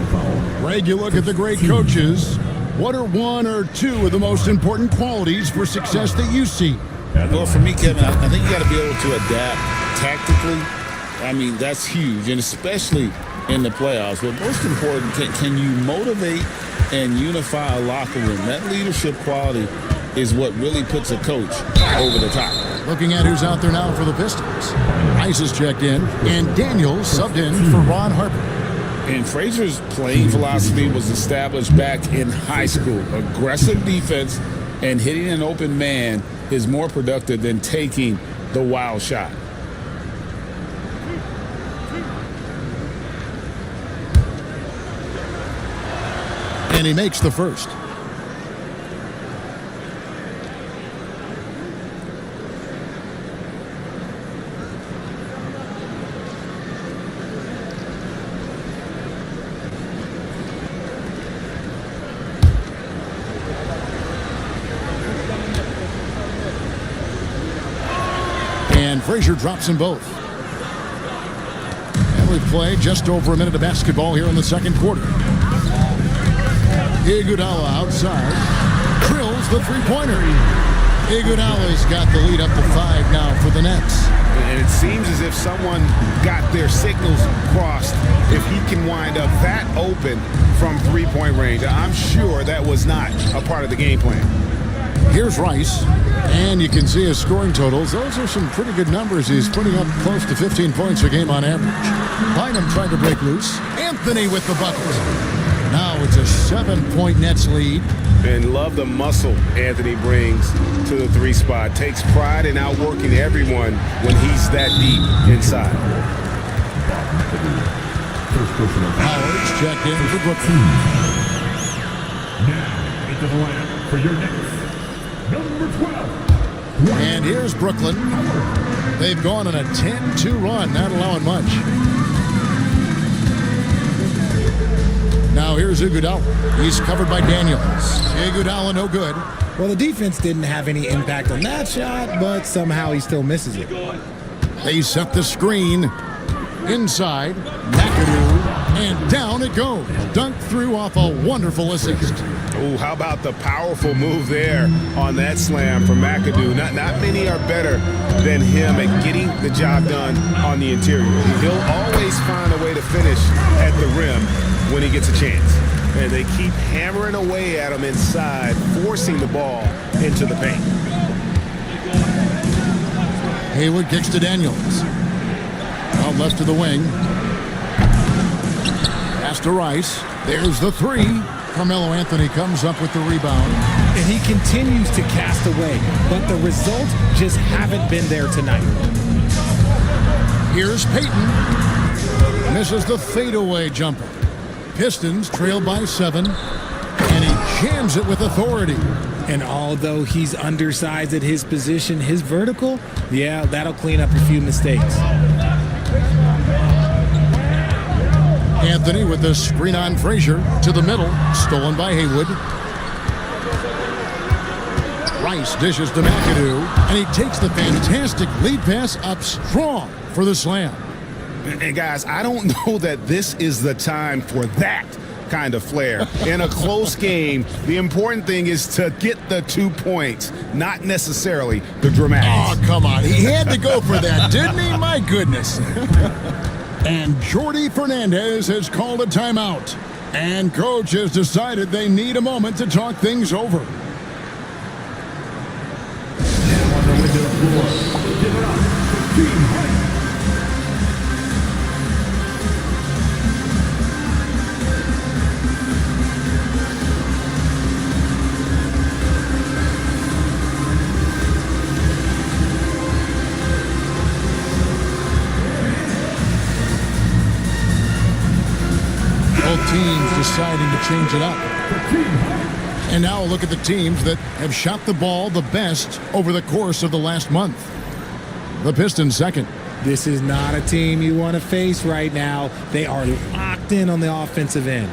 Greg, you look at the great coaches. What are 1 or 2 of the most important qualities for success that you see? Well, for me, Kevin, I think you got to be able to adapt tactically. I mean, that's huge, and especially in the playoffs. But most important, can you motivate and unify a locker room? That leadership quality is what really puts a coach over the top. Looking at who's out there now for the Pistons. Rice is checked in, and Daniels subbed in for Ron Harper. And Frazier's playing philosophy was established back in high school. Aggressive defense and hitting an open man is more productive than taking the wild shot. And he makes the first. And Frazier drops them both. And we play just over a minute of basketball here in the second quarter. Iguodala outside. Drills the three-pointer. Iguodala's got the lead up to 5 now for the Nets. And it seems as if someone got their signals crossed if he can wind up that open from three-point range. I'm sure that was not a part of the game plan. Here's Rice, and you can see his scoring totals. Those are some pretty good numbers. He's putting up close to 15 points a game on average. Bynum trying to break loose. Anthony with the bucket. Now it's a 7-point Nets lead. And love the muscle Anthony brings to the 3 spot. Takes pride in outworking everyone when he's that deep inside. Howard's checked in for Brooklyn. Now into the line for your next number 12. And here's Brooklyn. They've gone on a 10-2 run, not allowing much. Now here's Iguodala. He's covered by Daniels. Iguodala no good. Well, the defense didn't have any impact on that shot, but somehow he still misses it. They set the screen. Inside, McAdoo, and down it goes. Dunked through off a wonderful assist. Oh, how about the powerful move there on that slam from McAdoo? Not many are better than him at getting the job done on the interior. He'll always find a way to finish at the rim when he gets a chance. And they keep hammering away at him inside, forcing the ball into the paint. Haywood kicks to Daniels. Out left to the wing. Pass to Rice. There's the 3. Carmelo Anthony comes up with the rebound. And he continues to cast away, but the results just haven't been there tonight. Here's Payton. Misses the fadeaway jumper. Pistons trail by 7, and he jams it with authority. And although he's undersized at his position, his vertical, yeah, that'll clean up a few mistakes. Anthony with the screen on Frazier to the middle, stolen by Haywood. Rice dishes to McAdoo, and he takes the fantastic lead pass up strong for the slam. And guys, I don't know that this is the time for that kind of flair. In a close game, the important thing is to get the 2 points, not necessarily the dramatics. Oh, come on. He had to go for that, didn't he? My goodness. And Jordi Fernandez has called a timeout. And coach has decided they need a moment to talk things over. Both teams deciding to change it up. And now look at the teams that have shot the ball the best over the course of the last month. The Pistons second. This is not a team you want to face right now. They are locked in on the offensive end.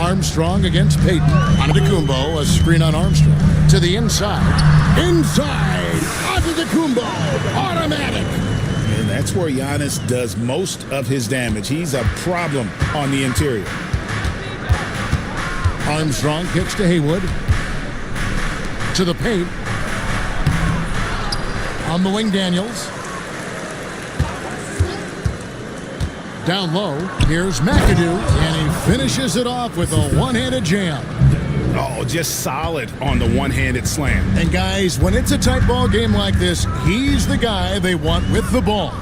Armstrong against Payton. Antetokounmpo, a screen on Armstrong. To the inside. Inside. Antetokounmpo. Automatic. And that's where Giannis does most of his damage. He's a problem on the interior. Armstrong kicks to Haywood. To the paint. On the wing, Daniels. Down low, here's McAdoo, and he finishes it off with a one-handed jam. Oh, just solid on the one-handed slam. And guys, when it's a tight ball game like this, he's the guy they want with the ball.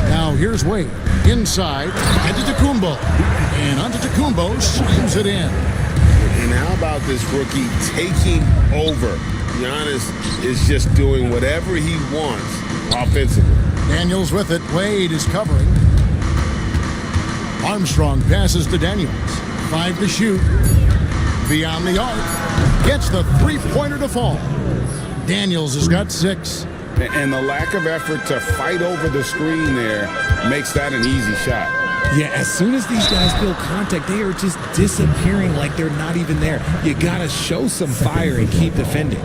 Now here's Wade, inside, Antetokounmpo, and Antetokounmpo slams it in. And how about this rookie taking over? Giannis is just doing whatever he wants offensively. Daniels with it, Wade is covering. Armstrong passes to Daniels. 5 to shoot. Beyond the arc. Gets the three-pointer to fall. Daniels has got 6. And the lack of effort to fight over the screen there makes that an easy shot. Yeah, as soon as these guys feel contact, they are just disappearing like they're not even there. You got to show some fire and keep defending.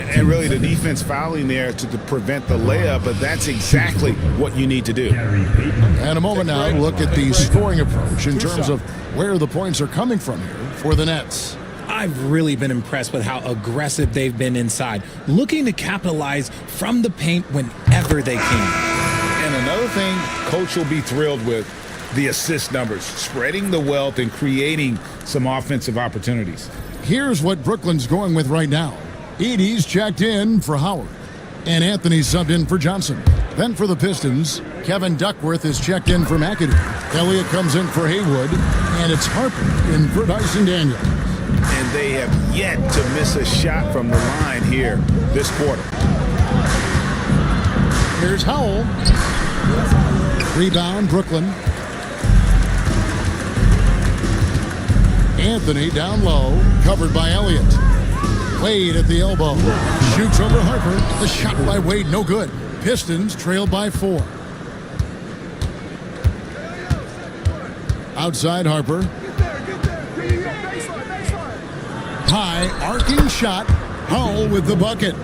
And really the defense fouling there to prevent the layup, but that's exactly what you need to do. And a moment now, look at the scoring approach in terms of where the points are coming from here for the Nets. I've really been impressed with how aggressive they've been inside, looking to capitalize from the paint whenever they can. And another thing coach will be thrilled with, the assist numbers, spreading the wealth and creating some offensive opportunities. Here's what Brooklyn's going with right now. Edey's checked in for Howard, and Anthony's subbed in for Johnson. Then for the Pistons, Kevin Duckworth is checked in for McAdoo. Elliott comes in for Haywood, and it's Harper in for Dyson Daniels. And they have yet to miss a shot from the line here this quarter. Here's Howell. Rebound, Brooklyn. Anthony down low, covered by Elliott. Wade at the elbow. Shoots over Harper. The shot by Wade, no good. Pistons trail by 4. Outside Harper. High, arcing shot. Howell with the bucket.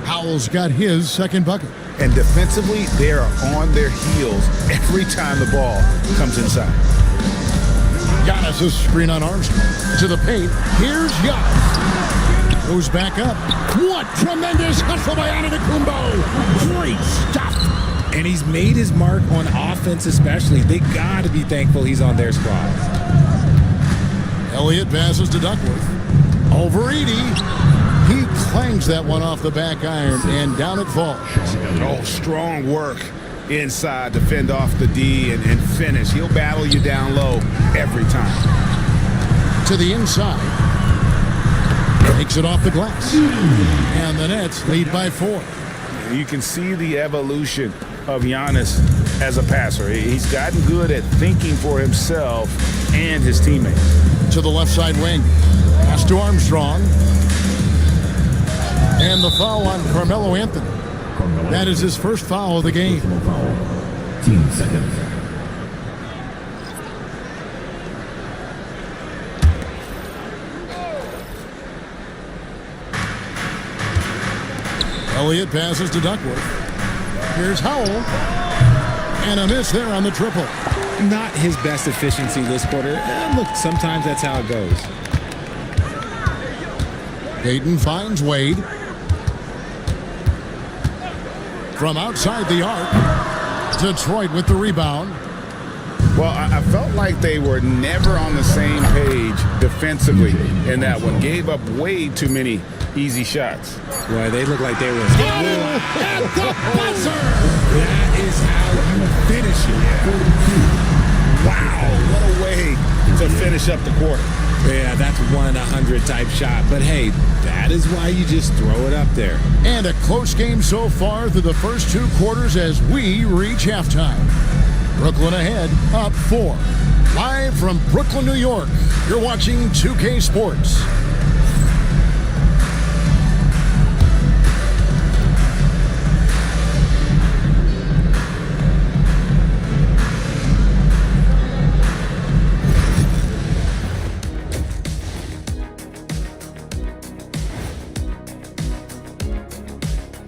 Howell's got his second bucket. And defensively, they are on their heels every time the ball comes inside. Giannis' screen on Armstrong. To the paint. Here's Giannis. Goes back up. What tremendous hustle by Antetokounmpo. Great stuff. And he's made his mark on offense especially. They got to be thankful he's on their squad. Elliott passes to Duckworth. Over Edey. He clangs that one off the back iron, and down it falls. Oh, strong work inside to fend off the D and finish. He'll battle you down low every time. To the inside. Takes it off the glass. And the Nets lead by 4. You can see the evolution of Giannis as a passer. He's gotten good at thinking for himself and his teammates. To the left side wing. Pass to Armstrong. And the foul on Carmelo Anthony. That is his first foul of the game. Team seconds. Elliott passes to Duckworth. Here's Howell. And a miss there on the triple. Not his best efficiency this quarter. Look, sometimes that's how it goes. Payton finds Wade. From outside the arc, Detroit with the rebound. Well, I felt like they were never on the same page defensively in that one. Gave up way too many easy shots. Boy, they look like they were. At the buzzer! That is how you finish it. Wow, what a way to finish up the quarter. Yeah, that's 1 in 100 type shot. But hey, that is why you just throw it up there. And a close game so far through the first 2 quarters as we reach halftime. Brooklyn ahead, up 4. Live from Brooklyn, New York, you're watching 2K Sports.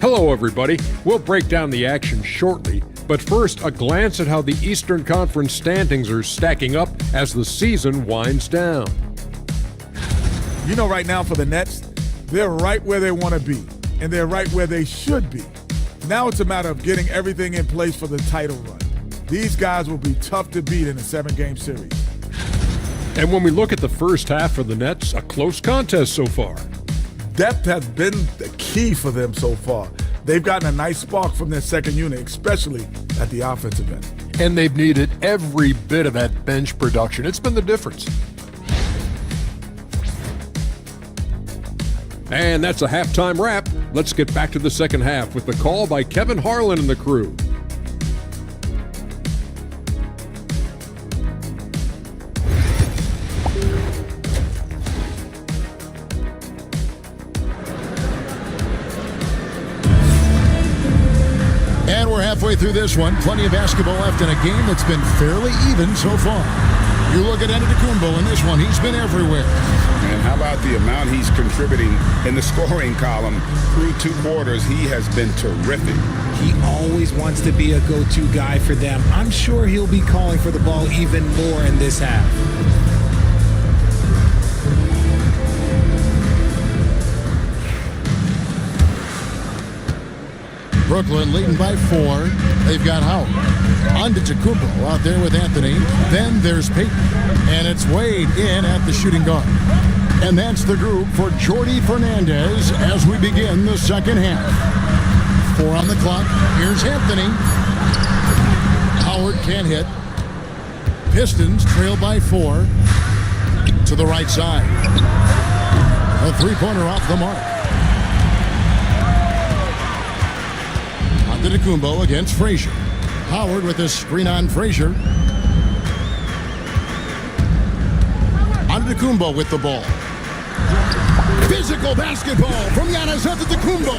Hello, everybody. We'll break down the action shortly, but first, a glance at how the Eastern Conference standings are stacking up as the season winds down. You know, right now for the Nets, they're right where they want to be, and they're right where they should be. Now it's a matter of getting everything in place for the title run. These guys will be tough to beat in a 7-game series. And when we look at the first half for the Nets, a close contest so far. Depth has been the key for them so far. They've gotten a nice spark from their second unit, especially at the offensive end. And they've needed every bit of that bench production. It's been the difference. And that's a halftime wrap. Let's get back to the second half with the call by Kevin Harlan and the crew. And we're halfway through this one. Plenty of basketball left in a game that's been fairly even so far. You look at Antetokounmpo in this one, he's been everywhere. And how about the amount he's contributing in the scoring column through 2 quarters? He has been terrific. He always wants to be a go-to guy for them. I'm sure he'll be calling for the ball even more in this half. Brooklyn leading by 4. They've got Howard. Antetokounmpo out there with Anthony. Then there's Payton. And it's Wade in at the shooting guard. And that's the group for Jordi Fernandez as we begin the second half. 4 on the clock. Here's Anthony. Howard can't hit. Pistons trail by 4. To the right side. A 3-pointer off the mark. Antetokounmpo against Frazier. Howard with a screen on Frazier. Antetokounmpo with the ball. Physical basketball from Giannis Antetokounmpo.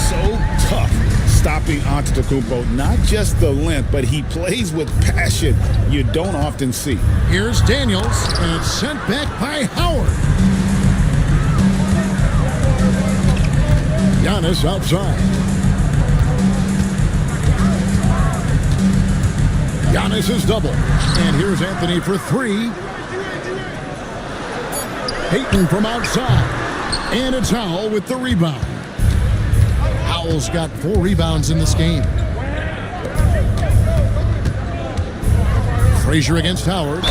So tough stopping Antetokounmpo. Not just the length, but he plays with passion you don't often see. Here's Daniels, and it's sent back by Howard. Giannis outside. Giannis is double. And here's Anthony for 3. Payton from outside. And it's Howell with the rebound. Howell's got 4 rebounds in this game. Frazier against Howard.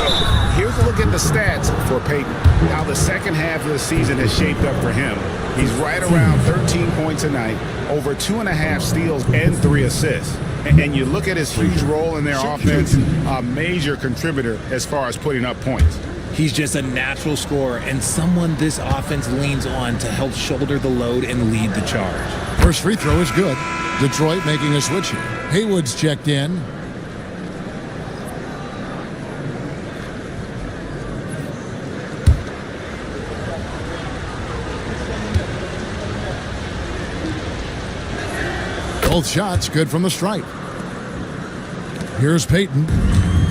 Here's a look at the stats for Payton. How the second half of the season has shaped up for him. He's right around 13 points a night, over 2.5 steals and 3 assists. And you look at his huge role in their offense, a major contributor as far as putting up points. He's just a natural scorer and someone this offense leans on to help shoulder the load and lead the charge. First free throw is good. Detroit making a switch here. Haywood's checked in. Both shots good from the stripe. Here's Payton.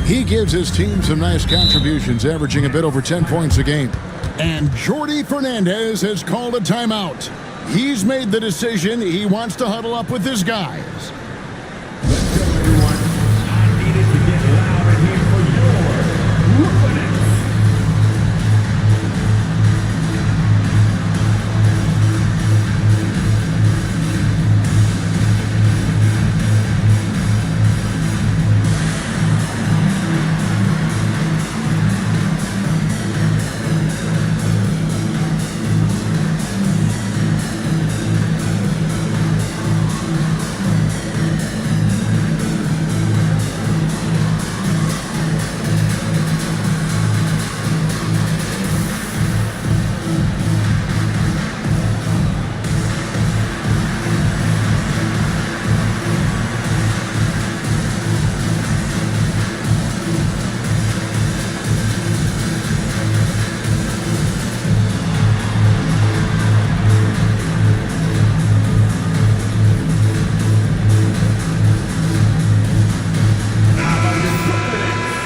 He gives his team some nice contributions, averaging a bit over 10 points a game. And Jordi Fernandez has called a timeout. He's made the decision. He wants to huddle up with his guys.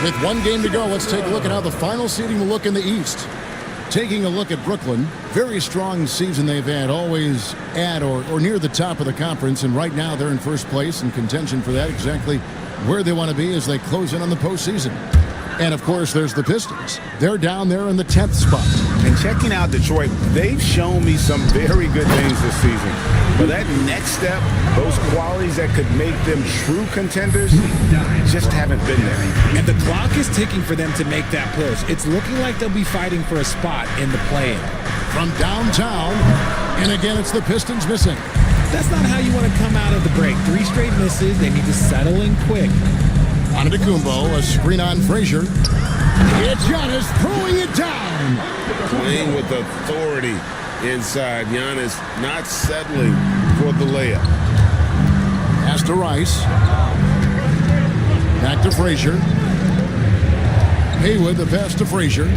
With one game to go, let's take a look at how the final seeding will look in the East. Taking a look at Brooklyn, very strong season they've had, always at or near the top of the conference, and right now they're in first place in contention for that, exactly where they want to be as they close in on the postseason. And, of course, there's the Pistons. They're down there in the 10th spot. And checking out Detroit, they've shown me some very good things this season. But that next step, those qualities that could make them true contenders, just haven't been there. And the clock is ticking for them to make that push. It's looking like they'll be fighting for a spot in the play-in. From downtown, and again, it's the Pistons missing. That's not how you want to come out of the break. 3 straight misses. They need to settle in quick. Antetokounmpo, a screen on Frazier. It's Giannis throwing it down. Playing with authority inside. Giannis not settling for the layup. Pass to Rice. Back to Frazier. Haywood, the pass to Frazier.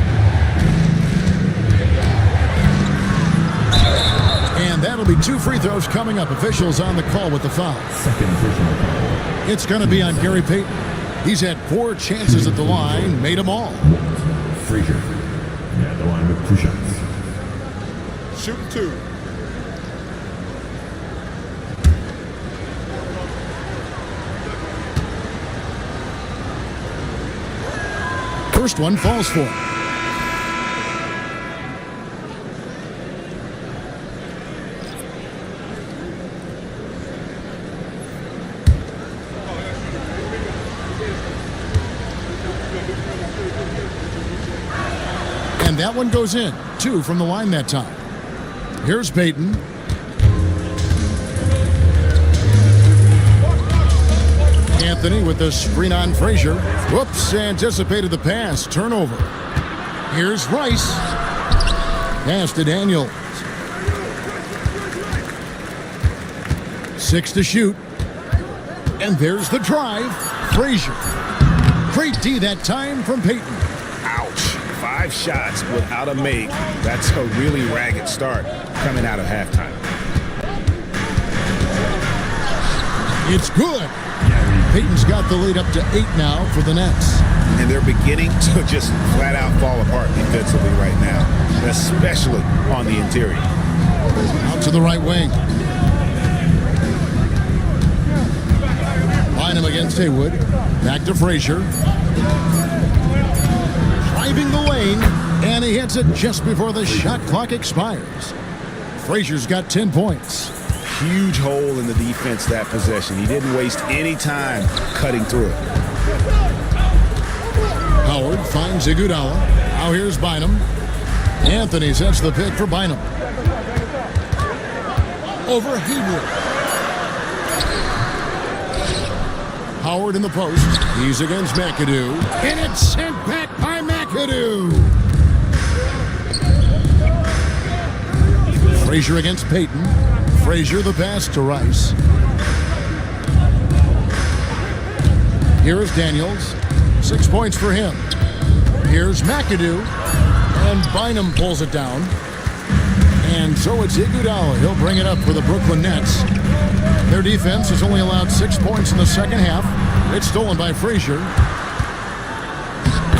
And that'll be 2 free throws coming up. Officials on the call with the foul. It's going to be on Gary Payton. He's had 4 chances at the line, made them all. Frazier at the line with 2 shots. Shooting 2. First one falls for. And that one goes in. 2 from the line that time. Here's Payton. Anthony with the screen on Frazier. Whoops, anticipated the pass. Turnover. Here's Rice. Pass to Daniels. 6 to shoot. And there's the drive. Frazier. Great D that time from Payton. Ouch. 5 shots without a make. That's a really ragged start coming out of halftime. It's good. Payton's got the lead up to 8 now for the Nets. And they're beginning to just flat out fall apart defensively right now, especially on the interior. Out to the right wing. Bynum against Haywood. Back to Frazier. Driving the lane, and he hits it just before the shot clock expires. Frazier's got 10 points. Huge hole in the defense that possession. He didn't waste any time cutting through it. Howard finds Iguodala. Now here's Bynum. Anthony sets the pick for Bynum. Over Haywood. Howard in the post. He's against McAdoo. And it's sent back by McAdoo. Frazier against Payton. Frazier the pass to Rice. Here is Daniels. 6 points for him. Here's McAdoo. And Bynum pulls it down. And so it's Iguodala. He'll bring it up for the Brooklyn Nets. Their defense has only allowed 6 points in the second half. It's stolen by Frazier.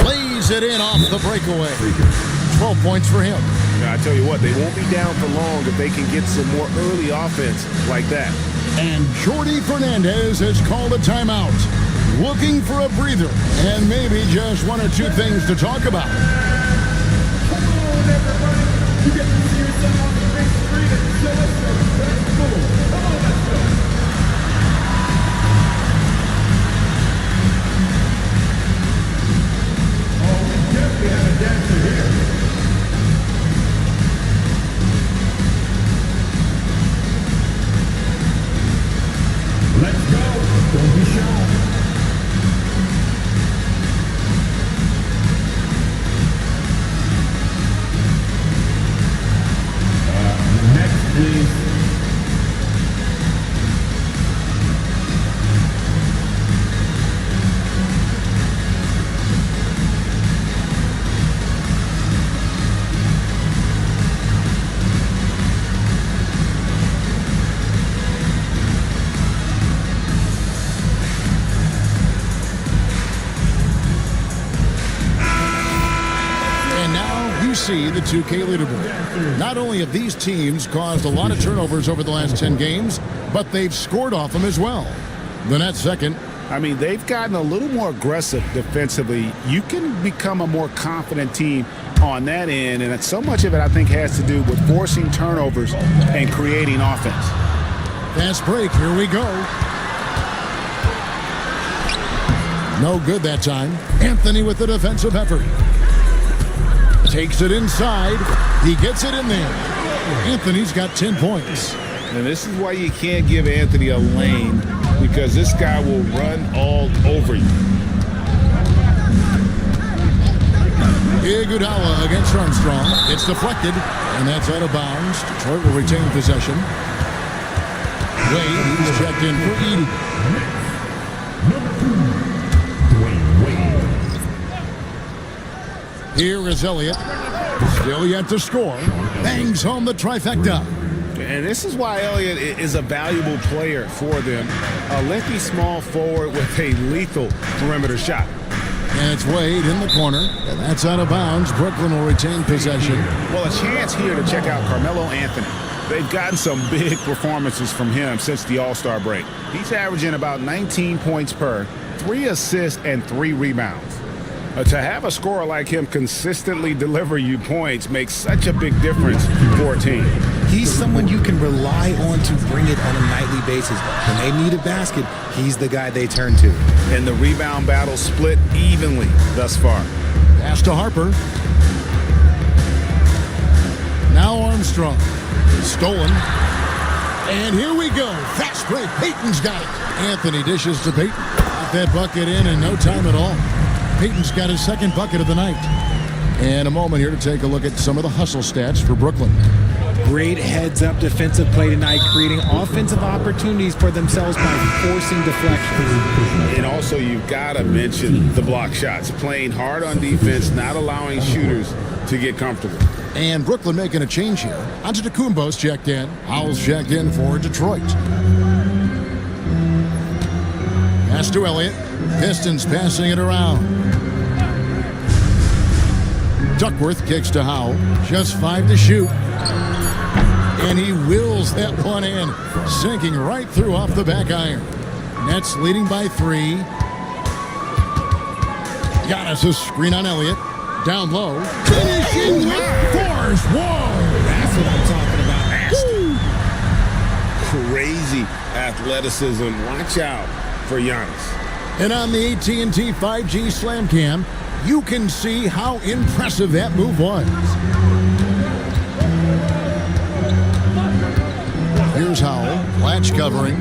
Plays it in off the breakaway. 12 points for him. Now, I tell you what, they won't be down for long if they can get some more early offense like that. And Jordy Fernandez has called a timeout, looking for a breather and maybe just one or two things to talk about. Come on, everybody. You get to see yourself on the big screen and show us your best move. Come on, let's go. Oh, we definitely have a dancer here. Let's go. Don't be shy. Next, please. See the 2K leaderboard. Not only have these teams caused a lot of turnovers over the last 10 games, but they've scored off them as well. The net second. I mean, they've gotten a little more aggressive defensively. You can become a more confident team on that end, and so much of it, I think, has to do with forcing turnovers and creating offense. Fast break. Here we go. No good that time. Anthony with the defensive effort. Takes it inside. He gets it in there. Anthony's got 10 points. And this is why you can't give Anthony a lane, because this guy will run all over you. Iguodala against Armstrong. It's deflected, and that's out of bounds. Detroit will retain possession. Wade, he's checked in for Edey. Here is Elliott, still yet to score. Bangs home the trifecta. And this is why Elliott is a valuable player for them. A lengthy small forward with a lethal perimeter shot. And it's Wade in the corner, and that's out of bounds. Brooklyn will retain possession. Well, a chance here to check out Carmelo Anthony. They've gotten some big performances from him since the All-Star break. He's averaging about 19 points per, 3 assists, and 3 rebounds. To have a scorer like him consistently deliver you points makes such a big difference for a team. He's someone you can rely on to bring it on a nightly basis. When they need a basket, he's the guy they turn to. And the rebound battle split evenly thus far. Pass to Harper. Now Armstrong. Stolen. And here we go. Fast break. Payton's got it. Anthony dishes to Payton. Got that bucket in no time at all. Payton's got his second bucket of the night. And a moment here to take a look at some of the hustle stats for Brooklyn. Great heads-up defensive play tonight, creating offensive opportunities for themselves by forcing deflections. And also, you've got to mention the block shots. Playing hard on defense, not allowing shooters to get comfortable. And Brooklyn making a change here. Antetokounmpo's checked in. Howell's checked in for Detroit. Pass to Elliott. Pistons passing it around. Duckworth kicks to Howell. Just 5 to shoot. And he wills that one in, sinking right through off the back iron. Nets leading by 3. Giannis' screen on Elliott. Down low. Finishing with force. Whoa! That's what I'm talking about. Nasty. Crazy athleticism. Watch out for Giannis. And on the AT&T 5G Slam Cam, you can see how impressive that move was. Here's Howell, latch covering.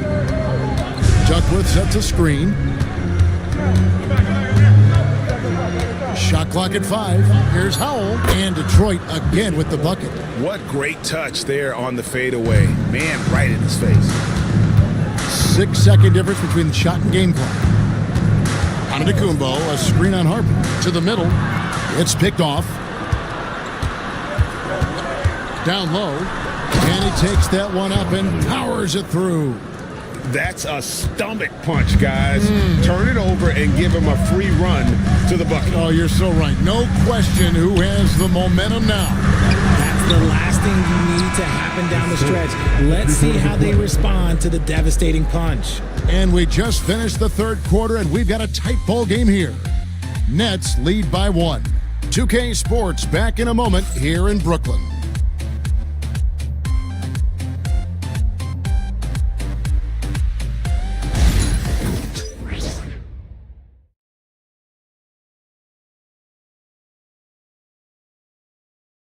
Duckworth sets a screen. Shot clock at 5. Here's Howell, and Detroit again with the bucket. What great touch there on the fadeaway. Man, right in his face. 6-second difference between the shot and game clock. Antetokounmpo, a screen on Harper. To the middle. It's picked off. Down low. And he takes that one up and powers it through. That's a stomach punch, guys. Turn it over and give him a free run to the bucket. Oh, you're so right. No question who has the momentum now. That's the last thing you need to happen down the stretch. Let's see how they respond to the devastating punch. And we just finished the third quarter, and we've got a tight ball game here. Nets lead by 1. 2K Sports back in a moment here in Brooklyn.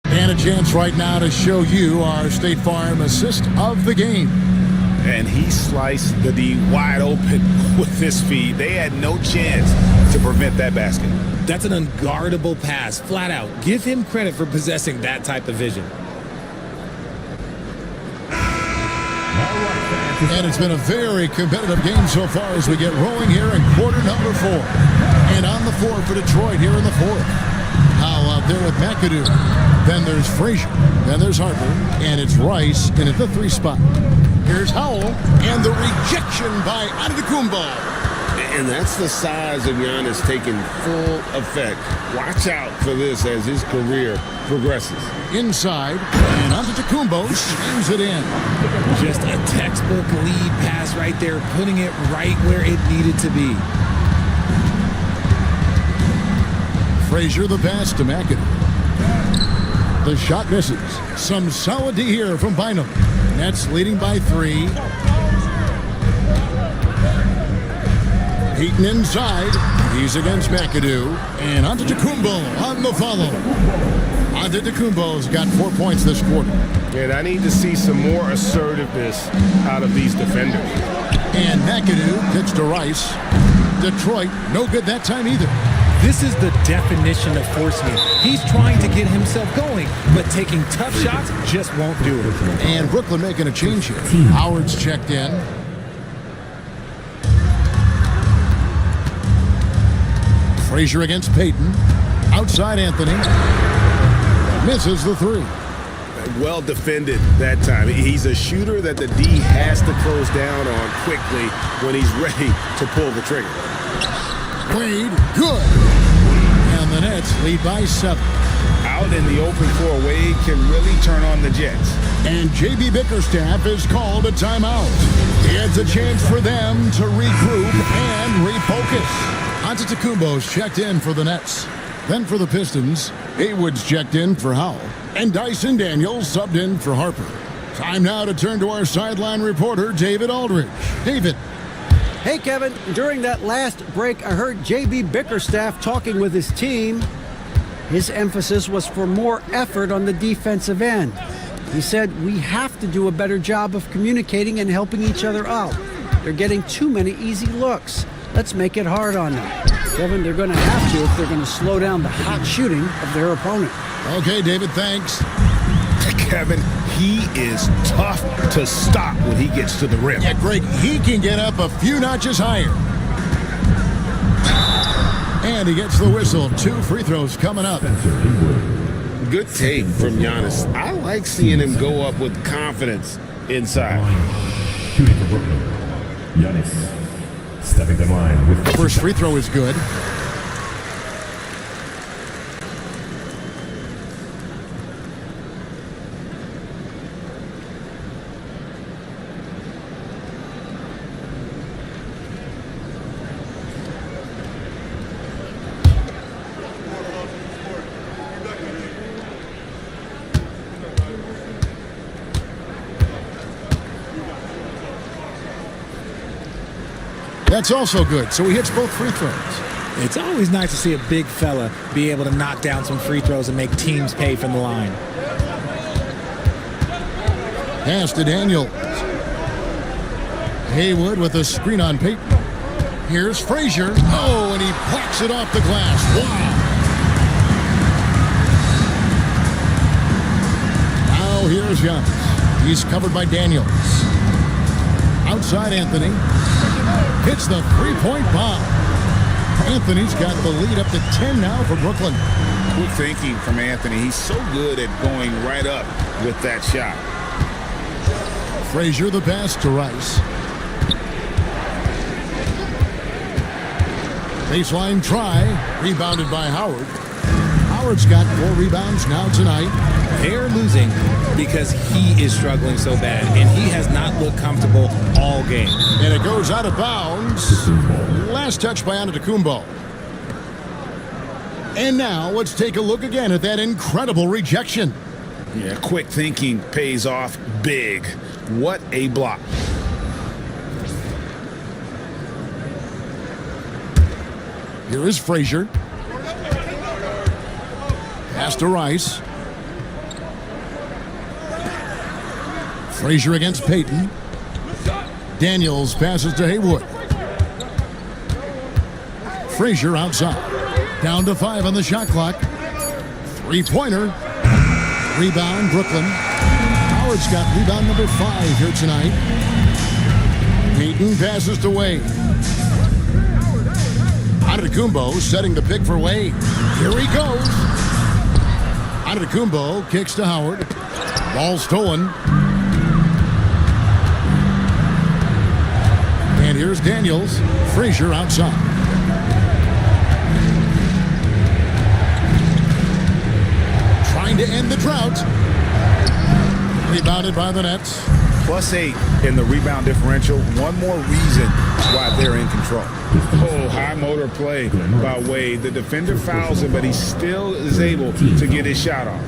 And a chance right now to show you our State Farm assist of the game. And he sliced the D wide open with his feed. They had no chance to prevent that basket. That's an unguardable pass, flat out. Give him credit for possessing that type of vision. And it's been a very competitive game so far as we get rolling here in quarter number 4. And on the floor for Detroit here in the fourth. Howell out there with McAdoo. Then there's Frazier. Then there's Harper. And it's Rice in at the 3 spot. Here's Howell. And the rejection by Antetokounmpo. And that's the size of Giannis taking full effect. Watch out for this as his career progresses. Inside, and Antetokounmpo slams it in. Just a textbook lead pass right there, putting it right where it needed to be. Frazier the pass to McAdoo. The shot misses. Some solid D here from Bynum. Nets leading by 3. Heaton inside. He's against McAdoo. And Antetokounmpo on the follow. Antetokounmpo's got 4 points this quarter. And I need to see some more assertiveness out of these defenders. And McAdoo kicks to Rice. Detroit, no good that time either. This is the definition of forcing it. He's trying to get himself going, but taking tough shots just won't do it. And Brooklyn making a change here. Howard's checked in. Frazier against Payton. Outside Anthony. Misses the 3. Well defended that time. He's a shooter that the D has to close down on quickly when he's ready to pull the trigger. Wade, good. And the Nets lead by 7. Out in the open floor, Wade can really turn on the Jets. And J.B. Bickerstaff is called a timeout. It's a chance for them to regroup and refocus. Antetokounmpo's checked in for the Nets. Then for the Pistons, Haywood's checked in for Howell. And Dyson Daniels subbed in for Harper. Time now to turn to our sideline reporter, David Aldridge. David. Hey, Kevin. During that last break, I heard J.B. Bickerstaff talking with his team. His emphasis was for more effort on the defensive end. He said, we have to do a better job of communicating and helping each other out. They're getting too many easy looks. Let's make it hard on them. Kevin, they're going to have to if they're going to slow down the hot shooting of their opponent. Okay, David, thanks. Kevin, he is tough to stop when he gets to the rim. Yeah, Greg, he can get up a few notches higher. And he gets the whistle. 2 free throws coming up. Good take from Giannis. I like seeing him go up with confidence inside. Shooting for Brooklyn. Giannis stepping the line with the first free throw is good. That's also good. So he hits both free throws. It's always nice to see a big fella be able to knock down some free throws and make teams pay from the line. Pass to Daniels. Haywood with a screen on Payton. Here's Frazier. Oh, and he blocks it off the glass. Wow. Now here's Giannis. He's covered by Daniels. Outside Anthony. Hits the three-point bomb. Anthony's got the lead up to 10 now for Brooklyn. Good thinking from Anthony. He's so good at going right up with that shot. Frazier the pass to Rice. Baseline try. Rebounded by Howard. Howard's got 4 rebounds now tonight. They're losing because he is struggling so bad, and he has not looked comfortable all game. And it goes out of bounds. Last touch by Antetokounmpo. And now let's take a look again at that incredible rejection. Yeah, quick thinking pays off big. What a block. Here is Frazier. Pass to Rice. Frazier against Payton. Daniels passes to Haywood. Frazier outside. Down to 5 on the shot clock. 3-pointer. Rebound, Brooklyn. Howard's got rebound number 5 here tonight. Payton passes to Wade. Antetokounmpo setting the pick for Wade. Here he goes. Antetokounmpo kicks to Howard. Ball stolen. And here's Daniels. Frazier outside. Trying to end the drought. Rebounded by the Nets. +8 in the rebound differential. One more reason why they're in control. Oh, high motor play by Wade. The defender fouls him, but he still is able to get his shot off.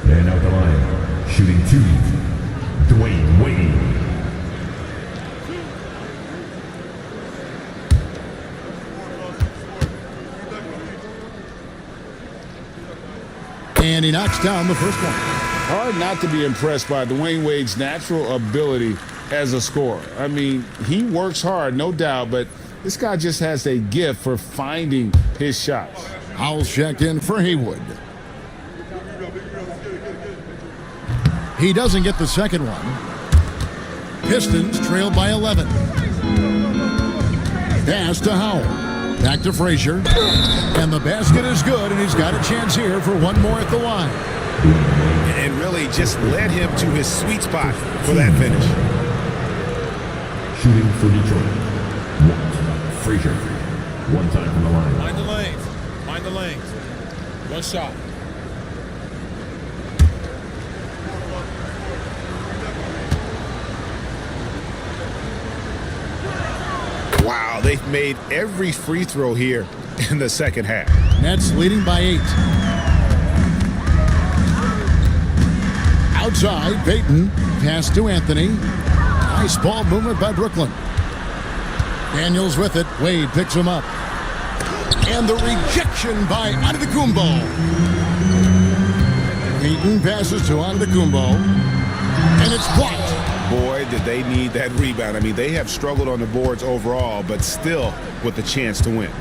And out the line, shooting 2, Dwayne Wade. And he knocks down the first one. Hard not to be impressed by Dwayne Wade's natural ability as a scorer. I mean, he works hard, no doubt, but this guy just has a gift for finding his shots. Howell's checked in for Haywood. He doesn't get the second one. Pistons trail by 11. Pass to Howell. Back to Frazier. And the basket is good, and he's got a chance here for one more at the line. And really just led him to his sweet spot for that finish. Shooting for Detroit. Frazier. One time from the line. Mind the lanes. Mind the lanes. One shot. Wow, they've made every free throw here in the second half. Nets leading by 8. Outside, Payton. Pass to Anthony. Nice ball movement by Brooklyn. Daniels with it. Wade picks him up. And the rejection by Antetokounmpo. Payton passes to Antetokounmpo. And it's blocked. Boy, did they need that rebound. I mean, they have struggled on the boards overall, but still with a chance to win.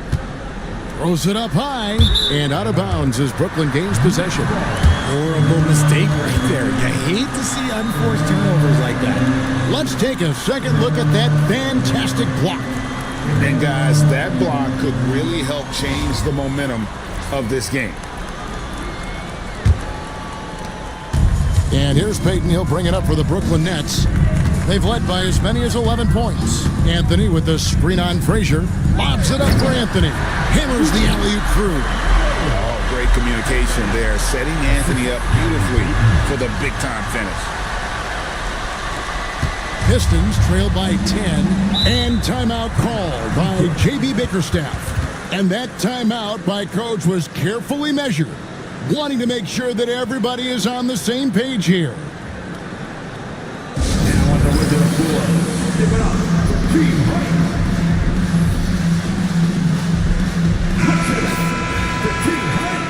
Throws it up high, and out of bounds as Brooklyn gains possession. Horrible mistake right there. You hate to see unforced turnovers like that. Let's take a second look at that fantastic block. And guys, that block could really help change the momentum of this game. And here's Payton. He'll bring it up for the Brooklyn Nets. They've led by as many as 11 points. Anthony with the screen on Frazier. Lobs it up for Anthony. Hammers the alley-oop through. Oh, great communication there. Setting Anthony up beautifully for the big-time finish. Pistons trail by 10. And timeout called by J.B. Bickerstaff. And that timeout by Coach was carefully measured, wanting to make sure that everybody is on the same page here. Now on the way to the floor. Give it up. Team White. The Team White.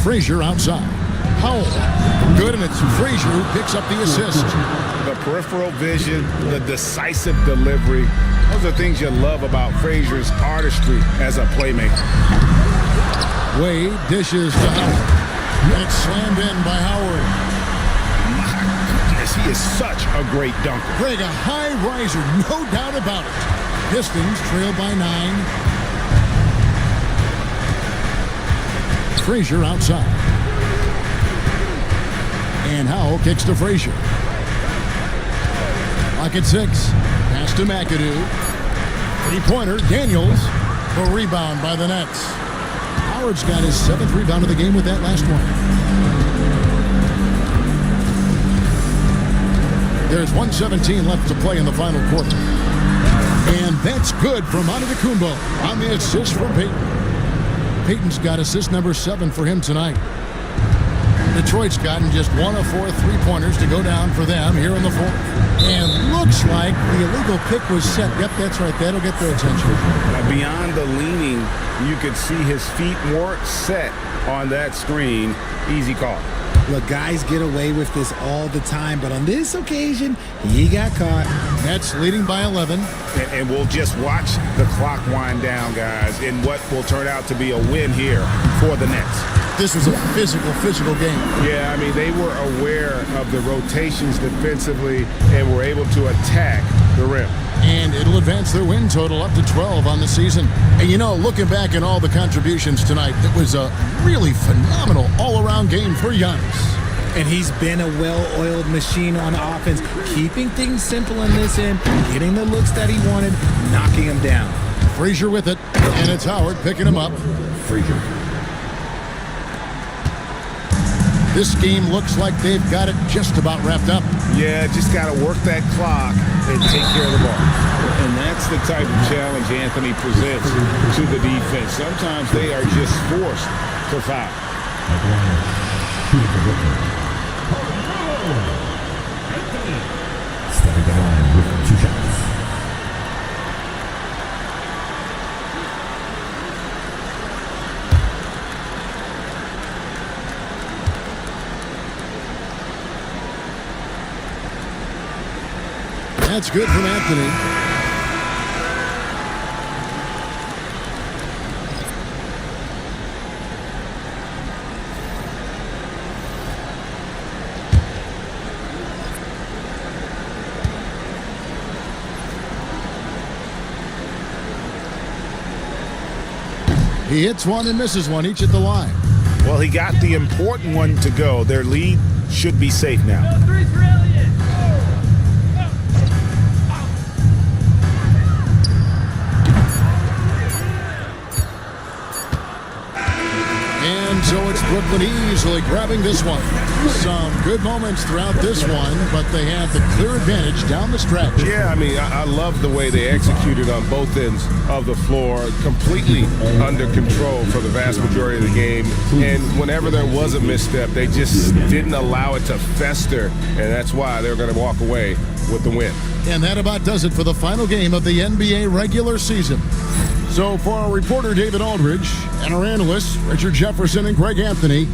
Frazier outside. Howell. Good, and it's Frazier who picks up the assist. The peripheral vision, the decisive delivery. Those are things you love about Frazier's artistry as a playmaker. Wade dishes to Howard. And it's slammed in by Howard. My goodness, he is such a great dunker. Greg, a high riser, no doubt about it. Pistons trail by 9. Frazier outside. And Howell kicks to Frazier. Clock at 6. Pass to McAdoo. Three-pointer, Daniels. A rebound by the Nets. Howard's got his 7th rebound of the game with that last one. There's 1:17 left to play in the final quarter. And that's good from Antetokounmpo on the assist from Payton. Payton's got assist number 7 for him tonight. Detroit's gotten just 1 of 4 3-pointers to go down for them here in the fourth. And looks like the illegal pick was set. Yep, that's right. That'll get their attention. Now, beyond the leaning, you could see his feet weren't set on that screen. Easy call. Look, guys get away with this all the time, but on this occasion, he got caught. Nets leading by 11. And we'll just watch the clock wind down, guys, in what will turn out to be a win here for the Nets. This was a physical game. Yeah, I mean, they were aware of the rotations defensively and were able to attack the rim. And it'll advance their win total up to 12 on the season. And, you know, looking back at all the contributions tonight, it was a really phenomenal all-around game for Giannis. And he's been a well-oiled machine on offense, keeping things simple in this end, getting the looks that he wanted, knocking them down. Frazier with it, and it's Howard picking him up. Frazier. This game looks like they've got it just about wrapped up. Yeah, just got to work that clock and take care of the ball. And that's the type of challenge Anthony presents to the defense. Sometimes they are just forced to foul. Stepping the line with 2 shots. That's good from Anthony. He hits one and misses one, each at the line. Well, he got the important one to go. Their lead should be safe now. And so it's Brooklyn easily grabbing this one. Some good moments throughout this one, but they have the clear advantage down the stretch. Yeah, I mean, I love the way they executed on both ends of the floor, completely under control for the vast majority of the game. And whenever there was a misstep, they just didn't allow it to fester, and that's why they're going to walk away with the win. And that about does it for the final game of the NBA regular season. So for our reporter, David Aldridge, and our analysts, Richard Jefferson and Greg Anthony,